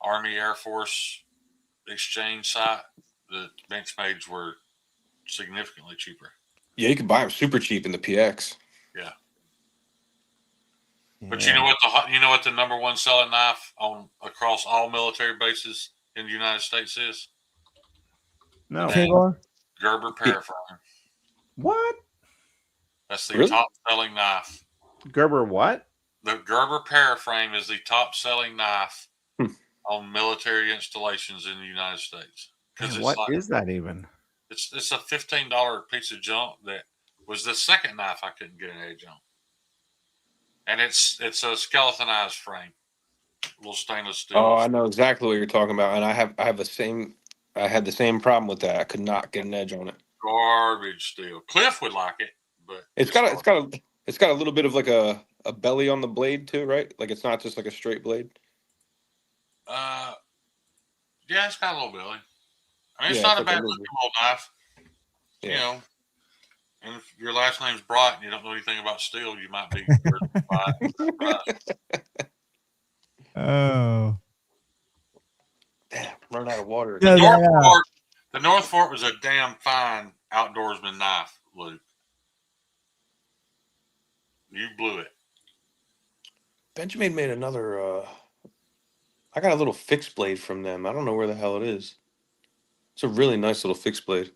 Army Air Force exchange site. The Benchmades were significantly cheaper. Yeah, you can buy them super cheap in the PX. Yeah. But you know what the number one selling knife across all military bases in the United States is? No. Gerber Paraframe. What? That's the top selling knife. Gerber what? The Gerber Paraframe is the top selling knife on military installations in the United States. What is that even? It's a $15 piece of junk that was the second knife I couldn't get an edge on. And it's a skeletonized frame, little stainless steel. Oh, I know exactly what you're talking about, and I had the same problem with that. I could not get an edge on it. Garbage steel. Cliff would like it, but it's got a little bit of like a belly on the blade too, right? Like it's not just like a straight blade. Yeah, it's got a little belly. I mean, it's not a bad looking little knife. Yeah. You know, and if your last name's Bright and you don't know anything about steel, you might be. Oh. Damn, run out of water. The North Fork was a damn fine outdoorsman knife, Luke. You blew it. Benjamin made another I got a little fixed blade from them. I don't know where the hell it is. It's a really nice little fixed blade.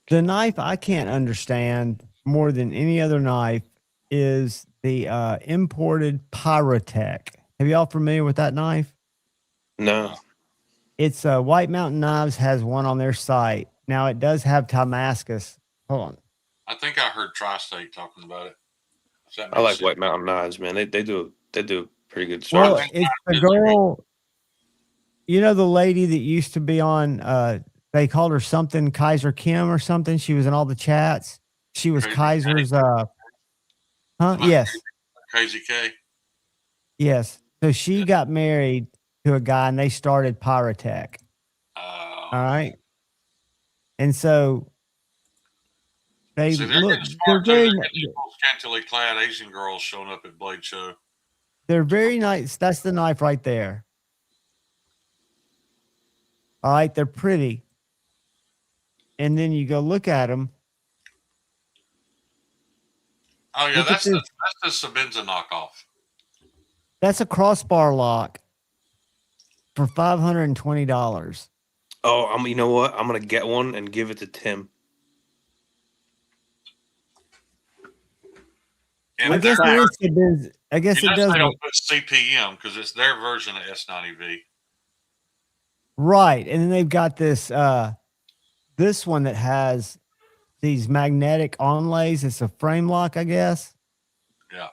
The knife I can't understand more than any other knife is the imported Pyrotech. Have y'all familiar with that knife? No. It's White Mountain Knives has one on their site. Now it does have Damascus. Hold on. I think I heard Tri-State talking about it. I like White Mountain Knives, man. They do pretty good stuff. Well, it's the girl, you know, the lady that used to be on, they called her something Kaiser Kim or something. She was in all the chats. She was Kaiser's, huh? Yes. Crazy K. Yes. So she got married to a guy and they started Pyrotech. All right. And so they See, they're look, getting they're smart too. very, They're getting scantily clad Asian girls showing up at Blade Show. they're very nice. That's the knife right there. All right. They're pretty. And then you go look at them. Oh yeah, Look at that's the this. Sabenza knockoff. That's a crossbar lock for $520. Oh, you know what? I'm gonna get one and give it to Tim. And I guess it is Sabenza. I guess it does. They don't put CPM because it's their version of S90V. Right. And then they've got this this one that has these magnetic onlays. It's a frame lock, I guess. Yeah.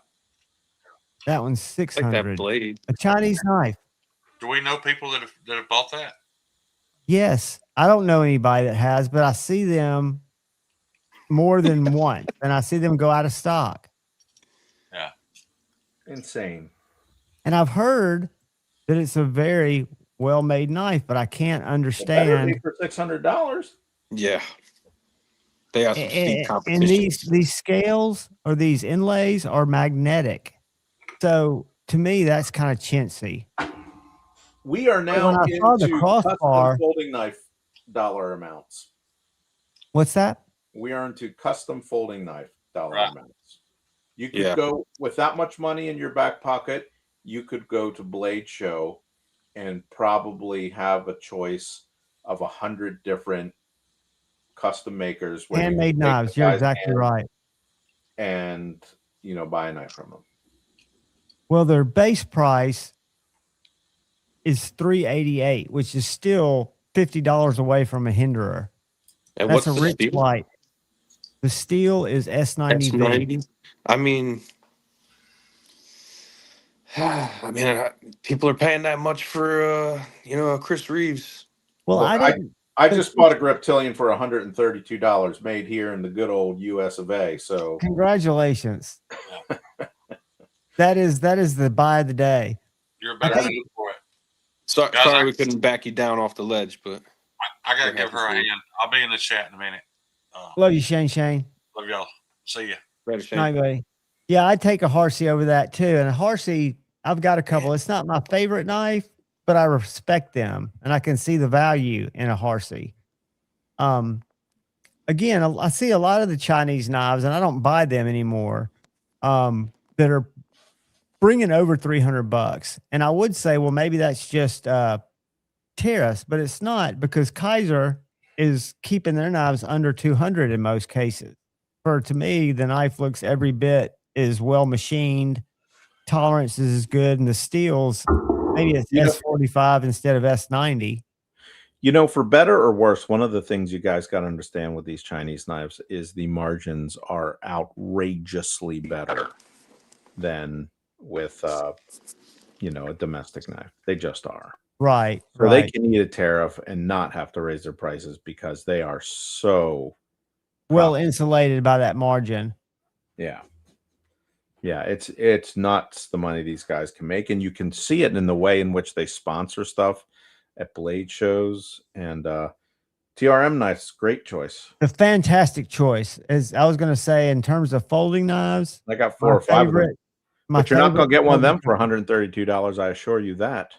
That one's Like $600. that blade. A Chinese knife. Do we know people that have bought that? Yes. I don't know anybody that has, but I see them more than once, and I see them go out of stock. Yeah. Insane. And I've heard that it's a very well-made knife, but I can't It better understand. be for $600. Yeah. They have some steep competition. And these scales or these inlays are magnetic. So to me, that's kind of chintzy. We are now when I saw the into crossbar- custom folding knife dollar amounts. What's that? We are into custom folding knife dollar Right. amounts. You could go with that much money in your back pocket. You could go to Blade Show and probably have a choice of 100 different custom makers. where you can Handmade take knives. the You're guy's exactly hand right. And buy a knife from them. Well, their base price is $388, which is still $50 away from a Hinderer. And That's what's a the rich steel? white. The steel is S90V. S90. I mean, people are paying that much for Chris Reeves. Well, Look, I didn't. I just bought a Griptilian for $132, made here in the good old US of A. So Congratulations. that is the buy of the day. You're a better dude for it. Sorry, Guys, we couldn't back you down off the ledge, but I gotta We're give happy her a for you. hand. I'll be in the chat in a minute. Love you, Shane. Love y'all. See ya. Later, Shane. Night, buddy. Yeah, I'd take a Harsey over that too. And a Harsey, I've got a couple. It's not my favorite knife, but I respect them and I can see the value in a Harsey. Again, I see a lot of the Chinese knives and I don't buy them anymore. That are bringing over $300. And I would say, well, maybe that's just tariffs, but it's not, because Kaiser is keeping their knives under 200 in most cases. To me, the knife looks every bit as well machined. Tolerance is as good, and the steels, maybe it's S45 instead of S90. for better or worse, one of the things you guys got to understand with these Chinese knives is the margins are outrageously better than with a domestic knife. They just are. Right. So they can eat a tariff and not have to raise their prices because they are so well insulated by that margin. Yeah. It's nuts the money these guys can make, and you can see it in the way in which they sponsor stuff at Blade shows. And TRM knives, great choice. A fantastic choice. As I was going to say, in terms of folding knives, I got 4 or 5 of them. But you're not going to get one of them for $132. I assure you that.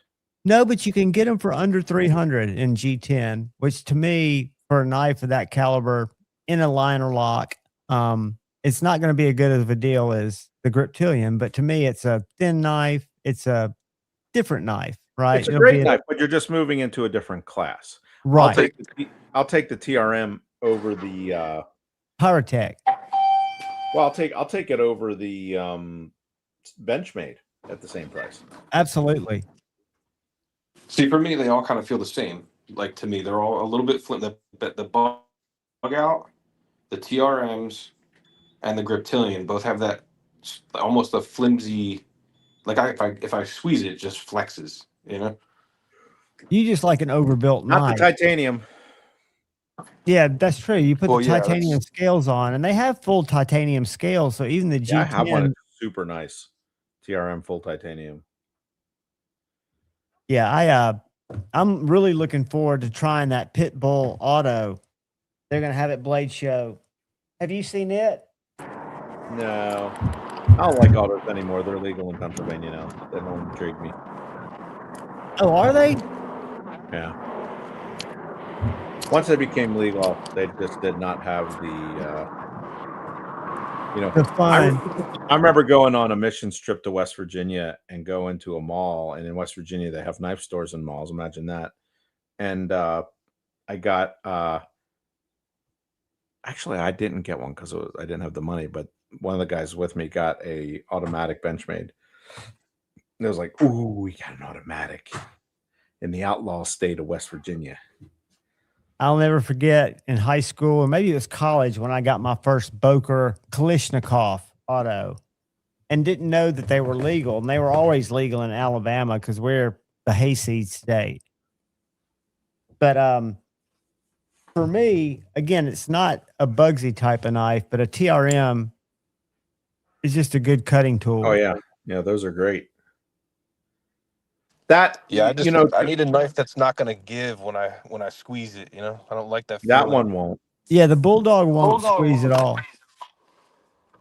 No, but you can get them for under 300 in G10, which to me, for a knife of that caliber in a liner lock, it's not going to be as good of a deal as the Griptilian, but to me, it's a thin knife. It's a different knife, right? It's a It'll great be knife, but you're just moving into a different class. right. I'll take the TRM over the Pyrotech. well, I'll take it over the Benchmade at the same price. Absolutely. See, for me, they all kind of feel the same. Like to me, they're all a little bit the bug out, the TRMs, and the Griptilian both have that almost a flimsy. Like if I squeeze it, it just flexes. You know. You just like an overbuilt Not knife. the titanium. Yeah, that's true. You put Well, the yeah, titanium scales on, and they have full titanium scales. So even the G10, Yeah, I have one. It's super nice. TRM full titanium. yeah, I'm really looking forward to trying that Pitbull Auto. They're gonna have it Blade Show. Have you seen it? No, I don't like autos anymore. They're legal in Pennsylvania now. They don't intrigue me. Oh, are they? Yeah. Once they became legal, they just did not have the, The fun. I remember going on a mission trip to West Virginia and go into a mall, and in West Virginia they have knife stores in malls. Imagine that. And I got actually I didn't get one because I didn't have the money, but one of the guys with me got a automatic Benchmade. And it was like, ooh, we got an automatic in the outlaw state of West Virginia. I'll never forget in high school, or maybe it was college, when I got my first Boker Kalishnikov auto and didn't know that they were legal. And they were always legal in Alabama because we're the hayseed state. But for me, again, it's not a Bugsy type of knife, but a TRM is just a good cutting tool. Oh, yeah. Yeah, those are great. That, Yeah, I I need a knife that's not going to give when I squeeze it. You know, I don't like that. That feeling. one won't. Yeah, the Bulldog won't squeeze at all.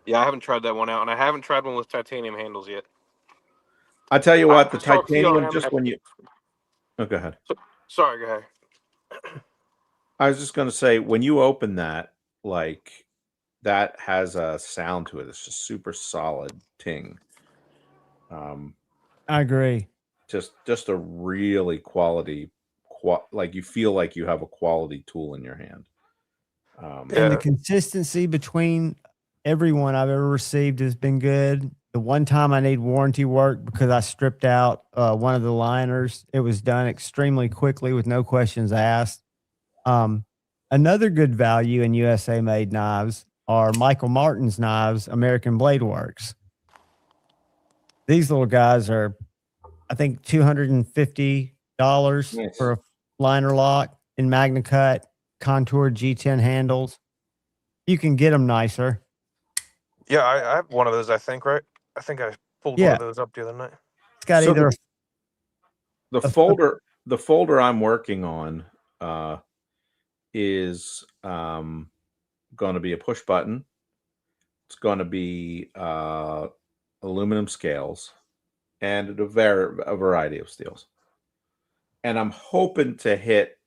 Yeah, I haven't tried that one out, and I haven't tried one with titanium handles yet. I tell you what, the saw titanium, TRM just when you... Oh, go ahead. Sorry, go ahead. I was just going to say, when you open that, like, that has a sound to it. It's just super solid ting. I agree. Just a really quality, like you feel like you have a quality tool in your hand. And the consistency between everyone I've ever received has been good. The one time I need warranty work because I stripped out one of the liners, it was done extremely quickly with no questions asked. Another good value in USA made knives are Michael Martin's knives, American Blade Works. These little guys are, I think, $250 for a liner lock in Magna Cut, contoured G10 handles. You can get them nicer. Yeah, I have one of those, I think, right? I think I pulled one of those up the other night. It's got So either the folder I'm working on is going to be a push button. It's going to be aluminum scales and a variety of steels. And I'm hoping to hit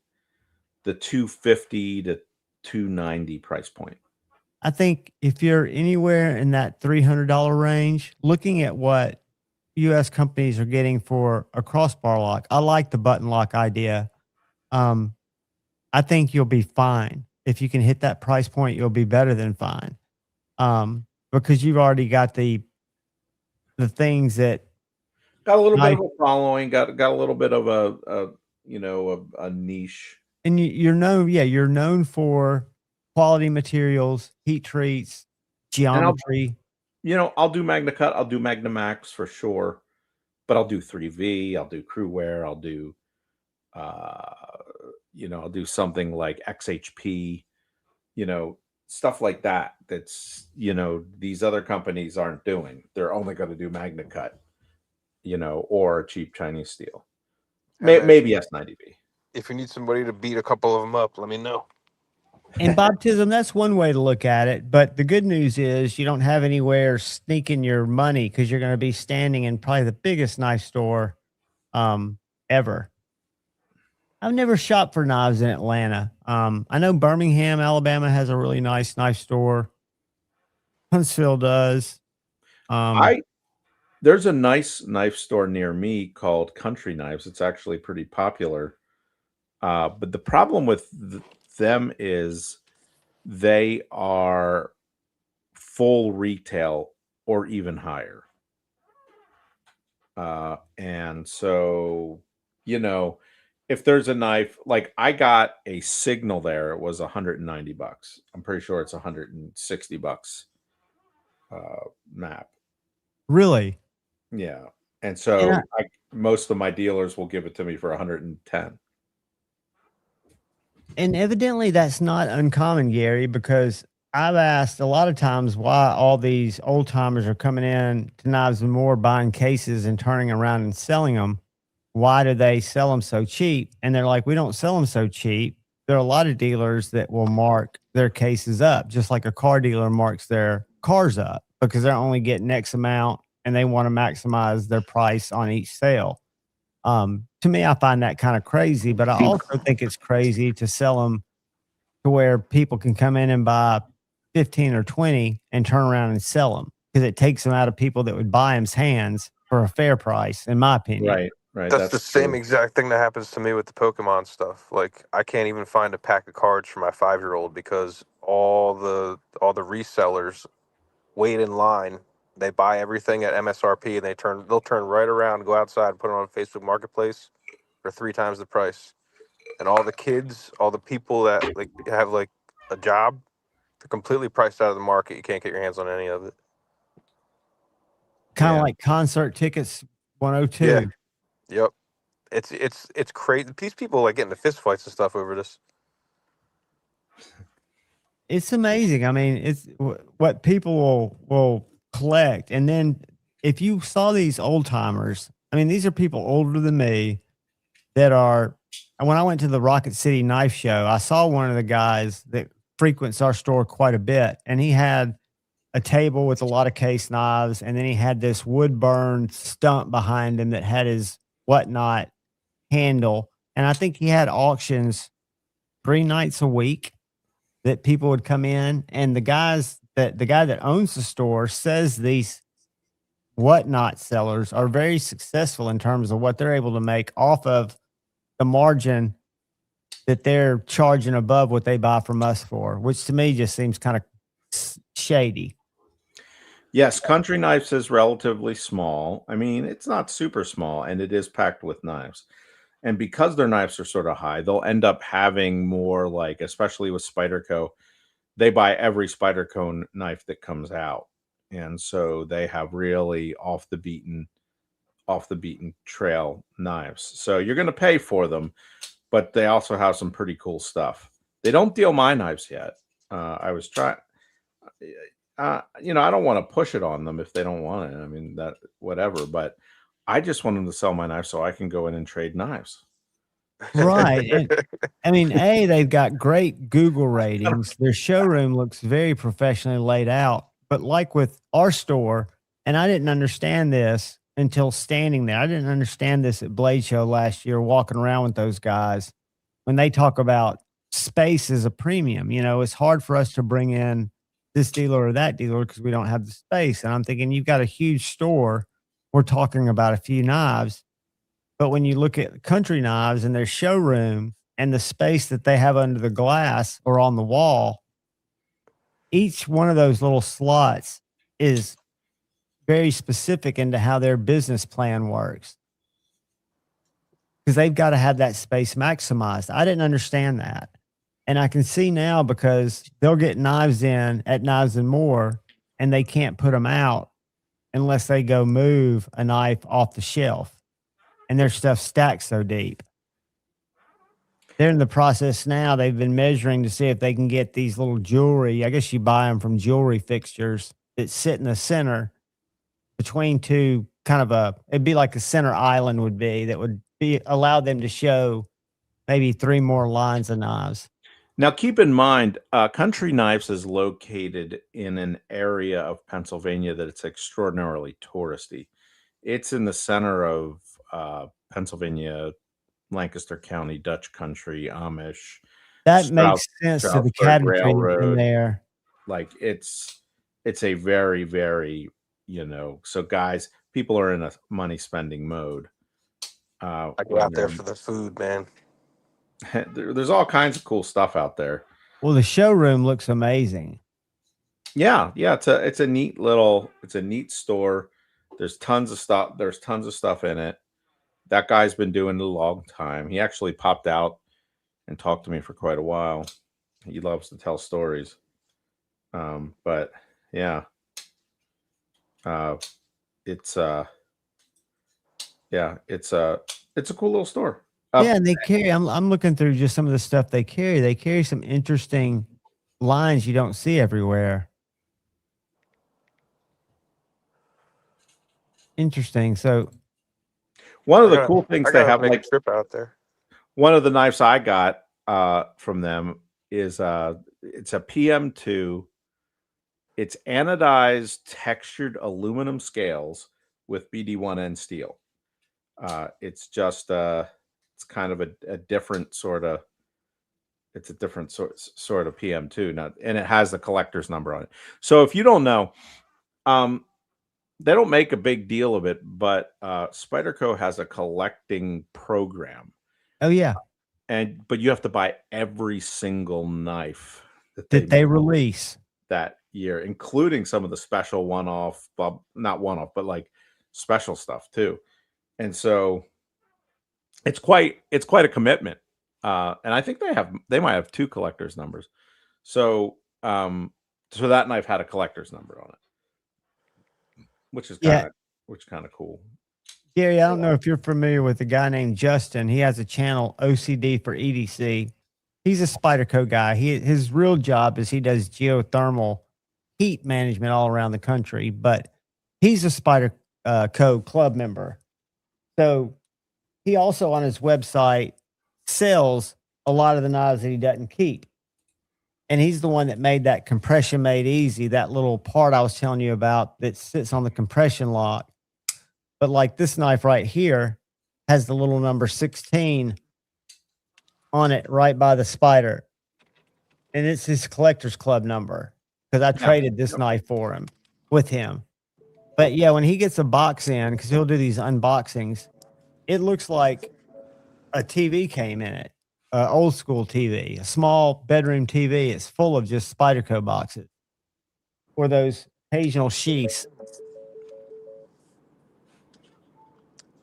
the 250 to 290 price point. I think if you're anywhere in that $300 range, looking at what U.S. companies are getting for a crossbar lock, I like the button lock idea. I think you'll be fine. If you can hit that price point, you'll be better than fine. Because you've already got the things that got a little bit of a following, got a little bit of a niche. And you're known for quality materials, heat treats, geometry. I'll do Magna Cut, I'll do Magna Max for sure, but I'll do 3V, I'll do Crewwear, I'll do I'll do something like XHP, stuff like that. That's, these other companies aren't doing. They're only going to do Magna Cut, or cheap Chinese steel. Maybe S90B. If you need somebody to beat a couple of them up, let me know. And baptism, that's one way to look at it. But the good news is you don't have anywhere sneaking your money because you're going to be standing in probably the biggest knife store ever. I've never shopped for knives in Atlanta. I know Birmingham, Alabama has a really nice knife store. Huntsville does. There's a nice knife store near me called Country Knives. It's actually pretty popular. But the problem with them is they are full retail or even higher. And so, if there's a knife, like I got a Signal there, it was $190. I'm pretty sure it's $160 map. Really? Yeah. And so most of my dealers will give it to me for 110. And evidently that's not uncommon, Gary, because I've asked a lot of times why all these old timers are coming in to Knives and More, buying cases and turning around and selling them. Why do they sell them so cheap? And they're like, we don't sell them so cheap. There are a lot of dealers that will mark their cases up, just like a car dealer marks their cars up, because they're only getting X amount and they want to maximize their price on each sale. To me, I find that kind of crazy, but I also think it's crazy to sell them to where people can come in and buy 15 or 20 and turn around and sell them, because it takes them out of people that would buy them's hands for a fair price, in my opinion. Right. That's the same exact thing that happens to me with the Pokemon stuff. Like, I can't even find a pack of cards for my 5-year-old because all the resellers wait in line. They buy everything at MSRP and they'll turn right around, go outside, and put it on Facebook Marketplace for 3 times the price. And all the kids, all the people that like have like a job, they're completely priced out of the market. You can't get your hands on any of it. Kind of like concert tickets 102. Yeah. Yep. It's crazy. These people like getting into fist fights and stuff over this. It's amazing. I mean, it's what people will collect. And then if you saw these old timers, I mean, these are people older than me that are. When I went to the Rocket City Knife Show, I saw one of the guys that frequents our store quite a bit, and he had a table with a lot of case knives, and then he had this wood burn stump behind him that had his whatnot handle. And I think he had auctions 3 nights a week that people would come in, and the guy that owns the store says these whatnot sellers are very successful in terms of what they're able to make off of the margin that they're charging above what they buy from us for, which to me just seems kind of shady. Yes, Country Knives is relatively small. I mean, it's not super small, and it is packed with knives. And because their knives are sort of high, they'll end up having more, like, especially with Spyderco, they buy every Spyderco knife that comes out. And so they have really off the beaten trail knives. So you're going to pay for them, but they also have some pretty cool stuff. They don't deal my knives yet. I was trying, I don't want to push it on them if they don't want it. I mean, that whatever, but I just want them to sell my knife so I can go in and trade knives. Right. And, I mean, they've got great Google ratings. Their showroom looks very professionally laid out. But like with our store, and I didn't understand this until standing there. I didn't understand this at Blade Show last year, walking around with those guys. When they talk about space as a premium, it's hard for us to bring in this dealer or that dealer because we don't have the space. And I'm thinking, you've got a huge store. We're talking about a few knives. But when you look at Country Knives and their showroom and the space that they have under the glass or on the wall, each one of those little slots is very specific into how their business plan works, because they've got to have that space maximized. I didn't understand that. And I can see now, because they'll get knives in at Knives and More and they can't put them out unless they go move a knife off the shelf. And their stuff stacks so deep. They're in the process now. They've been measuring to see if they can get these little jewelry. I guess you buy them from jewelry fixtures that sit in the center between two, it'd be like a center island would be, that would allow them to show maybe 3 more lines of knives. Now, keep in mind, Country Knives is located in an area of Pennsylvania that it's extraordinarily touristy. It's in the center of Pennsylvania, Lancaster County, Dutch country, Amish. That makes sense to the cabinetry in there. Like, it's it's a very, very, so guys, people are in a money spending mode. I go When out there for the food, man. there's all kinds of cool stuff out there. Well, the showroom looks amazing. Yeah, it's a neat store. There's tons of stuff. There's tons of stuff in it. That guy's been doing it a long time. He actually popped out and talked to me for quite a while. He loves to tell stories. But yeah, it's it's a cool little store. Yeah, and they carry. I'm looking through just some of the stuff they carry. They carry some interesting lines you don't see everywhere. Interesting. So one of the cool things they have, make like a trip out there. one of the knives I got from them is it's a PM2. It's anodized textured aluminum scales with BD1N steel. It's just it's kind of a different sort of, it's a different sort of PM2 now, and it has the collector's number on it. So if you don't know, they don't make a big deal of it, but Spyderco has a collecting program. Oh yeah. But you have to buy every single knife that they release that year, including some of the special one-off, not one-off, but like special stuff too. And so it's quite a commitment. And I think they might have 2 collectors numbers. So so that knife had a collector's number on it, which is kind of cool. Gary, I don't know if you're familiar with a guy named Justin. He has a channel, OCD for EDC. He's a Spyderco guy. His real job is he does geothermal heat management all around the country, but he's a Spyderco club member. So he also on his website sells a lot of the knives that he doesn't keep. And he's the one that made that compression made easy, that little part I was telling you about that sits on the compression lock. But like this knife right here has the little number 16 on it right by the Spyder. And it's his collector's club number because I traded this knife for him with him. But yeah, when he gets a box in, because he'll do these unboxings, it looks like a TV came in it, old school TV, a small bedroom TV. It's full of just Spyderco boxes or those occasional sheaths.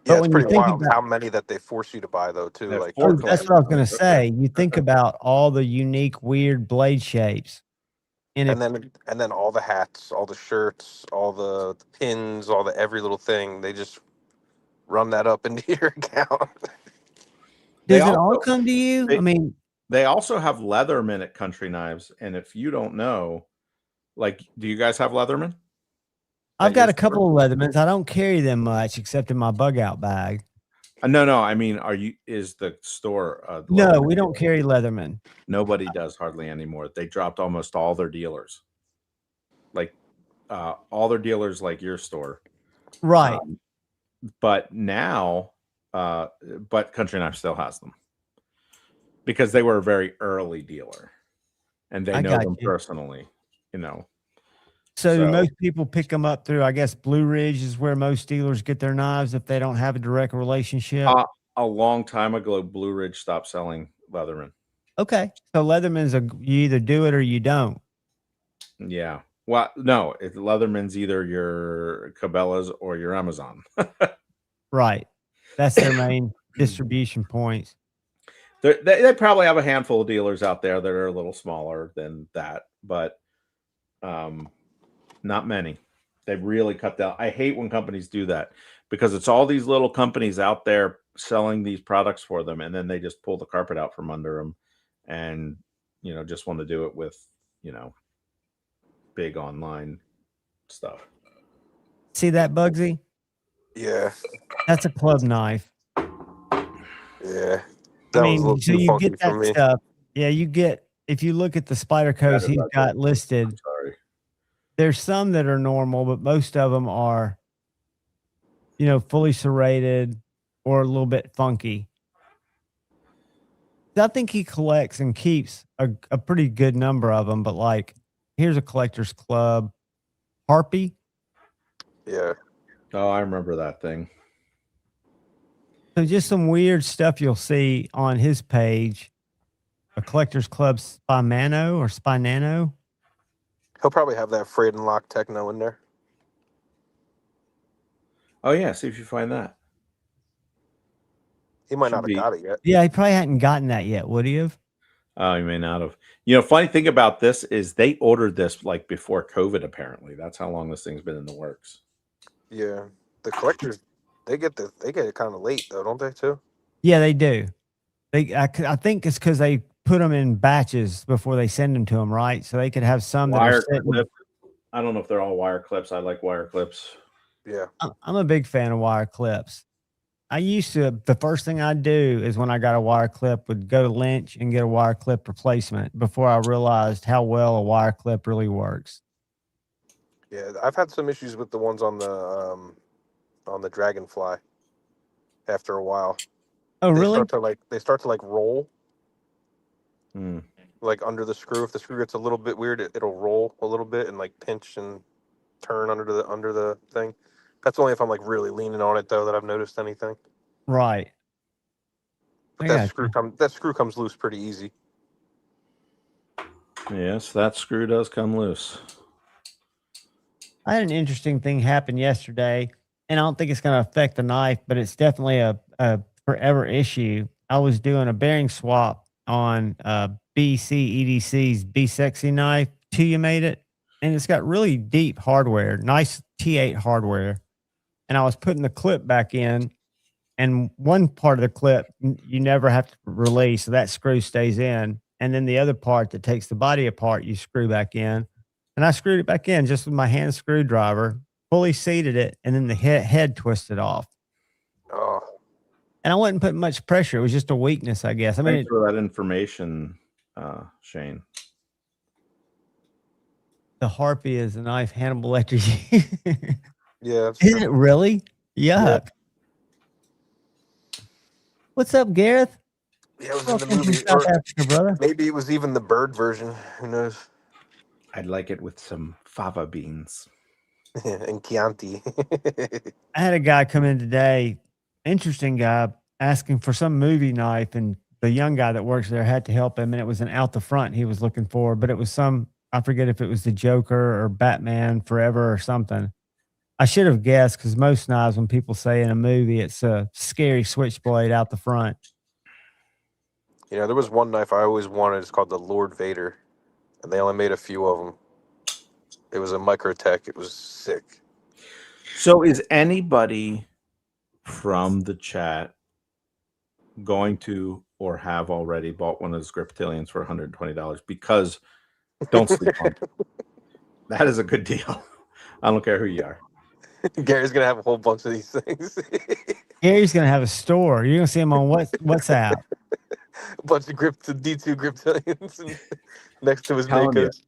Yeah, it's pretty wild how many that they force you to buy, though, too. Like, that's what I was going to say. You think about all the unique, weird blade shapes, and then all the hats, all the shirts, all the pins, all the every little thing. They just run that up into your account. Does it all come to you? I mean, they also have Leatherman at Country Knives, and if you don't know, like, do you guys have Leatherman? I've got a couple of Leathermans. I don't carry them much except in my bug out bag. No. I mean, is the store? No, we don't carry Leatherman. Nobody does hardly anymore. They dropped almost all their dealers, like all their dealers, like your store, right? But now, but Country Knife still has them because they were a very early dealer, and they know them personally. So most people pick them up through, I guess, Blue Ridge is where most dealers get their knives if they don't have a direct relationship. A long time ago, Blue Ridge stopped selling Leatherman. Okay. So Leatherman's you either do it or you don't. Yeah. Well, no, Leatherman's either your Cabela's or your Amazon. Right. That's their main distribution points. They probably have a handful of dealers out there that are a little smaller than that, but not many. They've really cut down. I hate when companies do that because it's all these little companies out there selling these products for them, and then they just pull the carpet out from under them and, just want to do it with, big online stuff. See that, Bugsy? Yeah. That's a club knife. Yeah. I mean, so you get that stuff. Yeah, if you look at the Spydercos he's got listed, there's some that are normal, but most of them are, fully serrated or a little bit funky. I think he collects and keeps a pretty good number of them, but like, here's a collector's club. Harpy. Yeah. Oh, I remember that thing. So just some weird stuff you'll see on his page. A Collectors Club Spy Mano or Spy Nano. He'll probably have that Frayed and Lock Techno in there. Oh yeah, see if you find that. He might Should not have be. got it yet. Yeah, he probably hadn't gotten that yet, would he have? Oh, you may not have. You know, funny thing about this is they ordered this like before COVID. Apparently, that's how long this thing's been in the works. Yeah. The collectors, they get it kind of late though, don't they too? Yeah, they do. I think it's because they put them in batches before they send them to them, right? So they could have some that are Wire sitting. clip. I don't know if they're all wire clips. I like wire clips. Yeah. I'm a big fan of wire clips. I used to, the first thing I'd do is when I got a wire clip, would go to Lynch and get a wire clip replacement before I realized how well a wire clip really works. Yeah, I've had some issues with the ones on the Dragonfly after a while. Oh, They really? start to roll Hmm. like under the screw. If the screw gets a little bit weird, it'll roll a little bit and like pinch and turn under the thing. That's only if I'm like really leaning on it though that I've noticed anything. Right. But I that screw comes loose pretty easy. Yes, that screw does come loose. I had an interesting thing happen yesterday, and I don't think it's going to affect the knife, but it's definitely a forever issue. I was doing a bearing swap on BC EDC's B Sexy knife. You made it, and it's got really deep hardware, nice T8 hardware. And I was putting the clip back in, and one part of the clip you never have to release, so that screw stays in. And then the other part that takes the body apart, you screw back in. And I screwed it back in just with my hand screwdriver, fully seated it, and then the head twisted off. Oh, And I wasn't putting much pressure. It was just a weakness, I guess. I mean, Thanks for that information, Shane. the Harpy is a knife Hannibal Lecter. yeah. That's Is true. it really? Yuck. What's up, Gareth? Yeah, it was in Welcome the from movie. South Or Africa, brother. maybe it was even the bird version. Who knows? I'd like it with some fava beans. And Chianti. I had a guy come in today, interesting guy, asking for some movie knife, and the young guy that works there had to help him, and it was an out the front he was looking for, but it was some, I forget if it was the Joker or Batman Forever or something. I should have guessed because most knives, when people say in a movie, it's a scary switchblade out the front. You know, there was one knife I always wanted. It's called the Lord Vader, and they only made a few of them. It was a Microtech. It was sick. So, is anybody from the chat going to or have already bought one of those Griptilians for $120? Because don't sleep on it. That is a good deal. I don't care who you are. Gary's gonna have a whole bunch of these things. Gary's going to have a store. You're going to see him on WhatsApp. A bunch of D2 Griptilians next to his Telling you, Makos.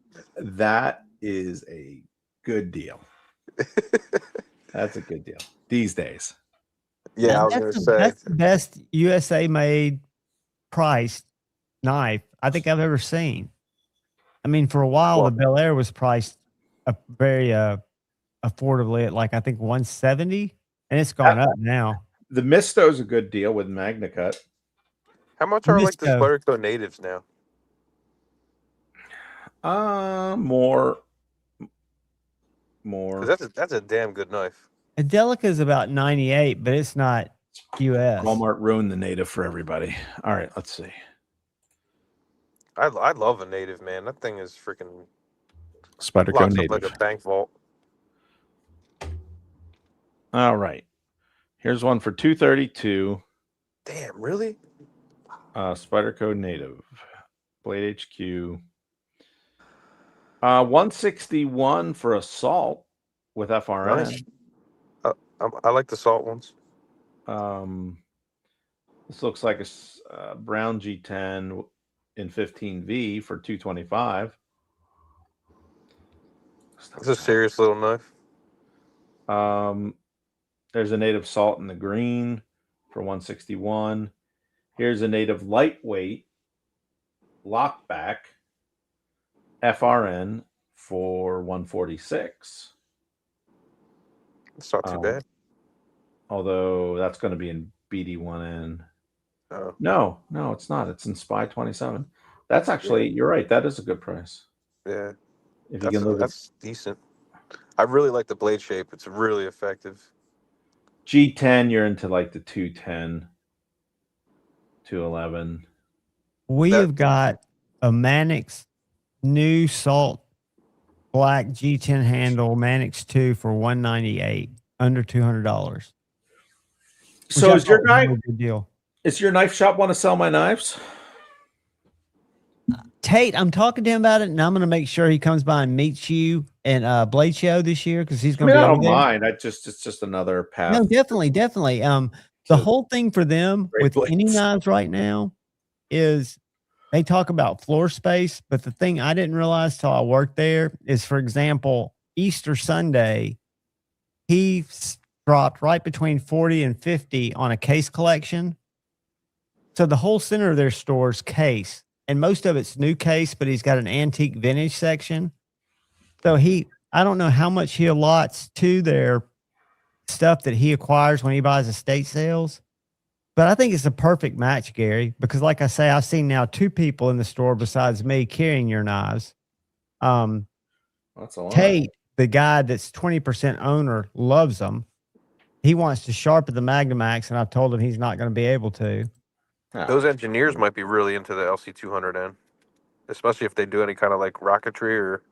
that is a good deal. That's a good deal these days. Yeah, I was gonna say That's the best USA made priced knife I think I've ever seen. I mean, for a while, the Bel Air was priced very affordably at like, I think 170, and it's gone up now. The Misto's a good deal with MagnaCut. how much are like the Misto. Spyderco natives now? More. 'Cause that's a damn good knife. A Delica is about 98, but it's not US. Walmart ruined the native for everybody. All right, let's see. I love a native, man. That thing is freaking Spyderco locks up native. like a bank vault. All right. Here's one for $232. Damn, really? Spyderco native. Blade HQ. 161 for assault with FRN. Nice. I like the salt ones. This looks like a brown G10 in 15V for $225. It's a serious little knife. There's a native salt in the green for 161. Here's a native lightweight lockback FRN for 146. It's not too bad. Although that's going to be in BD1N. Oh, No, it's not. It's in Spy 27. That's actually, you're right. That is a good price. yeah. If you can look at That's decent. I really like the blade shape. It's really effective. G10, you're into like the 210, 211. We have got a Mannix new salt black G10 handle Mannix 2 for $198, under $200. So is your guy? Good deal. Is your knife shop want to sell my knives? Tate, I'm talking to him about it, and I'm going to make sure he comes by and meets you at Blade Show this year because he's going to be. I over don't there. mind. It's just another path. No, definitely. The whole thing for them with any knives right now is they talk about floor space, but the thing I didn't realize till I worked there is, for example, Easter Sunday, he dropped right between 40 and 50 on a case collection. So the whole center of their store is case, and most of it's new case, but he's got an antique vintage section. So I don't know how much he allots to their stuff that he acquires when he buys estate sales. But I think it's a perfect match, Gary, because like I say, I've seen now 2 people in the store besides me carrying your knives. That's a lot. Tate, the guy that's 20% owner, loves them. He wants to sharpen the Magnamax, and I've told him he's not going to be able to. Those engineers might be really into the LC200N, especially if they do any kind of like rocketry or,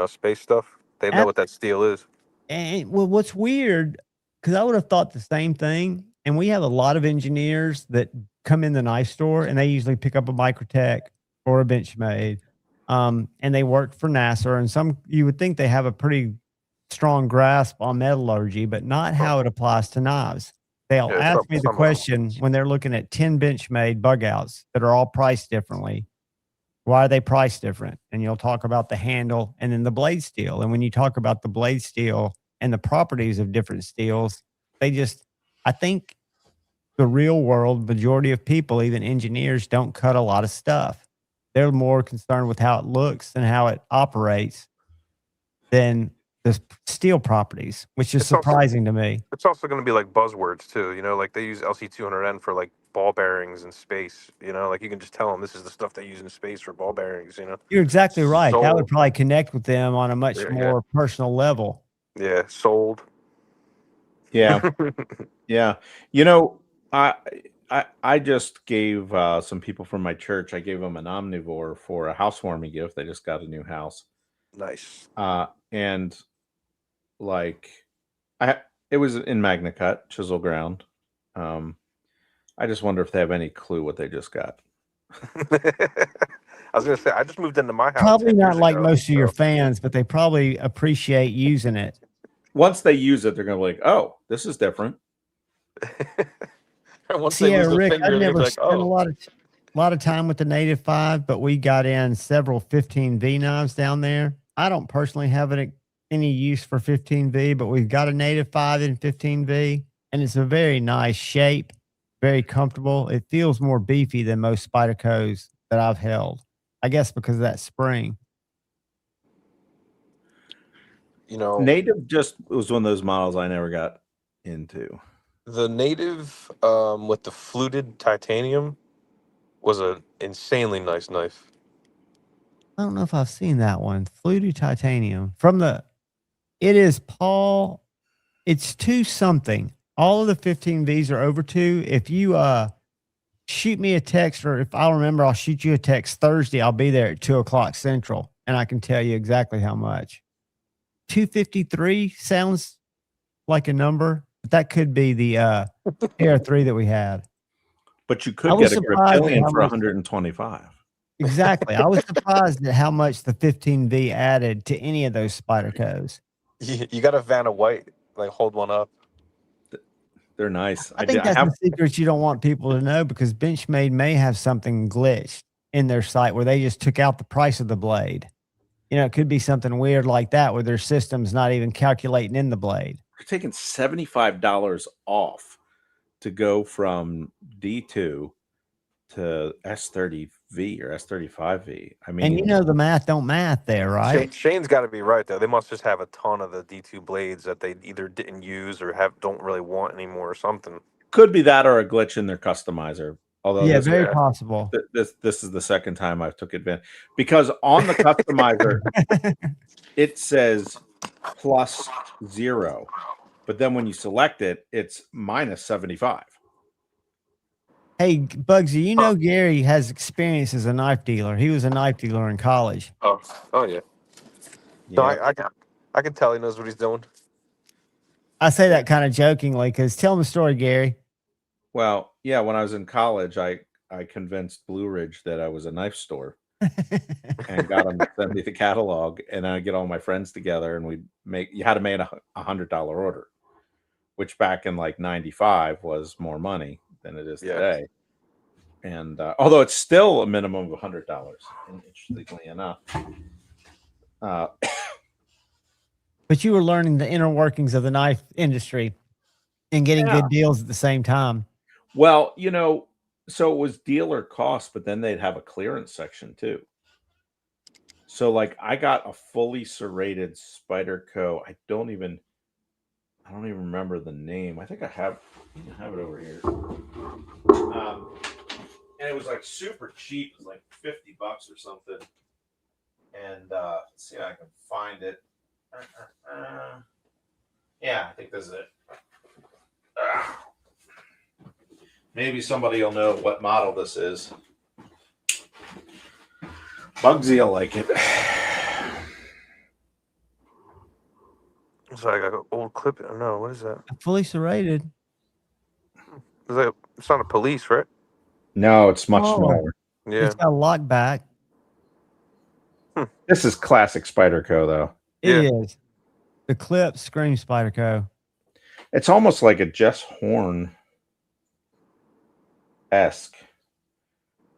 space stuff. They know what that steel is. And well, what's weird, because I would have thought the same thing. And we have a lot of engineers that come in the knife store, and they usually pick up a Microtech or a Benchmade, and they work for NASA. And you would think they have a pretty strong grasp on metallurgy, but not how it applies to knives. They'll ask me the question when they're looking at 10 Benchmade bug outs that are all priced differently. Why are they priced different? And you'll talk about the handle and then the blade steel. And when you talk about the blade steel and the properties of different steels, I think the real world majority of people, even engineers, don't cut a lot of stuff. They're more concerned with how it looks and how it operates than the steel properties, which is surprising to me. It's also going to be like buzzwords too, like they use LC200N for like ball bearings in space, like you can just tell them this is the stuff they use in space for ball bearings, You're exactly right. That would probably connect with them on a much more personal level. Yeah, sold. Yeah. Yeah. I just gave some people from my church, I gave them an Omnivore for a housewarming gift. They just got a new house. Nice. And like it was in Magna Cut, chisel ground. I just wonder if they have any clue what they just got. I was going to say, I just moved into my house. Probably not like most of your fans, but they probably appreciate using it. Once they use it, they're going to be like, oh, this is different. Rick, I've never spent a lot of time with the Native 5, but we got in several 15V knives down there. I don't personally have any use for 15V, but we've got a Native 5 in 15V, and it's a very nice shape, very comfortable. It feels more beefy than most Spydercos that I've held, I guess because of that spring. Native just was one of those models I never got into. The Native with the fluted titanium was an insanely nice knife. I don't know if I've seen that one. Fluted titanium it is Paul. It's 2 something. All of the 15Vs are over 2. If you shoot me a text, or if I'll remember, I'll shoot you a text Thursday. I'll be there at 2:00 Central, and I can tell you exactly how much. 253 sounds like a number, but that could be the AR3 that we had. But you could get a Griptilian for 125. Exactly. I was surprised at how much the 15V added to any of those Spydercos. You got a Vanna White, like hold one up. They're nice. I think that's the secret you don't want people to know, because Benchmade may have something glitched in their site where they just took out the price of the blade. It could be something weird like that where their system's not even calculating in the blade. We're taking $75 off to go from D2 to S35. S35V or S35V. I And mean, you know the math don't math there, right? Shane's got to be right though. They must just have a ton of the D2 blades that they either didn't use or don't really want anymore or something. could be that or a glitch in their customizer. Although Yeah, this very possible. this is the second time I've took advantage, because on the customizer it says +0, but then when you select it, it's -75. Hey, Bugsy, you know Gary has experience as a knife dealer. He was a knife dealer in college. Oh yeah. No, I can tell he knows what he's doing. I say that kind of jokingly because tell him the story, Gary. Well, yeah, when I was in college, I convinced Blue Ridge that I was a knife store and got them to send me the catalog, and I get all my friends together and you had to make a $100 order, which back in like 95 was more money than it is today. And although it's still a minimum of $100, interestingly enough. But you were learning the inner workings of the knife industry and getting good deals at the same time. Well, so it was dealer cost, but then they'd have a clearance section too. So like I got a fully serrated Spyderco. I don't even remember the name. I think I have it over here. And it was like super cheap. It was like $50 or something. And let's see if I can find it. Yeah, I think this is it. Maybe somebody will know what model this is. Bugsy will like it. It's like an old clip. No, what is that? Fully serrated. It's not a police, right? No, it's much smaller. Yeah. It's got a lock back. This is classic Spyderco, though. It is. The clip screams Spyderco. It's almost like a Jess Horn-esque.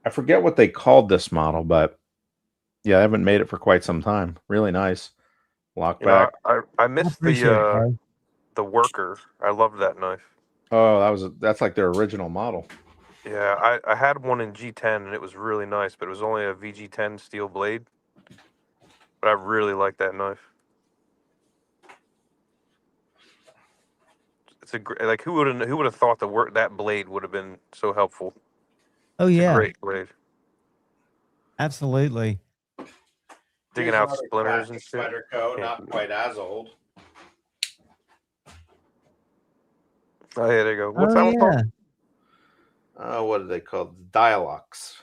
I forget what they called this model, but yeah, I haven't made it for quite some time. Really nice. Lock back. I missed the worker. I loved that knife. Oh, that's like their original model. Yeah, I had one in G10 and it was really nice, but it was only a VG10 steel blade. But I really like that knife. It's like who would have thought that blade would have been so helpful? Oh yeah, great blade. Absolutely. Digging out splinters and shit. Spyderco, not quite as old. Oh yeah, there you go. What's that one called? What are they called? Dialox.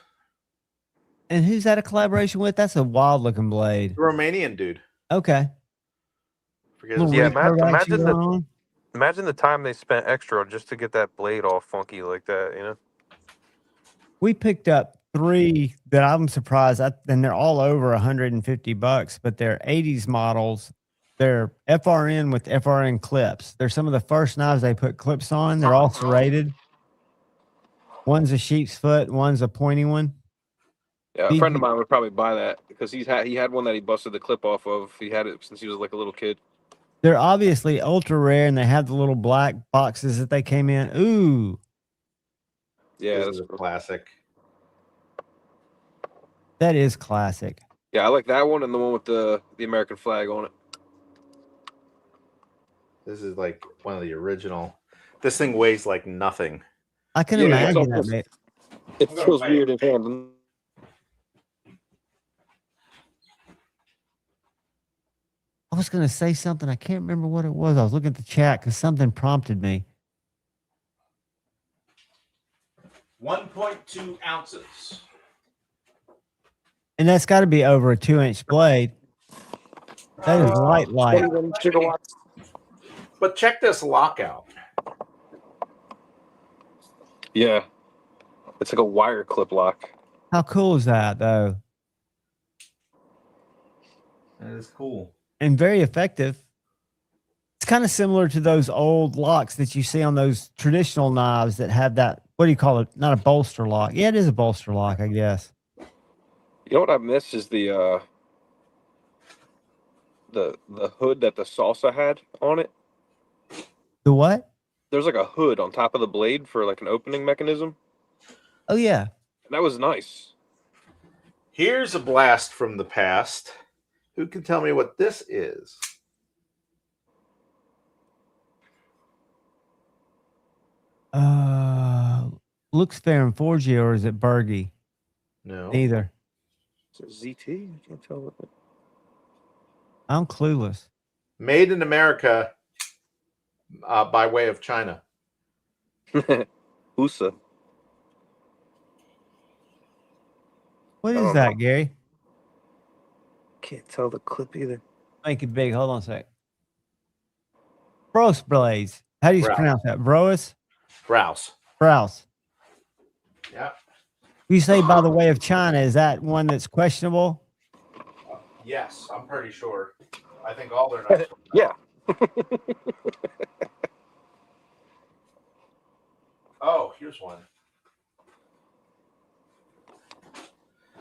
And who's that a collaboration with? That's a wild looking blade. The Romanian dude. Okay. Yeah, imagine the time they spent extra just to get that blade all funky like that, We picked up 3 that I'm surprised at, and they're all over $150, but they're 80s models. They're FRN with FRN clips. They're some of the first knives they put clips on. They're all serrated. One's a sheep's foot, one's a pointy one. Yeah, a friend of mine would probably buy that because he had one that he busted the clip off of. He had it since he was like a little kid. They're obviously ultra rare, and they have the little black boxes that they came in. Ooh. Yeah, that's a classic. That is classic. Yeah, I like that one and the one with the American flag on it. This is like one of the original. This thing weighs like nothing. I can imagine that, mate. It feels weird in hand. I was going to say something. I can't remember what it was. I was looking at the chat because something prompted me. 1.2 ounces. And that's got to be over a 2-inch blade. That is light. But check this lockout. Yeah. It's like a wire clip lock. How cool is that, though? That is cool. And very effective. It's kind of similar to those old locks that you see on those traditional knives that have that, what do you call it? Not a bolster lock. Yeah, it is a bolster lock, I guess. You know what I miss is the hood that the salsa had on it. The what? There's like a hood on top of the blade for like an opening mechanism. Oh yeah. That was nice. Here's a blast from the past. Who can tell me what this is? Looks fair in 4G, or is it Bergy? No. Neither. Is it ZT? I can't tell what. I'm clueless. Made in America by way of China. USA. What is that, Gary? Can't tell the clip either. Make it big. Hold on a sec. Bros Blaze. How do you Browse. pronounce that? Broas? Browse. Browse. Yeah. You say by the way of China, is that one that's questionable? Yes, I'm pretty sure. I think all their knives. Yeah. Oh, here's one.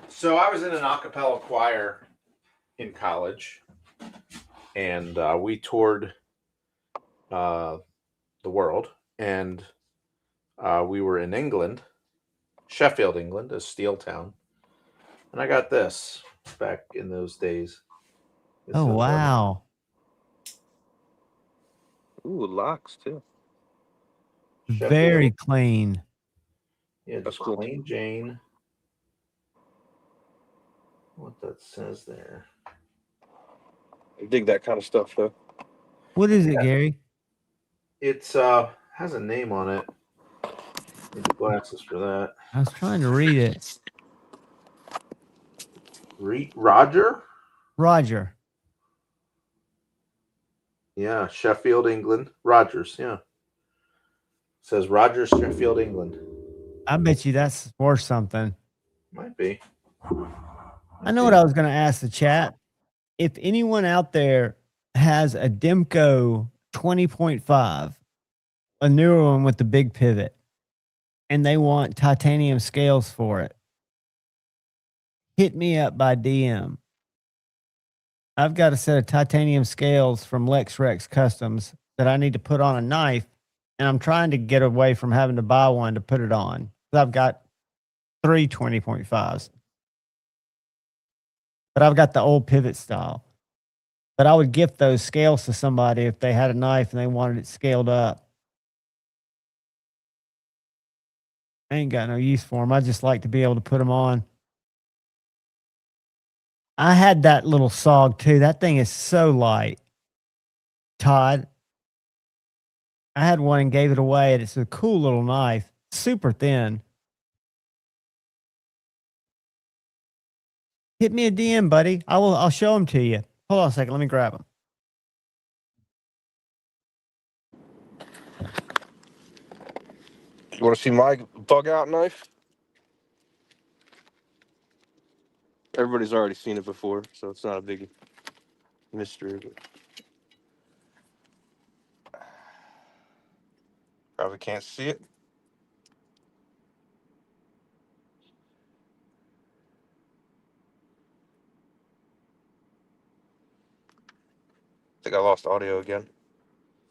So I was in an a cappella choir in college, and we toured the world, and we were in England, Sheffield, England, a steel town, and I got this back in those days. It's Oh, wow. Ooh, locks too. Very clean. Yeah, That's just cool. plain Jane. What that says there. I dig that kind of stuff though. What is it, Gary? It's has a name on it. Need the glasses for that. I was trying to read it. Roger? Roger. Yeah, Sheffield, England. Rogers, yeah. Says Rogers, Sheffield, England. I bet you that's worth something. Might be. I know what I was going to ask the chat. If anyone out there has a Demco 20.5, a newer one with the big pivot, and they want titanium scales for it, hit me up by DM. I've got a set of titanium scales from Lex Rex Customs that I need to put on a knife, and I'm trying to get away from having to buy one to put it on. I've got 3 20.5s. But I've got the old pivot style. But I would gift those scales to somebody if they had a knife and they wanted it scaled up. I ain't got no use for them. I just like to be able to put them on. I had that little SOG too. That thing is so light. Todd, I had one and gave it away, and it's a cool little knife, super thin. Hit me a DM, buddy. I'll show them to you. Hold on a second. Let me grab them. You want to see my bug out knife? Everybody's already seen it before, so it's not a big mystery. But probably can't see it. I think I lost audio again.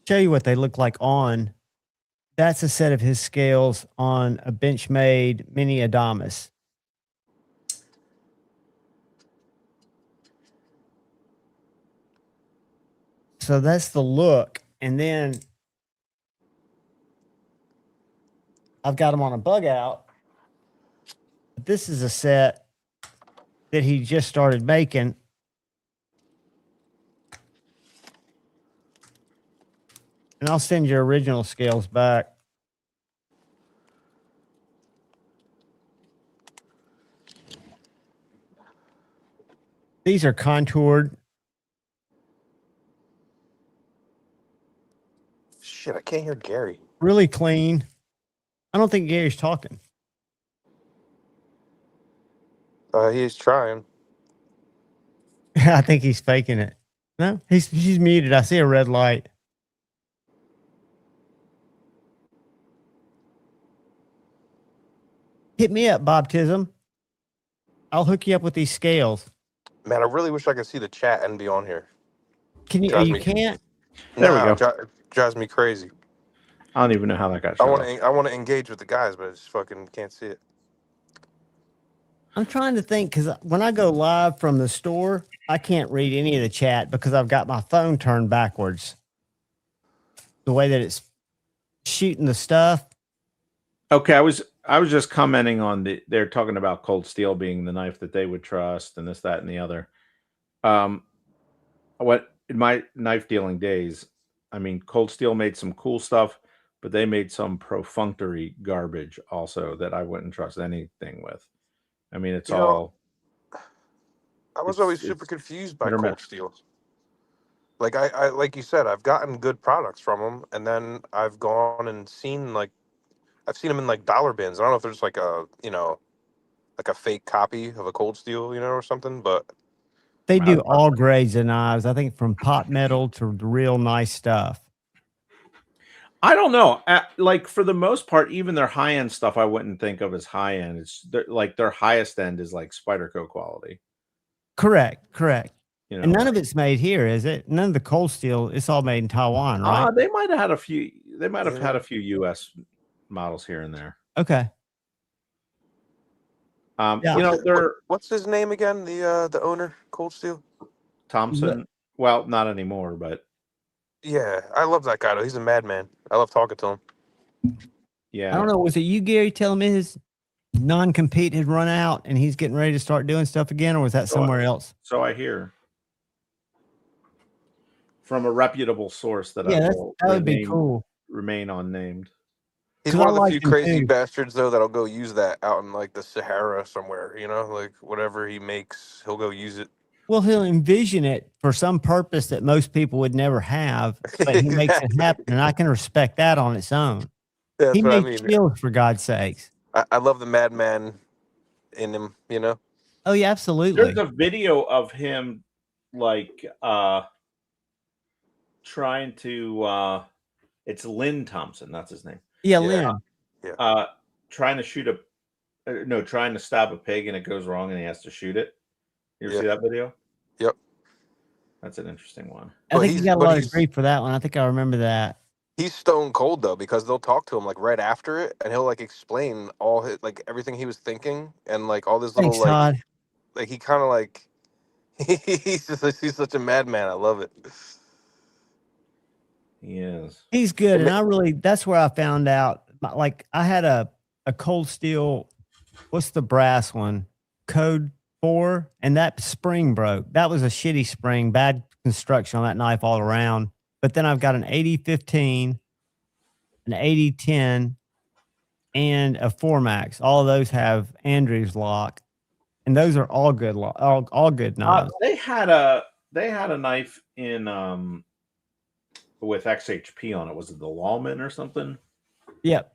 Show you what they look like on. That's a set of his scales on a Benchmade Mini Adamas. So that's the look. And then I've got them on a bug out. This is a set that he just started making. And I'll send your original scales back. These are contoured. Shit, I can't hear Gary. Really clean. I don't think Gary's talking. He's trying. I think he's faking it. No, he's muted. I see a red light. Hit me up, Bob Tism. I'll hook you up with these scales. Man, I really wish I could see the chat and be on here. Can you? Drives You me- can't. There we go. Drives me crazy. I don't even know how that got I shut want off. to. I want to engage with the guys, but I just fucking can't see it. I'm trying to think because when I go live from the store, I can't read any of the chat because I've got my phone turned backwards. The way that it's shooting the stuff. Okay, I was just commenting on they're talking about Cold Steel being the knife that they would trust and this, that, and the other. What in my knife dealing days, I mean, Cold Steel made some cool stuff, but they made some perfunctory garbage also that I wouldn't trust anything with. I mean, it's You know, all I was it's always super it's confused by hit or Cold miss. Steel. Like I like you said, I've gotten good products from them, and then I've gone and seen like I've seen them in like dollar bins. I don't know if there's like a like a fake copy of a Cold Steel, or something. But They I, do all grades of knives. I think from pot metal to the real nice stuff. I don't know. Like for the most part, even their high end stuff, I wouldn't think of as high end. It's like their highest end is like Spyderco quality. Correct. And none of Like, it's made here, is it? None of the Cold Steel. It's all made in Taiwan, right? they might have had a few. They might have had Yeah. a few U.S. models here and there. Okay. Yeah. They're What's his name again? The owner, Cold Steel. Thompson. Well, not anymore, but Yeah, I love that guy though. He's a madman. I love talking to him. yeah. I don't know. Was it you, Gary, telling me his non-compete had run out and he's getting ready to start doing stuff again, or was that somewhere else? So I hear from a reputable source that that would be cool. Remain unnamed. He's one of the few crazy bastards though that'll go use that out in like the Sahara somewhere. Like whatever he makes, he'll go use it. Well, he'll envision it for some purpose that most people would never have, but he makes it happen, and I can respect that on its own. That's He what I made mean. shields, for God's sakes. I love the madman in him. Oh yeah, absolutely. There's a video of him like trying to it's Lynn Thompson, that's his name. Yeah, Lynn. Trying to stab a pig and it goes wrong and he has to shoot it. You ever see that video? Yep. That's an interesting one. I think he got a lot of grief for that one. I think I remember that. He's stone cold though, because they'll talk to him like right after it, and he'll like explain all his like everything he was thinking and like all this little Thanks, Todd. like he kind of like he's such a madman. I love it. He is. He's good, and that's where I found out. Like I had a Cold Steel. What's the brass one? Code 4, and that spring broke. That was a shitty spring, bad construction on that knife all around. But then I've got an 80-15, an 80-10, and a 4-max. All of those have Andrews lock, and those are all good, all good knives. They had a knife in with XHP on it. Was it the Lawman or something? Yep.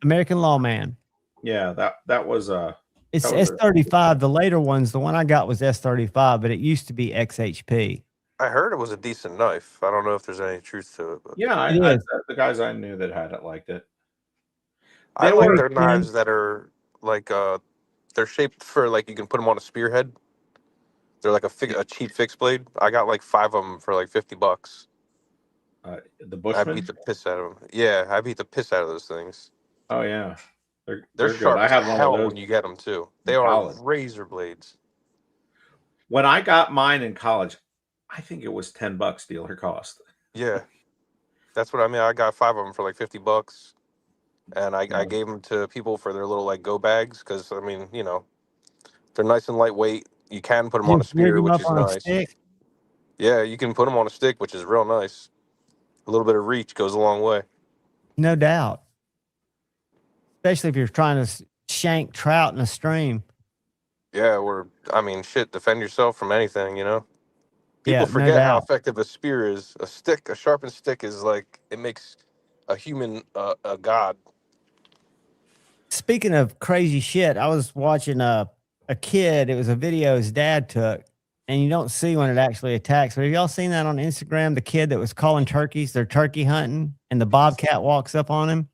American Lawman. Yeah, that was it's S35. The later ones, the one I got was S35, but it used to be XHP. I heard it was a decent knife. I don't know if there's any truth to it. But. Yeah, the guys I knew that had it liked it. I like their knives that are like they're shaped for like you can put them on a spearhead. They're like a cheap fixed blade. I got like 5 of them for like $50. The Bushman? I beat the piss out of them. Yeah, I beat the piss out of those things. Oh yeah, they're sharp I have as one hell of those when you get them too. They are razor blades. When I got mine in college, I think it was $10 dealer cost. Yeah, that's what I mean. I got 5 of them for like $50, and I gave them to people for their little like go bags because I mean they're nice and lightweight. You can put them on a spear, which is nice. Yeah, you can put them on a stick, which is real nice. A little bit of reach goes a long way. No doubt. Especially if you're trying to shank trout in a stream. Yeah, defend yourself from anything, People forget how effective a spear is. A sharpened stick is like, it makes a human a god. Speaking of crazy shit, I was watching a kid. It was a video his dad took, and you don't see when it actually attacks. But have y'all seen that on Instagram? The kid that was calling turkeys, they're turkey hunting, and the bobcat walks up on him.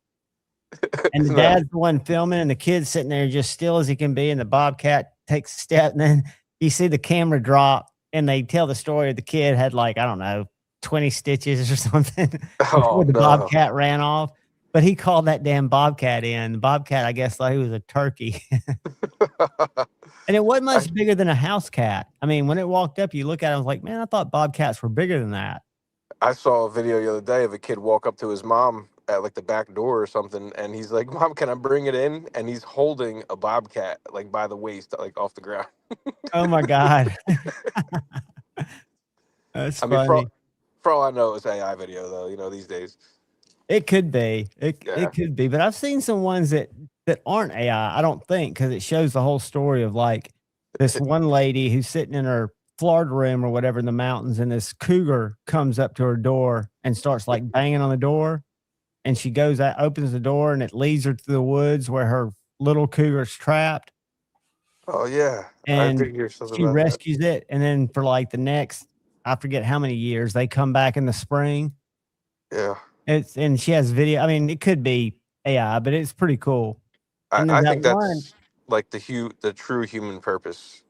And the dad's the one filming, and the kid's sitting there just still as he can be, and the bobcat takes a step, and then you see the camera drop, and they tell the story of the kid had like, I don't know, 20 stitches or something before the bobcat ran off. But he called that damn bobcat in. The bobcat, I guess, thought he was a turkey. And it wasn't much bigger than a house cat. I mean, when it walked up, you look at it, I was like, man, I thought bobcats were bigger than that. I saw a video the other day of a kid walk up to his mom at like the back door or something, and he's like, "Mom, can I bring it in?" And he's holding a bobcat like by the waist, like off the ground. Oh my God. That's I mean, funny. for all I know, it's AI video though. You know, these days. It could be. Yeah. It could be. But I've seen some ones that aren't AI, I don't think, because it shows the whole story of like this one lady who's sitting in her Florida room or whatever in the mountains, and this cougar comes up to her door and starts like banging on the door. And she goes out, opens the door, and it leads her to the woods where her little cougar's trapped. Oh yeah, I And did hear something she about that. rescues it. And then for like the next, I forget how many years, they come back in the spring. Yeah, And she has video. I mean, it could be AI, but it's pretty cool. And I there's think that one. that's like the true human purpose.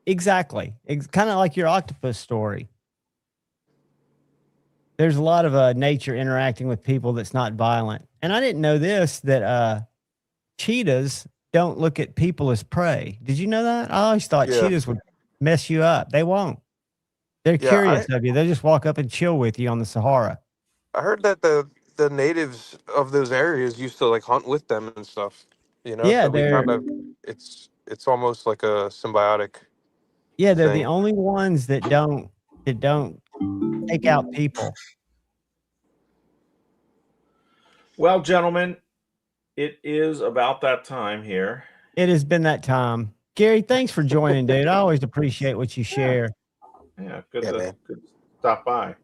Exactly. It's kind of like your octopus story. There's a lot of nature interacting with people that's not violent. And I didn't know this, that cheetahs don't look at people as prey. Did you know that? I always thought Yeah. cheetahs would mess you up. They won't. They're Yeah, curious of you. They just walk up and chill with you on the Sahara. I heard that the natives of those areas used to like hunt with them and stuff. You know, Yeah, so we kind of it's almost like a symbiotic. they're the thing. only ones that don't take out people. Well, gentlemen, it is about that time here. It has been that time. Gary, thanks for joining, dude. I always appreciate what you share. Yeah, good Yeah, to man. stop by.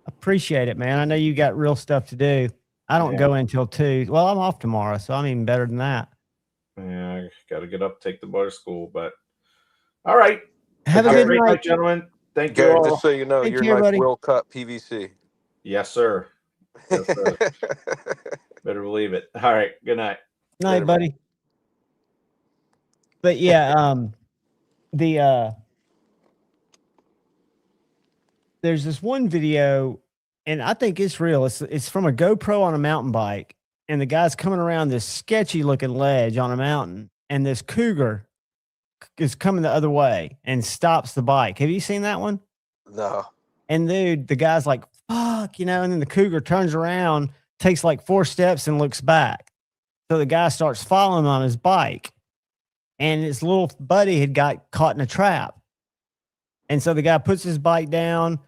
Appreciate it, man. I know you got real stuff to do. I don't Yeah. go until 2. Well, I'm off tomorrow, so I'm even better than that. Yeah, I got to get up, take the boy to school. But all right, Have a have a good great night. night, gentlemen. Thank you Gary, all. just so you know, Take you're care, nice buddy. well cut PVC. Yes, sir. Yes, sir. Better believe it. All right. Good night. Night, Later, man. buddy. But yeah, there's this one video, and I think it's real. It's from a GoPro on a mountain bike, and the guy's coming around this sketchy looking ledge on a mountain, and this cougar is coming the other way and stops the bike. Have you seen that one? No. And dude, the guy's like, fuck, and then the cougar turns around, takes like 4 steps and looks back. So the guy starts following on his bike, and his little buddy had got caught in a trap. And so the guy puts his bike down,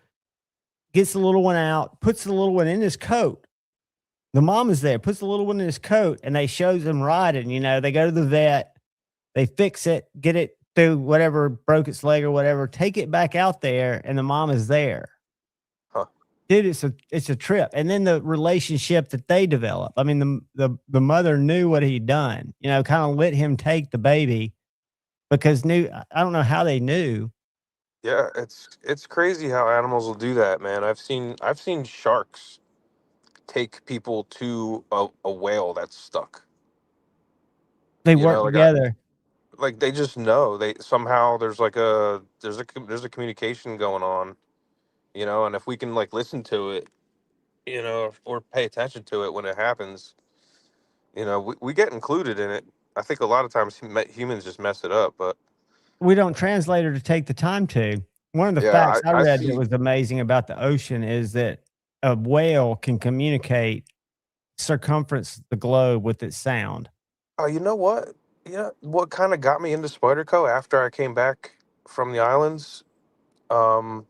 gets the little one out, puts the little one in his coat. The mom is there, puts the little one in his coat, and they shows him riding. They go to the vet, they fix it, get it through whatever broke its leg or whatever, take it back out there, and the mom is there. Huh. Dude, it's a trip. And then the relationship that they develop. I mean, the mother knew what he'd done, kind of let him take the baby because I don't know how they knew. Yeah, it's crazy how animals will do that, man. I've seen sharks take people to a whale that's stuck. They You work know, like together. like they just know they somehow there's a communication going on, and if we can like listen to it, or pay attention to it when it happens, we get included in it. I think a lot of times humans just mess it up, but We don't translate or to take the time to. One of the yeah, facts I I read see. that was amazing about the ocean is that a whale can communicate circumference the globe with its sound. Oh, you know what? Yeah, what kind of got me into Spyderco after I came back from the islands? Um,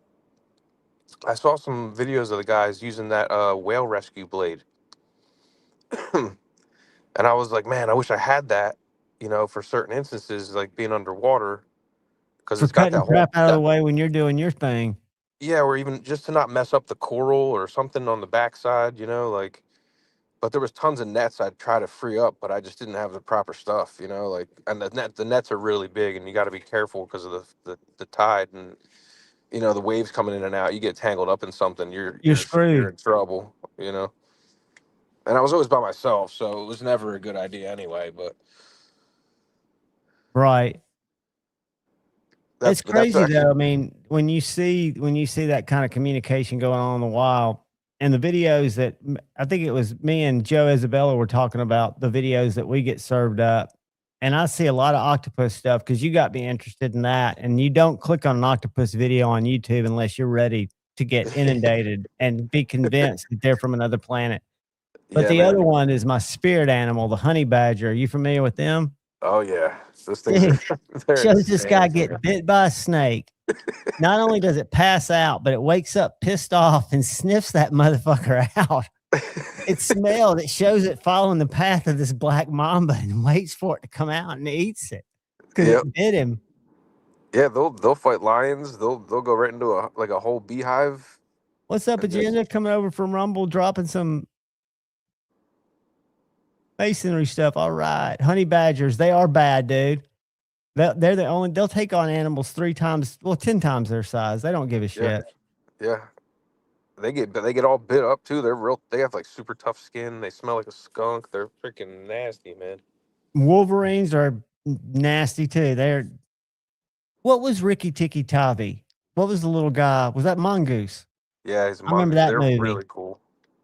I saw some videos of the guys using that whale rescue blade, and I was like, man, I wish I had that, for certain instances, like being underwater, because For it's got cutting that whole crap out of the way when you're doing your thing. yeah, or even just to not mess up the coral or something on the backside, like. But there was tons of nets I'd try to free up, but I just didn't have the proper stuff, and the nets are really big, and you got to be careful because of the tide and the waves coming in and out. You get tangled up in something, you're screwed. in trouble, And I was always by myself, so it was never a good idea anyway. But Right. that's It's crazy actually though. I mean, when you see that kind of communication going on in the wild, And the videos that I think it was me and Joe Isabella were talking about the videos that we get served up. And I see a lot of octopus stuff because you got me interested in that. And you don't click on an octopus video on YouTube unless you're ready to get inundated and be convinced that they're from another planet. But Yeah, the man. other one is my spirit animal, the honey badger. Are you familiar with them? Oh yeah, those things are they're Shows this guy insane, man. get bit by a snake. Not only does it pass out, but it wakes up pissed off and sniffs that motherfucker out. It smells. It shows it following the path of this black mamba and waits for it to come out and eats it because Yep. it bit him. Yeah, they'll fight lions. They'll go right into a whole beehive. What's up, And just- Agenda? Coming over from Rumble, dropping some masonry stuff. All right, honey badgers. They are bad, dude. They're the only. They'll take on animals 10 times their size. They don't give a shit. Yeah. They get all bit up too. They have like super tough skin. They smell like a skunk. They're freaking nasty, man. Wolverines are nasty too. What was Ricky Tikki Tavi? What was the little guy? Was that Mongoose? Yeah, I remember that they're movie. really cool.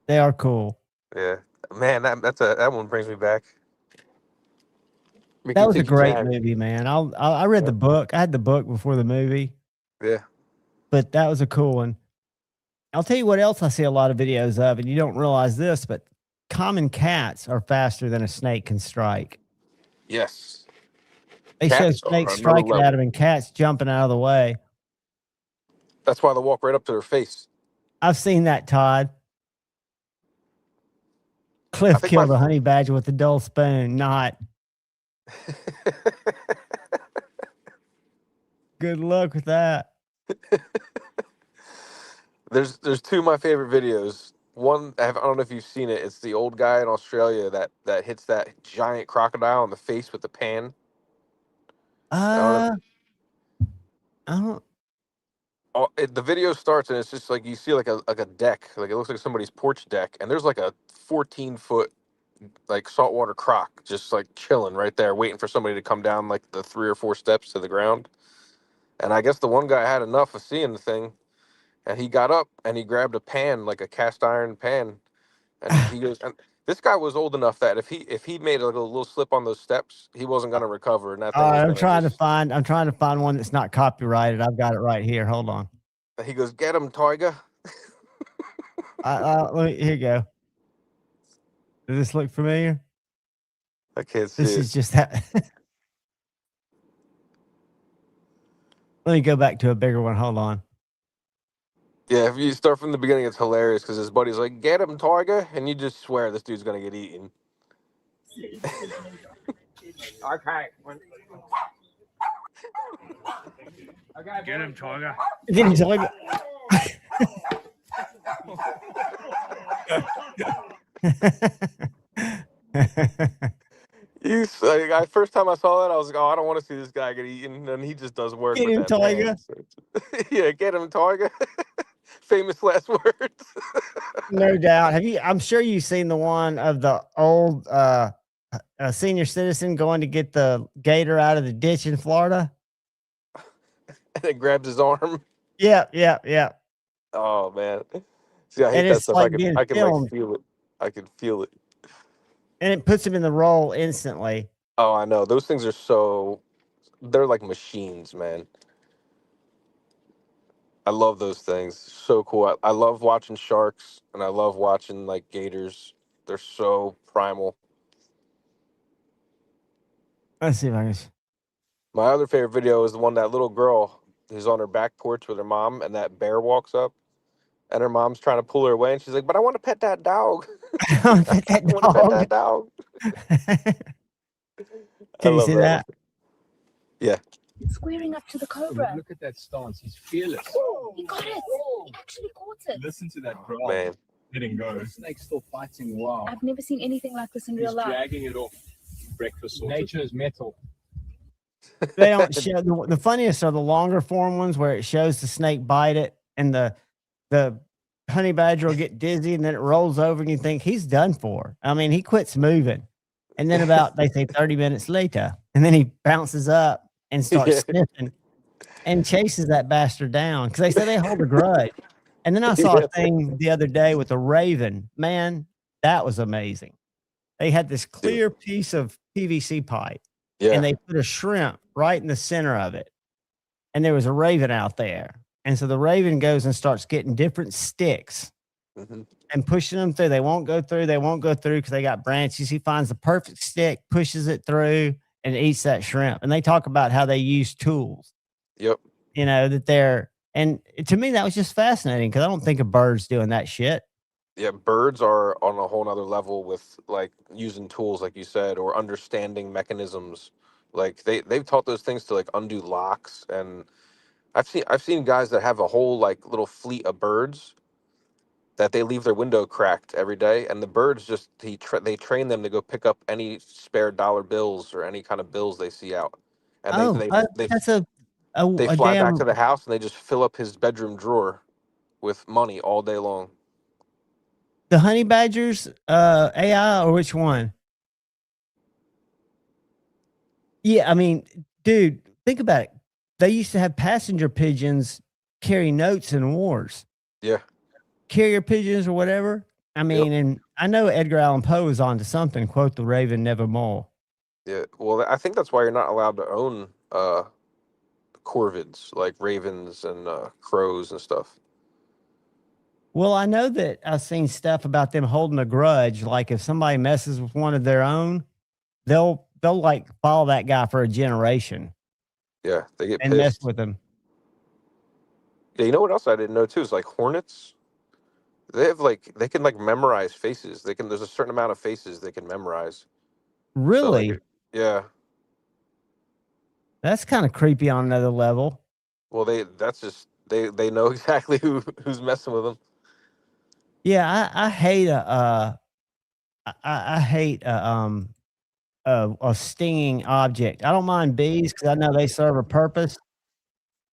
They are cool. Yeah. Man, that one brings me back. That was a Ricky great Tikki movie, man. I read the book. I had the book before the movie, Yeah. but that was a cool one. I'll tell you what else I see a lot of videos of, and you don't realize this, but common cats are faster than a snake can strike. Yes. They show Cats are snakes another striking level. at them and cats jumping out of the way. That's why they walk right up to their face. I've seen that, Todd. Cliff think killed my- a honey badger with a dull spoon. Not. Good luck with that. There's two of my favorite videos. One, I don't know if you've seen it. It's the old guy in Australia that hits that giant crocodile in the face with the pan. I don't. The video starts and it's just like you see like a deck, like it looks like somebody's porch deck, and there's like a 14-foot like saltwater croc just like chilling right there, waiting for somebody to come down like the 3 or 4 steps to the ground. And I guess the one guy had enough of seeing the thing, and he got up and he grabbed a pan, like a cast iron pan, and he goes. And this guy was old enough that if he made a little slip on those steps, he wasn't going to recover. And that thing was I'm gonna trying just- to find one that's not copyrighted. I've got it right here. Hold on. He goes, "Get him, Tiger." Here you go. Does this look familiar? I can't see This it. is just that. Let me go back to a bigger one. Hold on. Yeah, if you start from the beginning, it's hilarious because his buddy's like, "Get him, Tiger," and you just swear this dude's gonna get eaten. Okay. Get him, Tiger. Get him, Tiger. First time I saw that, I was like, "Oh, I don't want to see this guy get eaten," and he just does work. Get with him, that Tiger. man. Yeah, get him, Tiger. Famous last words. No doubt. I'm sure you've seen the one of the old senior citizen going to get the gator out of the ditch in Florida. And then grabs his arm. Yeah. Oh man. See, I hate And that it's stuff. like I being can like filmed. feel it. I can feel it. And it puts him in the role instantly. Oh, I know. Those things are they're like machines, man. I love those things. So cool. I love watching sharks and I love watching like gators. They're so primal. Let's see if I can. My other favorite video is the one that little girl who's on her back porch with her mom and that bear walks up and her mom's trying to pull her away and she's like, "But I want to pet that dog." I want to pet that I want to pet dog. that dog. Can you love see that? Yeah. Squaring up to the cobra. Look at that stance. He's fearless. He got it. He actually caught it. Listen to that growl. Man. Letting go. The snake's still fighting. Wow. I've never seen anything like this in real He's life. dragging it off. Breakfast. Nature is metal. They don't show the funniest are the longer form ones where it shows the snake bite it and the honey badger will get dizzy and then it rolls over and you think he's done for. I mean, he quits moving. And then about, they say 30 minutes later, and then he bounces up and starts sniffing and chases that bastard down because they say they hold a grudge. And then I saw Yeah. a thing the other day with a raven. Man, that was amazing. They had this clear piece of PVC pipe and Yeah. they put a shrimp right in the center of it. And there was a raven out there. And so the raven goes and starts getting different sticks hmm and pushing them through. They won't go through. They won't go through because they got branches. He finds the perfect stick, pushes it through, and eats that shrimp. And they talk about how they use tools, Yep. that they're, and to me, that was just fascinating because I don't think of birds doing that shit. Yeah, birds are on a whole nother level with like using tools, like you said, or understanding mechanisms. Like they've taught those things to like undo locks, and I've seen guys that have a whole like little fleet of birds that they leave their window cracked every day, and the birds just they train them to go pick up any spare dollar bills or any kind of bills they see out, and they Oh, they they that's a, they a fly back to damn, the house and they just fill up his bedroom drawer with money all day long. the honey badgers, AI or which one? Yeah, I mean, dude, think about it. They used to have passenger pigeons carry notes in wars, Yeah. carrier pigeons or whatever. I Yep. mean, and I know Edgar Allan Poe is onto something. Quote the raven nevermore. Yeah. Well, I think that's why you're not allowed to own corvids like ravens and crows and stuff. Well, I know that I've seen stuff about them holding a grudge. Like if somebody messes with one of their own, they'll like follow that guy for a generation Yeah, they get and mess pissed. with him. Yeah, you know what else I didn't know too is like hornets. They can like memorize faces. There's a certain amount of faces they can memorize. So like Really? yeah. That's kind of creepy on another level. Well, they know exactly who's messing with them. Yeah, I hate I hate a stinging object. I don't mind bees because I know they serve a purpose,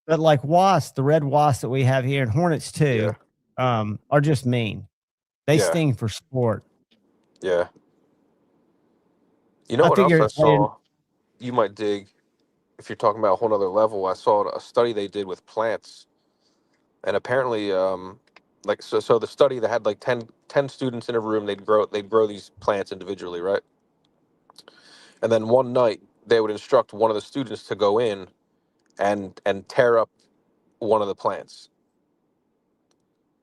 but like wasps, the red wasps that we have here, and hornets Yeah. too, are just mean. They Yeah. sting for sport. Yeah. You know I what else figure I saw you might dig if you're talking about a whole nother level? I saw a study they did with plants, and apparently like so the study that had like 10 students in a room, they'd grow these plants individually, right? And then one night they would instruct one of the students to go in and tear up one of the plants.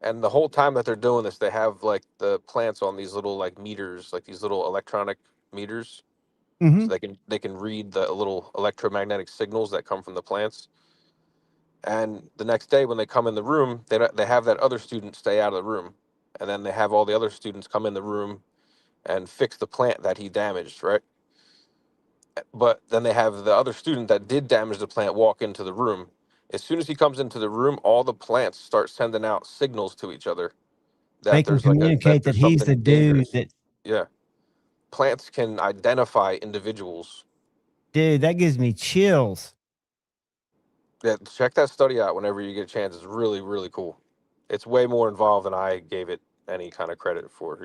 And the whole time that they're doing this, they have like the plants on these little like meters, like these little electronic meters, so Mhm. they can read the little electromagnetic signals that come from the plants. And the next day when they come in the room, they have that other student stay out of the room, and then they have all the other students come in the room and fix the plant that he damaged, right? But then they have the other student that did damage the plant walk into the room. As soon as he comes into the room, all the plants start sending out signals to each other They that can that communicate that there's he's the something dude dangerous. that Yeah, plants can identify individuals. dude, that gives me chills. Yeah, check that study out whenever you get a chance. It's really, really cool. It's way more involved than I gave it any kind of credit for.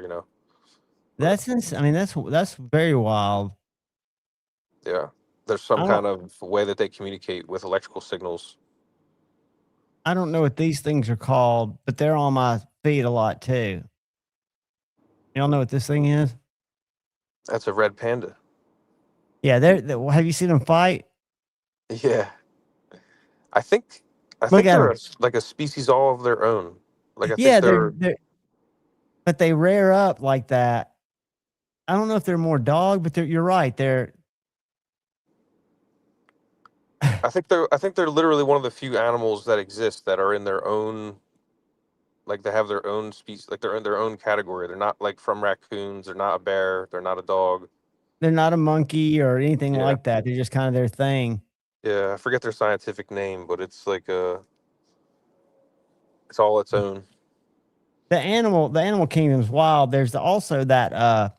But I mean, that's very wild. yeah, there's some I don't kind of way that they communicate with electrical signals. I don't know what these things are called, but they're on my feed a lot too. Y'all know what this thing is? That's a red panda. Yeah, have you seen them fight? Yeah, I think I Look think at they're them. like a species all of their own. Like I think Yeah, they're but they rear up like that. I don't know if they're more dog, but you're right. I think they're literally one of the few animals that exist that are in their own, like they have their own species, like they're in their own category. They're not like from raccoons. They're not a bear. They're not a dog. they're not a monkey or anything Yeah, like that. They're just kind of their thing. yeah. I forget their scientific name, but it's like it's all its own. The animal kingdom's wild. There's also that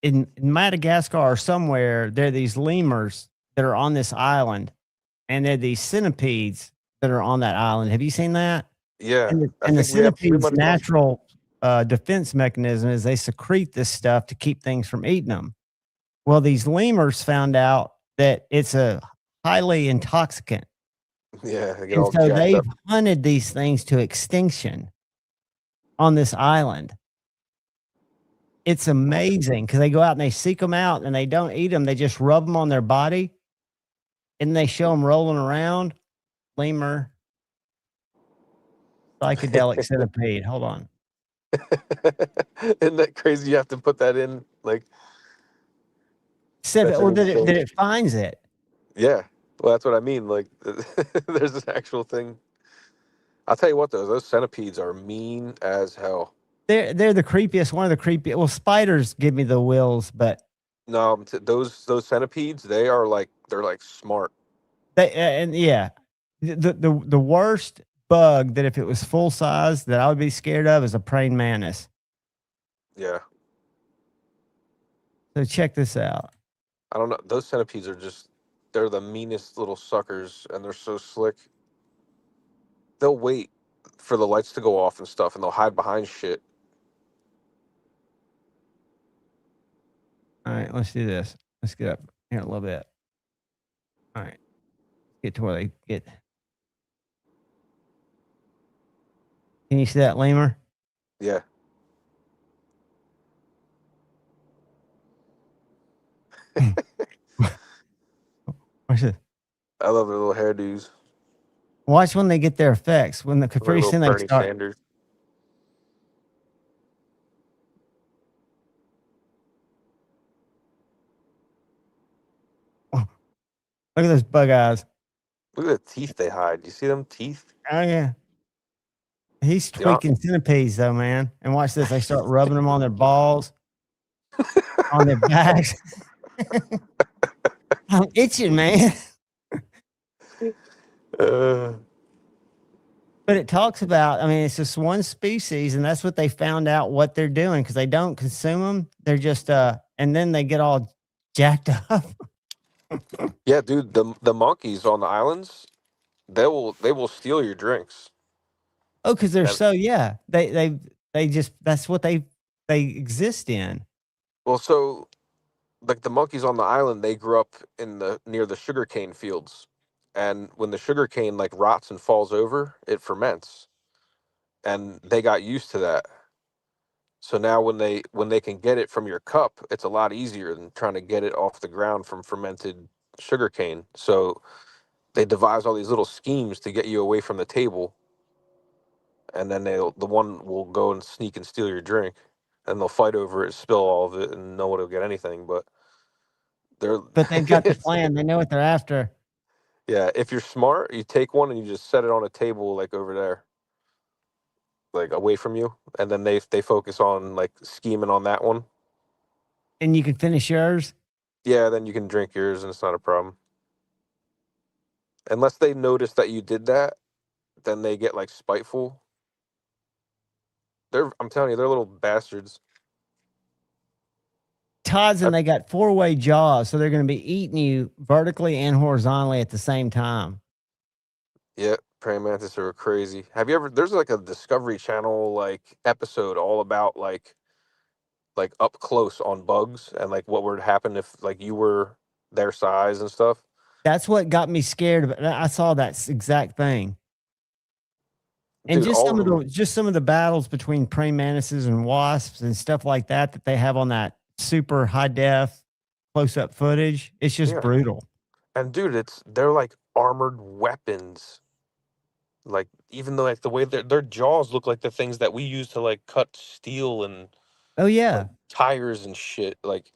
in Madagascar or somewhere, there are these lemurs that are on this island, and they're these centipedes that are on that island. Have you seen that? Yeah, I And the think we centipede's might have watched. natural defense mechanism is they secrete this stuff to keep things from eating them. Well, these lemurs found out that it's a highly intoxicant, Yeah, they get And all so jacked they've up. hunted these things to extinction on this island. It's amazing because they go out and they seek them out and they don't eat them. They just rub them on their body and they show them rolling around. Lemur, psychedelic centipede. Hold on. Isn't that crazy? You have to put that in, like, Said, that's or an that it, insane. that it finds it. Yeah, well, that's what I mean. Like, there's an actual thing. I'll tell you what, though, those centipedes are mean as hell. They're the creepiest. One of the creepiest. Well, spiders give me the wills, but No, those centipedes, they're like smart. they and yeah, the worst bug that if it was full size that I would be scared of is a praying mantis. Yeah, So check this out. I don't know. Those centipedes are they're the meanest little suckers, and they're so slick. They'll wait for the lights to go off and stuff, and they'll hide behind shit. All right, let's do this. Let's get up here a little bit. All right, get to where they get. Can you see that lemur? Yeah. Watch this. I love their little hairdos. Watch when they get their effects. When the Like pretty little soon they Bernie start. Sanders. Look at those bug eyes. Look at the teeth they hide. You see them teeth? Oh yeah. He's Yeah. tweaking centipedes though, man. And watch this. They start rubbing them on their balls, on their backs. I'm itching, man. But it talks about, I mean, it's just one species, and that's what they found out what they're doing because they don't consume them. They're just, and then they get all jacked up. Yeah, dude, the monkeys on the islands, they will steal your drinks. Oh, because they're And- so, yeah. They just, that's what they exist in. Well, so like the monkeys on the island, they grew up near the sugarcane fields. And when the sugarcane like rots and falls over, it ferments. And they got used to that. So now when they can get it from your cup, it's a lot easier than trying to get it off the ground from fermented sugarcane. So they devise all these little schemes to get you away from the table, and then the one will go and sneak and steal your drink, and they'll fight over it, spill all of it, and no one will get anything. But They've got the plan. They know what they're after. Yeah, if you're smart, you take one and you just set it on a table like over there, like away from you, and then they focus on like scheming on that one. And you can finish yours. Yeah, then you can drink yours and it's not a problem. Unless they notice that you did that, then they get like spiteful. I'm telling you, they're little bastards. Todd's and they got 4-way jaws, so they're going to be eating you vertically and horizontally at the same time. Yeah, praying mantis are crazy. Have you ever? There's like a Discovery Channel like episode all about like up close on bugs and like what would happen if like you were their size and stuff. That's what got me scared. I saw that exact thing. And Dude, just all some of the battles between praying mantises and wasps and stuff like that they have on that super high def close up footage. It's just brutal. And dude, they're like armored weapons. Like even though like the way their jaws look like the things that we use to like cut steel and Oh yeah, like, tires and shit. Like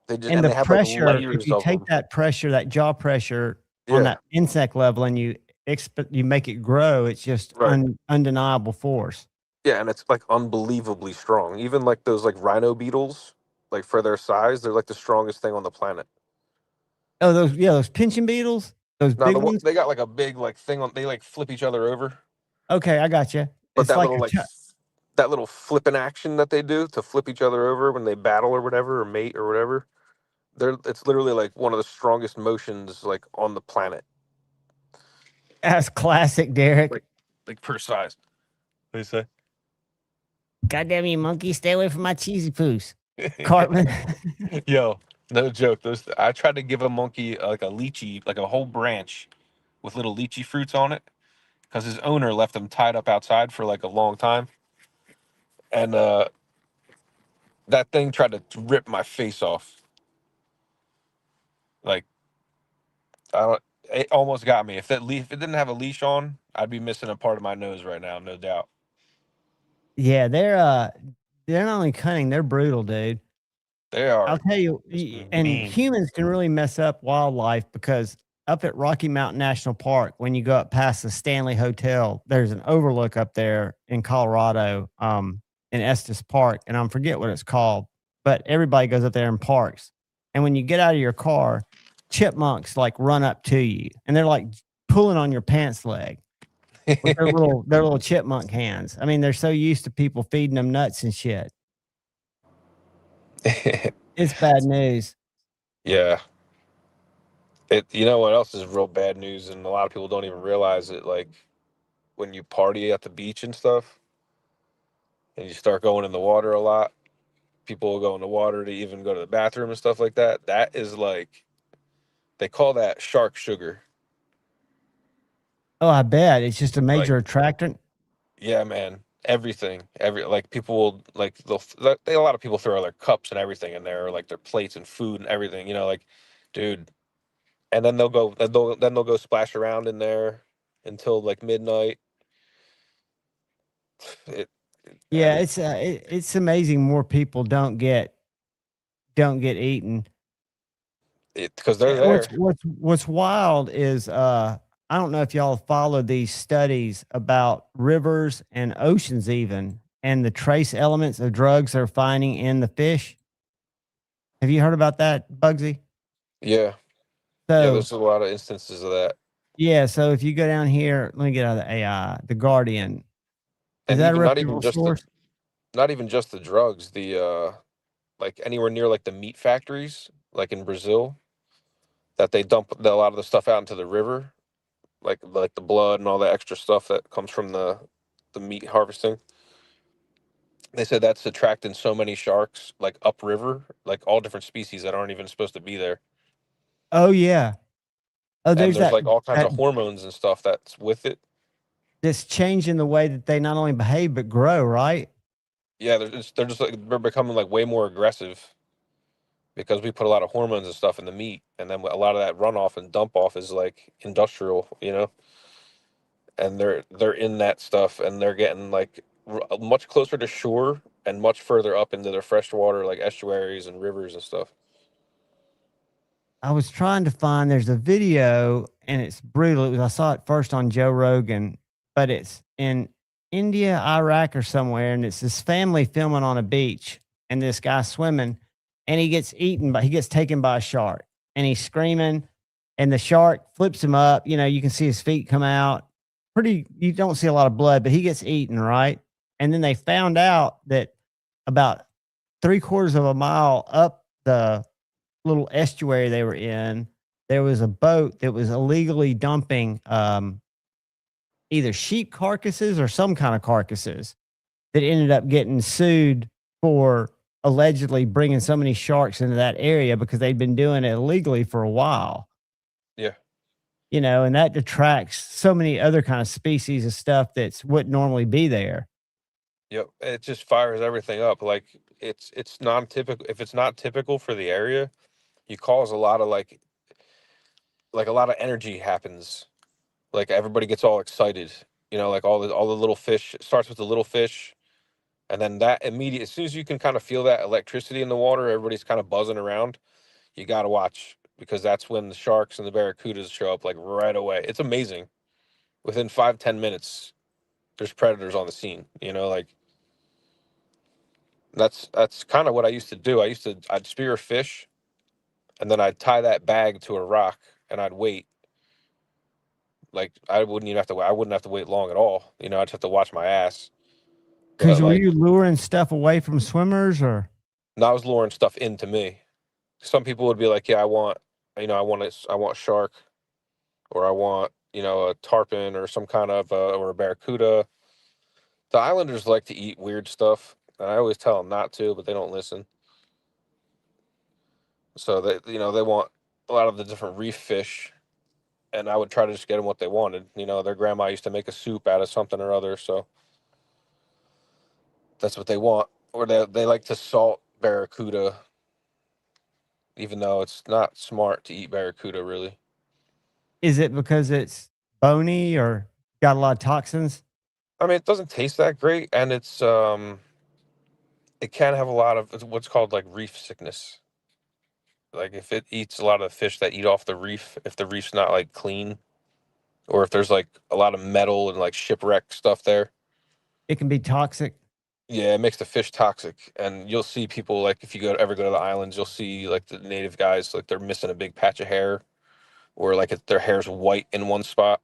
they just and the they have pressure. like layers If you of take them. that pressure, that jaw pressure on that insect level, and you make it grow, it's just undeniable force. Yeah, and it's like unbelievably strong. Even like those like rhino beetles, like for their size, they're like the strongest thing on the planet. Oh, those pinching beetles, those big ones. They got like a big like thing on. They like flip each other over. Okay, I got you. But It's that like little that little flipping action that they do to flip each other over when they battle or whatever or mate or whatever, it's literally like one of the strongest motions like on the planet. That's classic, Derek. Like per size. What do you say? Goddamn you, monkey! Stay away from my cheesy poos, Cartman. Yo, no joke. I tried to give a monkey like a lychee, like a whole branch with little lychee fruits on it because his owner left them tied up outside for like a long time, and that thing tried to rip my face off. Like I don't. It almost got me. If it didn't have a leash on, I'd be missing a part of my nose right now, no doubt. Yeah, they're not only cunning, they're brutal, dude. They are I'll tell you, and mean. humans can really mess up wildlife because up at Rocky Mountain National Park, when you go up past the Stanley Hotel, there's an overlook up there in Colorado, in Estes Park, and I forget what it's called, but everybody goes up there and parks. And when you get out of your car, chipmunks like run up to you, and they're like pulling on your pants leg with their little chipmunk hands. I mean, they're so used to people feeding them nuts and shit. It's bad news. Yeah. You know what else is real bad news, and a lot of people don't even realize it. Like when you party at the beach and stuff, and you start going in the water a lot, people will go in the water to even go to the bathroom and stuff like that. That is like they call that shark sugar. Oh, I bet it's just a Like, major attractant. yeah, man, everything, like people will a lot of people throw their cups and everything in there, or like their plates and food and everything. You know, like, dude, and then they'll go splash around in there until like midnight. It, Yeah, and it's amazing more people don't get eaten. because they're What's there. what's wild is I don't know if y'all follow these studies about rivers and oceans even and the trace elements of drugs they're finding in the fish. Have you heard about that, Bugsy? Yeah, yeah. So There's a lot of instances of that, yeah, so if you go down here, let me get out of the AI, the Guardian. Is and that a even reputable source? not even just the drugs. The like anywhere near like the meat factories, like in Brazil, that they dump a lot of the stuff out into the river, like the blood and all the extra stuff that comes from the meat harvesting. They said that's attracting so many sharks, like upriver, like all different species that aren't even supposed to be there. Oh yeah. Oh, And there's there's that like all kinds that of hormones and stuff that's with it. that's changing the way that they not only behave but grow, right? Yeah, they're just like they're becoming like way more aggressive because we put a lot of hormones and stuff in the meat, and then a lot of that runoff and dump off is like industrial, and they're in that stuff, and they're getting like much closer to shore and much further up into their freshwater like estuaries and rivers and stuff. I was trying to find there's a video and it's brutal. I saw it first on Joe Rogan, but it's in India, Iraq, or somewhere, and it's this family filming on a beach and this guy swimming and he gets taken by a shark and he's screaming and the shark flips him up. You know, you can see his feet come out. You don't see a lot of blood, but he gets eaten, right? And then they found out that about 3/4 of a mile up the little estuary they were in, there was a boat that was illegally dumping either sheep carcasses or some kind of carcasses that ended up getting sued for allegedly bringing so many sharks into that area because they'd been doing it illegally for a while. Yeah. You know, and that detracts so many other kind of species of stuff that's wouldn't normally be there. Yep. It just fires everything up. Like it's non-typical. If it's not typical for the area, you cause a lot of like a lot of energy happens. Like everybody gets all excited. Like all the little fish. It starts with the little fish, and then that immediate as soon as you can kind of feel that electricity in the water, everybody's kind of buzzing around. You got to watch because that's when the sharks and the barracudas show up like right away. It's amazing. Within 5-10 minutes, there's predators on the scene. Like that's kind of what I used to do. I'd spear a fish, and then I'd tie that bag to a rock, and I'd wait. Like I wouldn't have to wait long at all. I just have to watch my ass. Because But were like, you luring stuff away from swimmers or? and I was luring stuff into me. Some people would be like, "Yeah, I want shark, or I want, a tarpon, or some kind of, or a barracuda." The islanders like to eat weird stuff, and I always tell them not to, but they don't listen. So they want a lot of the different reef fish, and I would try to just get them what they wanted. You know, their grandma used to make a soup out of something or other, so that's what they want. Or they like to salt barracuda, even though it's not smart to eat barracuda, really. Is it because it's bony or got a lot of toxins? I mean, it doesn't taste that great, and it can have a lot of what's called like reef sickness. Like if it eats a lot of the fish that eat off the reef, if the reef's not like clean, or if there's like a lot of metal and like shipwreck stuff there, It can be toxic. yeah, it makes the fish toxic. And you'll see people like if you ever go to the islands, you'll see like the native guys like they're missing a big patch of hair, or like their hair's white in one spot.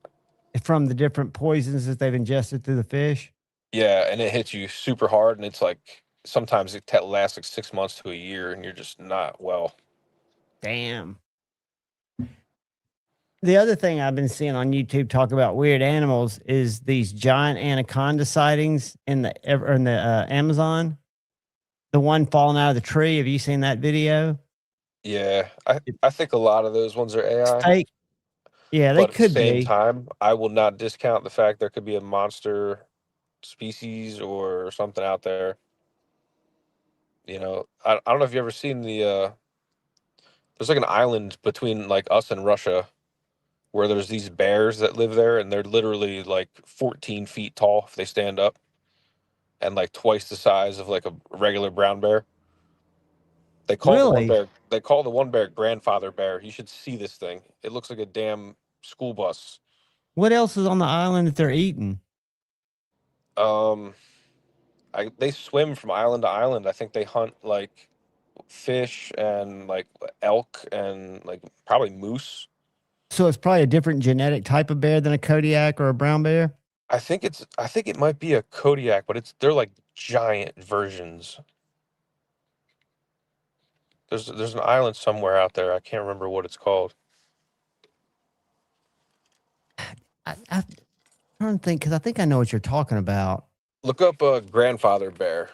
From the different poisons that they've ingested through the fish. Yeah, and it hits you super hard, and it's like sometimes it lasts like 6 months to a year, and you're just not well. Damn. The other thing I've been seeing on YouTube talk about weird animals is these giant anaconda sightings in the Amazon. The one falling out of the tree. Have you seen that video? Yeah, I think a lot of those ones are AI. Fake. Yeah, they But at the could same be. time, I will not discount the fact there could be a monster species or something out there. You know, I don't know if you ever seen there's like an island between like us and Russia where there's these bears that live there, and they're literally like 14 feet tall if they stand up, and like twice the size of like a regular brown bear. They call the one Really? bear they call the one bear grandfather bear. You should see this thing. It looks like a damn school bus. What else is on the island that they're eating? Um, they swim from island to island. I think they hunt like fish and like elk and like probably moose. So it's probably a different genetic type of bear than a Kodiak or a brown bear. I think it might be a Kodiak, but they're like giant versions. There's an island somewhere out there. I can't remember what it's called. I'm trying to think because I think I know what you're talking about. Look up a grandfather bear.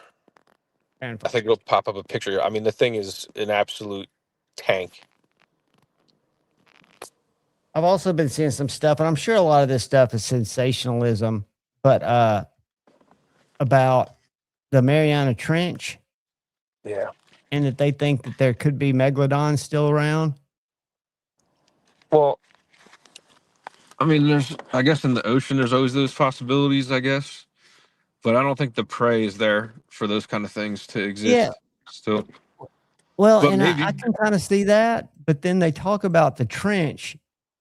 And I think it'll pop up a picture. I mean, the thing is an absolute tank. I've also been seeing some stuff, and I'm sure a lot of this stuff is sensationalism, but about the Mariana Trench Yeah. and that they think that there could be megalodons still around. Well, I mean, I guess in the ocean, there's always those possibilities, I guess. But I don't think the prey is there for those kind of things to exist Yeah. still. Well, But and maybe. I can kind of see that, but then they talk about the trench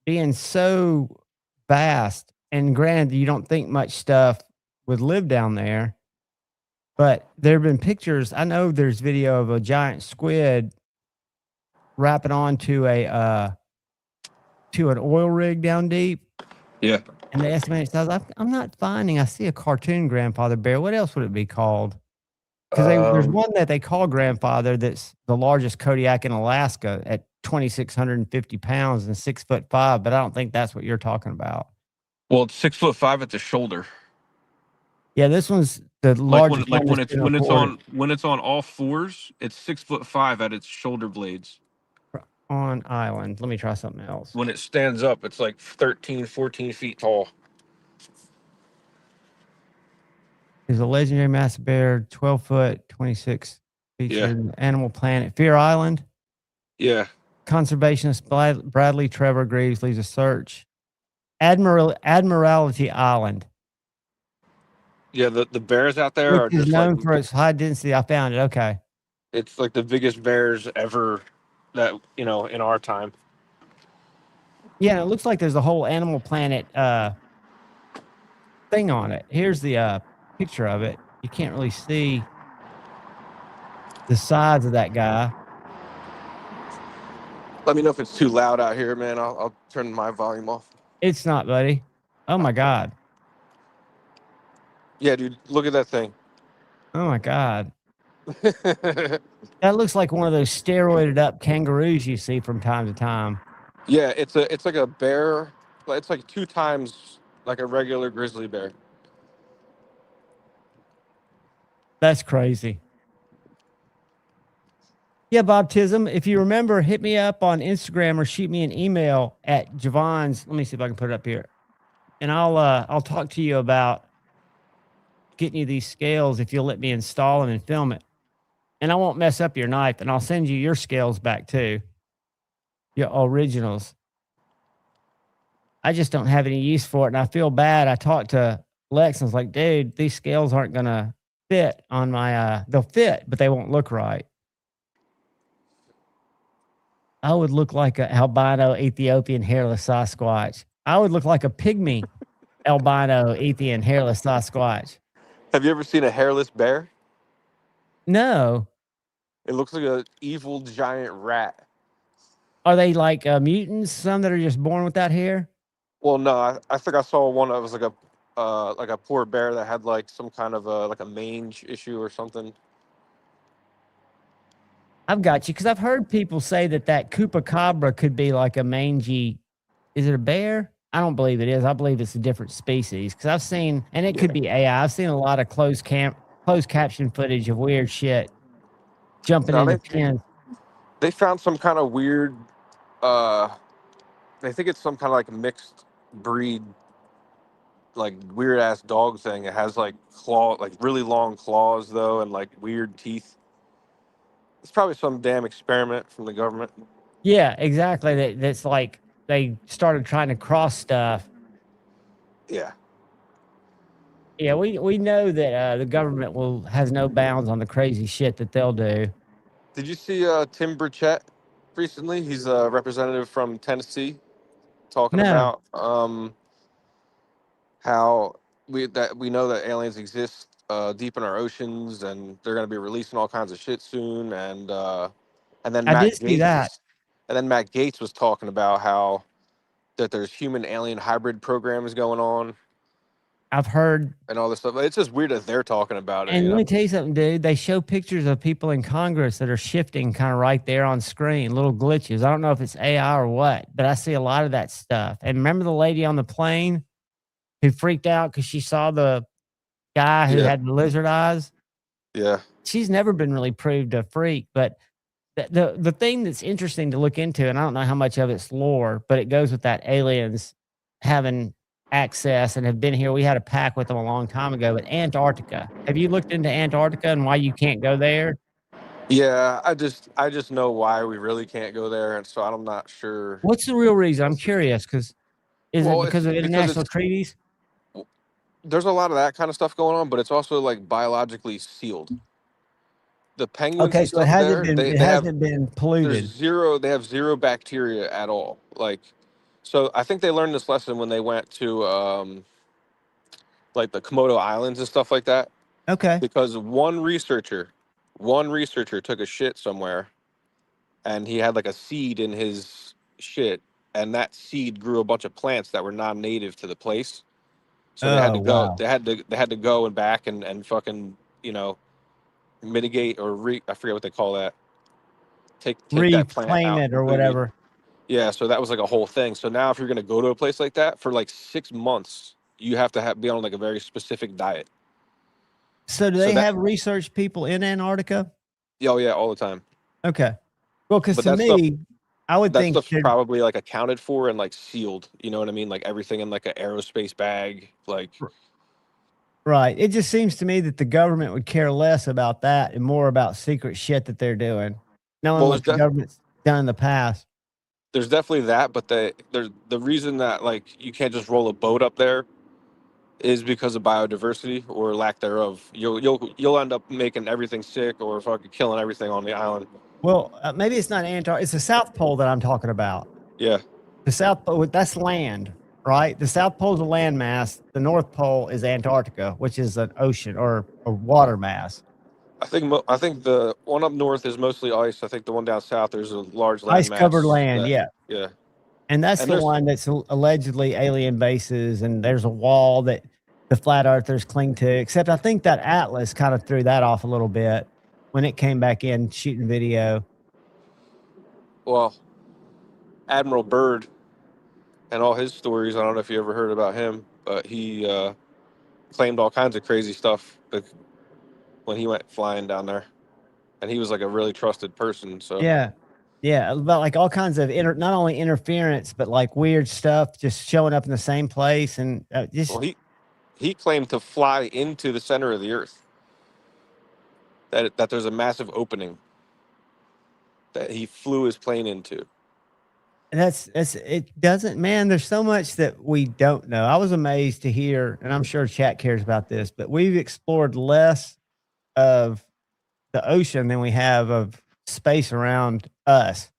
being so vast, and granted, you don't think much stuff would live down there, but there have been pictures. I know there's video of a giant squid wrapping onto an oil rig down deep, Yeah. and the estimated size. I'm not finding. I see a cartoon grandfather bear. What else would it be called? Because there's one that they call grandfather that's the largest Kodiak in Alaska at 2,650 pounds and 6'5", but I don't think that's what you're talking about. Well, it's 6'5" at the shoulder. Yeah, this one's the largest. When it's on all fours, it's 6'5" at its shoulder blades. On island. Let me try something else. When it stands up, it's like 13, 14 feet tall. Is a legendary massive bear, 12 foot, 26 featured in Animal Planet. Fear Island. Yeah. Conservationist Bradley Trevor Greaves leads a search. Admiralty Island. Yeah, the bears out there are Which is just known like for its high density. I found it. Okay. it's like the biggest bears ever that in our time. Yeah, it looks like there's a whole Animal Planet thing on it. Here's the picture of it. You can't really see the size of that guy. Let me know if it's too loud out here, man. I'll turn my volume off. It's not, buddy. Oh my God. Yeah, dude, look at that thing. Oh my God. That looks like one of those steroided up kangaroos you see from time to time. Yeah, it's like a bear. It's like 2 times like a regular grizzly bear. That's crazy. Yeah, Baptism. If you remember, hit me up on Instagram or shoot me an email at Javon's. Let me see if I can put it up here, and I'll talk to you about getting you these scales if you'll let me install them and film it. And I won't mess up your knife, and I'll send you your scales back too, your originals. I just don't have any use for it, and I feel bad. I talked to Lex and I was like, dude, these scales aren't gonna fit on my. They'll fit, but they won't look right. I would look like an albino Ethiopian hairless Sasquatch. I would look like a pygmy albino Ethiopian hairless Sasquatch. Have you ever seen a hairless bear? No. It looks like an evil giant rat. Are they like mutants? Some that are just born with that hair? Well, no, I think I saw one that was like a poor bear that had like some kind of a mange issue or something. I've got you because I've heard people say that Chupacabra could be like a mangy. Is it a bear? I don't believe it is. I believe it's a different species because I've seen, and it could be AI. I've seen a lot of closed caption footage of weird shit jumping No, into pins. they found some kind of weird. Uh, I think it's some kind of like mixed breed, like weird ass dog thing. It has like like really long claws though, and like weird teeth. It's probably some damn experiment from the government. Yeah, exactly. That's like they started trying to cross stuff. Yeah. Yeah, we know that the government has no bounds on the crazy shit that they'll do. Did you see Tim Burchett recently? He's a representative from Tennessee, talking No, about how we know that aliens exist deep in our oceans, and they're going to be releasing all kinds of shit soon. And then I did see that. Matt Gates was talking about how that there's human alien hybrid programs going on I've heard. and all this stuff. It's just weird that they're talking about it. And You let know? me tell you something, dude. They show pictures of people in Congress that are shifting kind of right there on screen, little glitches. I don't know if it's AI or what, but I see a lot of that stuff. And remember the lady on the plane who freaked out because she saw the guy who had the lizard eyes? Yeah. She's never been really proved a freak, but the thing that's interesting to look into, and I don't know how much of it's lore, but it goes with that aliens having access and have been here. We had a pack with them a long time ago, but Antarctica. Have you looked into Antarctica and why you can't go there? Yeah, I just know why we really can't go there, and so I'm not sure. What's the real reason? I'm curious because is it Well, because of because international treaties? there's a lot of that kind of stuff going on, but it's also like biologically sealed. The penguins Okay, and so it stuff hasn't there, been they have polluted. they have zero bacteria at all. Like, so I think they learned this lesson when they went to like the Komodo Islands and stuff like that. Okay. Because one researcher took a shit somewhere, and he had like a seed in his shit, and that seed grew a bunch of plants that were non-native to the place. So they had Oh, to go. wow. They had to go and back and fucking mitigate or I forget what they call that. Take that plant Reclaim out it or completely. whatever. Yeah, so that was like a whole thing. So now if you're gonna go to a place like that for like 6 months, you have to be on like a very specific diet. So do So they that have research people in Antarctica? oh yeah, all the time. Okay. Well, because But to me, I would that think stuff's probably like accounted for and like sealed. You know what I mean? Like everything in like an aerospace bag. Like right. It just seems to me that the government would care less about that and more about secret shit that they're doing, knowing well, what the government's done in the past. there's definitely that, but the reason that like you can't just roll a boat up there is because of biodiversity or lack thereof. You'll end up making everything sick or fucking killing everything on the island. Well, maybe it's not Antarctica. It's the South Pole that I'm talking about. Yeah. The South Pole, that's land, right? The South Pole is a land mass. The North Pole is Antarctica, which is an ocean or a water mass. I think the one up north is mostly ice. I think the one down south there's a large land Ice covered mass. land, yeah. Yeah. And that's the one that's allegedly alien bases, and there's a wall that the flat earthers cling to. Except I think that Atlas kind of threw that off a little bit when it came back in shooting video. Well, Admiral Byrd and all his stories. I don't know if you ever heard about him, but he claimed all kinds of crazy stuff when he went flying down there. and he was like a really trusted person. So Yeah. Yeah. About like all kinds of not only interference, but like weird stuff just showing up in the same place. And just, well, he claimed to fly into the center of the Earth. That there's a massive opening that he flew his plane into. that's it doesn't, man, there's so much that we don't know. I was amazed to hear, and I'm sure chat cares about this, but we've explored less of the ocean than we have of space around us.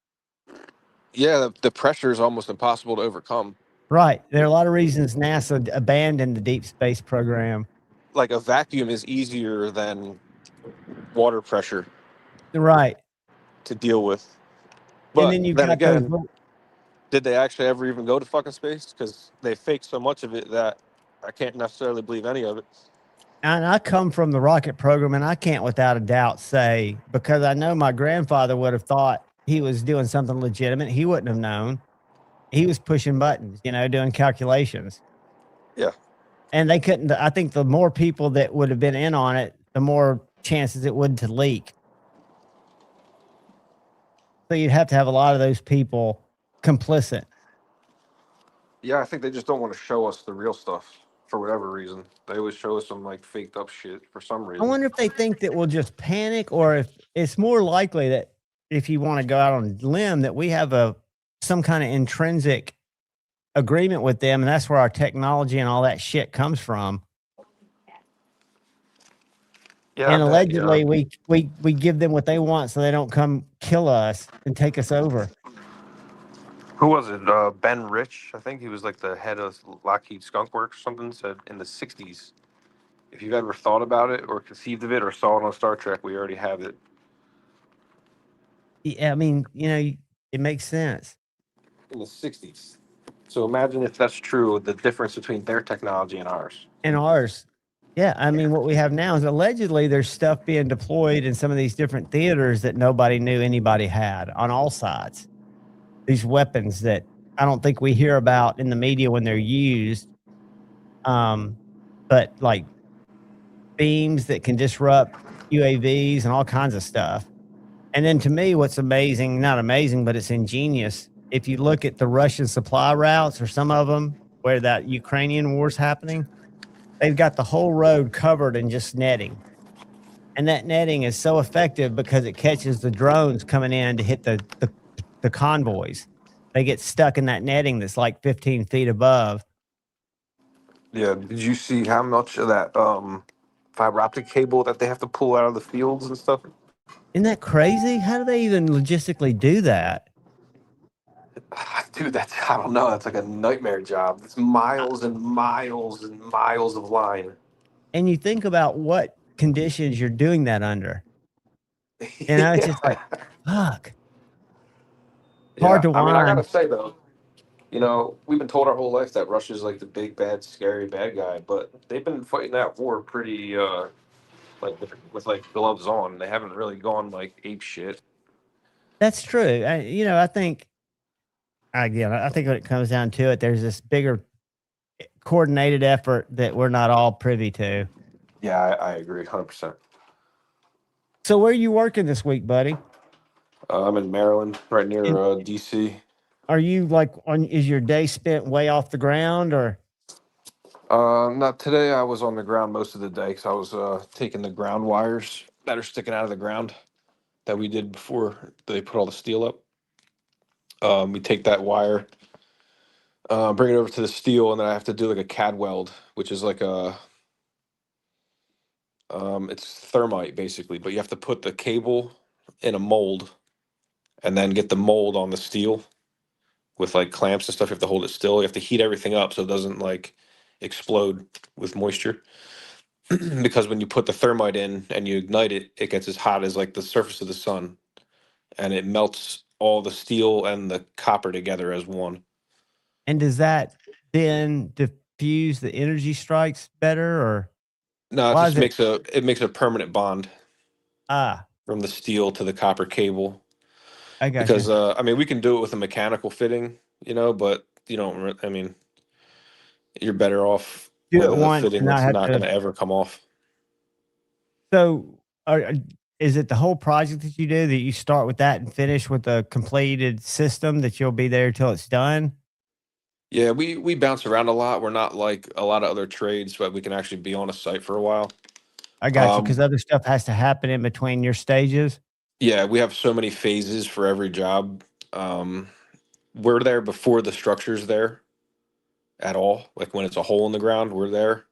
Yeah, the pressure is almost impossible to overcome. Right. There are a lot of reasons NASA abandoned the deep space program. Like a vacuum is easier than water pressure Right. to deal with. And But then you've then got those again, did they actually ever even go to fucking space? Because they faked so much of it that I can't necessarily believe any of it. and I come from the rocket program, and I can't without a doubt say, because I know my grandfather would have thought he was doing something legitimate. He wouldn't have known. He was pushing buttons, doing calculations. Yeah. And they couldn't, I think the more people that would have been in on it, the more chances it would to leak. So you'd have to have a lot of those people complicit. Yeah, I think they just don't want to show us the real stuff for whatever reason. They always show us some like faked up shit for some I reason. wonder if they think that we'll just panic, or if it's more likely that, if you want to go out on a limb, that we have some kind of intrinsic agreement with them, and that's where our technology and all that shit comes from. Yeah, And I bet, yeah. allegedly we give them what they want so they don't come kill us and take us over. Who was it? Ben Rich, I think he was like the head of Lockheed Skunk Works or something, said in the 60s, if you've ever thought about it or conceived of it or saw it on Star Trek, we already have it. Yeah, I mean, it makes sense. In the 60s. So imagine if that's true, the difference between their technology and ours. And ours. Yeah, I mean, what we have now is allegedly there's stuff being deployed in some of these different theaters that nobody knew anybody had on all sides. These weapons that I don't think we hear about in the media when they're used. But like beams that can disrupt UAVs and all kinds of stuff. And then to me, what's amazing, not amazing, but it's ingenious. If you look at the Russian supply routes, or some of them where that Ukrainian war's happening, they've got the whole road covered in just netting. And that netting is so effective because it catches the drones coming in to hit the convoys. They get stuck in that netting that's like 15 feet above. Yeah, did you see how much of that fiber optic cable that they have to pull out of the fields and stuff? Isn't that crazy? How do they even logistically do that? Dude, I don't know. That's like a nightmare job. It's miles and miles and miles of line. And you think about what conditions you're doing that under. It's just like, fuck. Hard to I mean, I wind. gotta say though, we've been told our whole life that Russia's like the big, bad, scary bad guy, but they've been fighting that war pretty, like with like gloves on. They haven't really gone like ape shit. That's true. I think, again, I think when it comes down to it, there's this bigger coordinated effort that we're not all privy to. Yeah, I agree 100%. So where are you working this week, buddy? I'm in Maryland, right near DC. Are you is your day spent way off the ground, or? Not today. I was on the ground most of the day because I was taking the ground wires that are sticking out of the ground that we did before they put all the steel up. We take that wire, bring it over to the steel, and then I have to do like a CAD weld, which is like it's thermite basically, but you have to put the cable in a mold and then get the mold on the steel with like clamps and stuff. You have to hold it still. You have to heat everything up so it doesn't like explode with moisture. Because when you put the thermite in and you ignite it, it gets as hot as like the surface of the sun, and it melts all the steel and the copper together as one. And does that then diffuse the energy strikes better, or? No, it just makes a permanent bond. From the steel to the copper cable. I got because I mean, we can do it with a mechanical fitting, but you don't. I mean, you're better off do with it a once fitting and not that's have not to. going to ever come off. So, is it the whole project that you do that you start with that and finish with a completed system that you'll be there till it's done? Yeah, we bounce around a lot. We're not like a lot of other trades, but we can actually be on a site for a while. I got you, because other stuff has to happen in between your stages. Yeah, we have so many phases for every job. We're there before the structure's there at all. Like when it's a hole in the ground, we're there.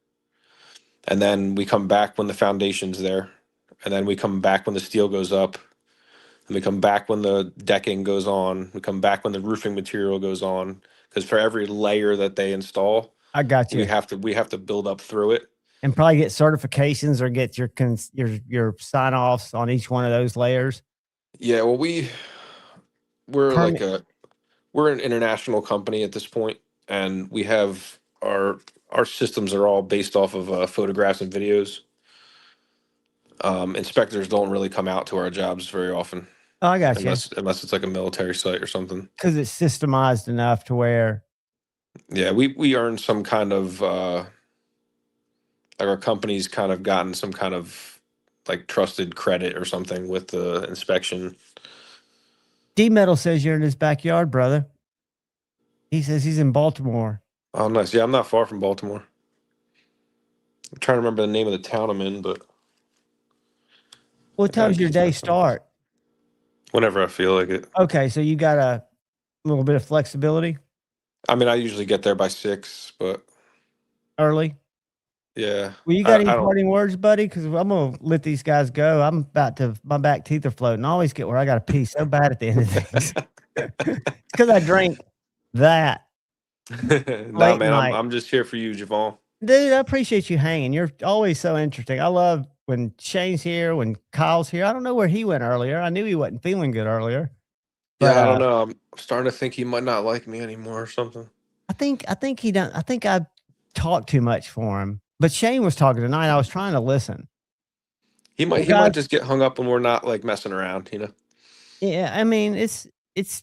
And then we come back when the foundation's there. And then we come back when the steel goes up. And we come back when the decking goes on. We come back when the roofing material goes on. Because for every layer that they install, I got you. we have to build up through it. And probably get certifications or get your sign-offs on each one of those layers. Yeah, well, we're Permit- like we're an international company at this point, and we have our systems are all based off of photographs and videos. Inspectors don't really come out to our jobs very often, Oh, I got you. unless it's like a military site or something. Because it's systemized enough to where. Yeah, we earn some kind of like our company's kind of gotten some kind of like trusted credit or something with the inspection. D-Metal says you're in his backyard, brother. He says he's in Baltimore. Oh, nice. Yeah, I'm not far from Baltimore. I'm trying to remember the name of the town I'm in, but What time's your day start? whenever I feel like it. Okay, so you got a little bit of flexibility I mean, I usually get there by 6, but early. yeah. Well, you got any I don't- parting words, buddy? Because I'm gonna let these guys go. I'm about to. My back teeth are floating. I always get where I got to pee so bad at the end of things. It's because I drank that. Nah, late man, night. I'm just here for you, Javon. Dude, I appreciate you hanging. You're always so interesting. I love when Shane's here, when Kyle's here. I don't know where he went earlier. I knew he wasn't feeling good earlier. But, Yeah, I don't know. I'm starting to think he might not like me anymore or something. I think he done. I think I talked too much for him. But Shane was talking tonight. I was trying to listen. He might just get hung up when we're not like messing around, you know. Yeah, I mean, it's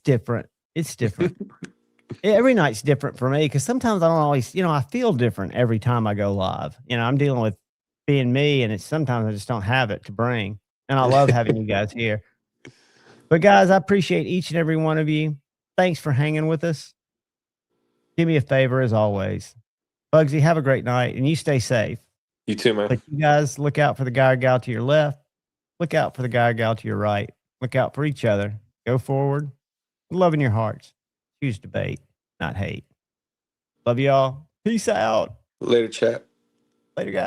different. It's different. Every night's different for me because sometimes I don't always, I feel different every time I go live. I'm dealing with being me, and sometimes I just don't have it to bring. And I love having you guys here. But guys, I appreciate each and every one of you. Thanks for hanging with us. Do me a favor as always. Bugsy, have a great night, and you stay safe. You too, man. But you guys look out for the guy or gal to your left. Look out for the guy or gal to your right. Look out for each other. Go forward. Love in your hearts. Choose debate, not hate. Love y'all. Peace out. Later, chat. Later, guys.